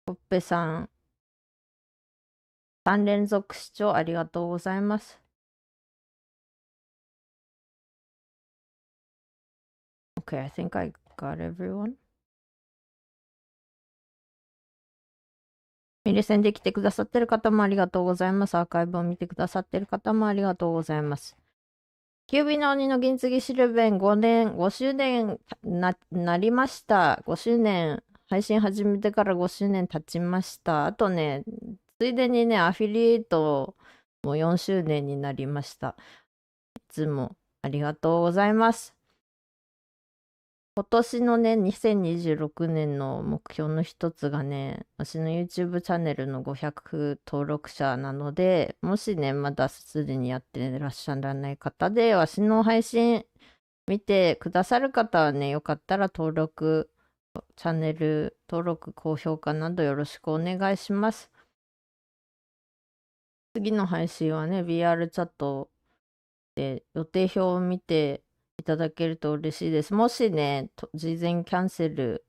コッペさん3連続視聴ありがとうございます。Okay, I think I got everyone. ミレセンで来てくださってる方もありがとうございます。アーカイブを見てくださってる方もありがとうございます。キュービの鬼の銀継ぎシルベン5周年なりました。5周年、配信始めてから5周年経ちました。あとね、ついでにね、アフィリエイトも4周年になりました。いつもありがとうございます。今年のね、2026年の目標の一つがね、私の YouTube チャンネルの500登録者なので、もしね、まだすでにやってらっしゃらない方で、わしの配信見てくださる方はね、よかったらチャンネル登録、高評価などよろしくお願いします。次の配信はね、VR チャットで予定表を見ていただけると嬉しいです。もしね、事前キャンセル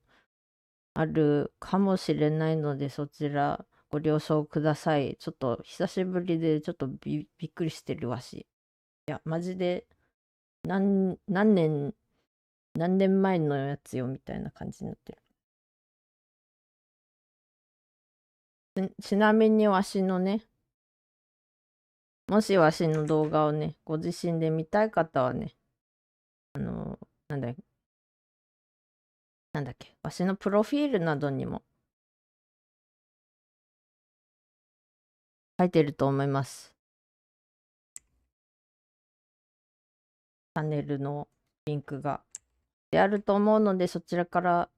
あるかもしれないので、そちらご了承ください。ちょっと久しぶりでちょっとびっくりしてるわし。いや、マジで何年前のやつよみたいな感じになってる。ちなみにわしのね、もしわしの動画をね、ご自身で見たい方はね、なんだなんだっけ、わしのプロフィールなどにも書いてると思います。チャンネルのリンクが。であると思うので、そちらから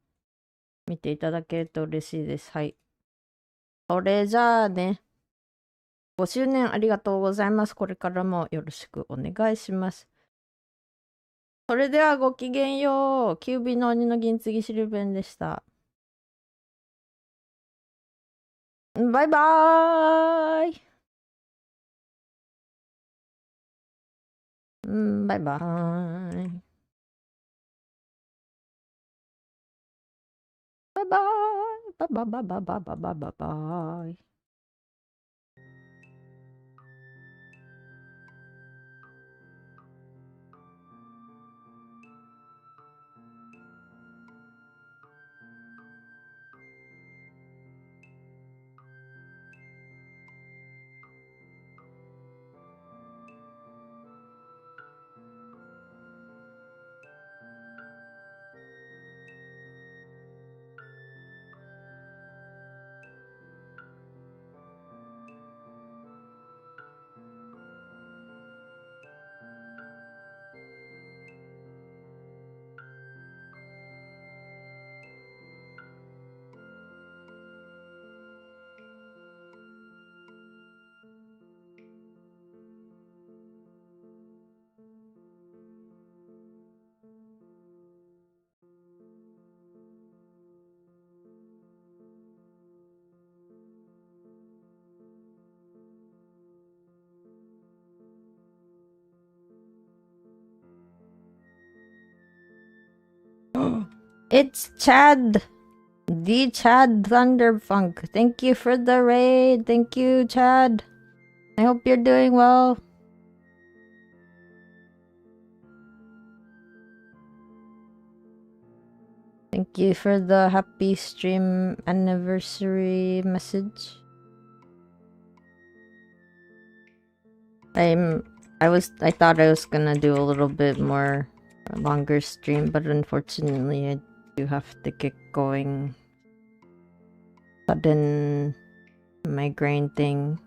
見ていただけると嬉しいです。はい。それじゃあね、5周年ありがとうございます。これからもよろしくお願いします。それではごきげんよう。キュービーの鬼の銀継ぎシルベンでした。バイバーイ。バイバーイ。バイバーイ。バイバイバイバイバイバイバイバイバイ。It's Chad. The Chad Thunderfunk. Thank you for the raid. Thank you, Chad. I hope you're doing well. Thank you for the happy stream anniversary message. I thought I was gonna do a little bit more longer stream, but unfortunately I do have to get going. Sudden migraine thing,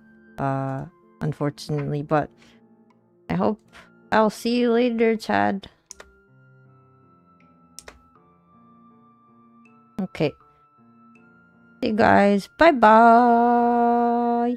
unfortunately, but I hope I'll see you later, Chad. Okay. See you guys. Bye bye.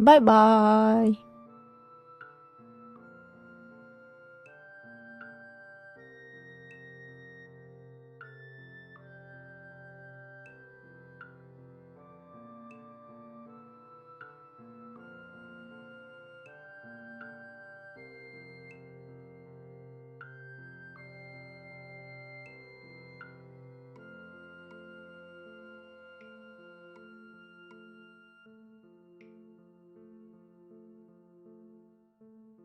Bye bye.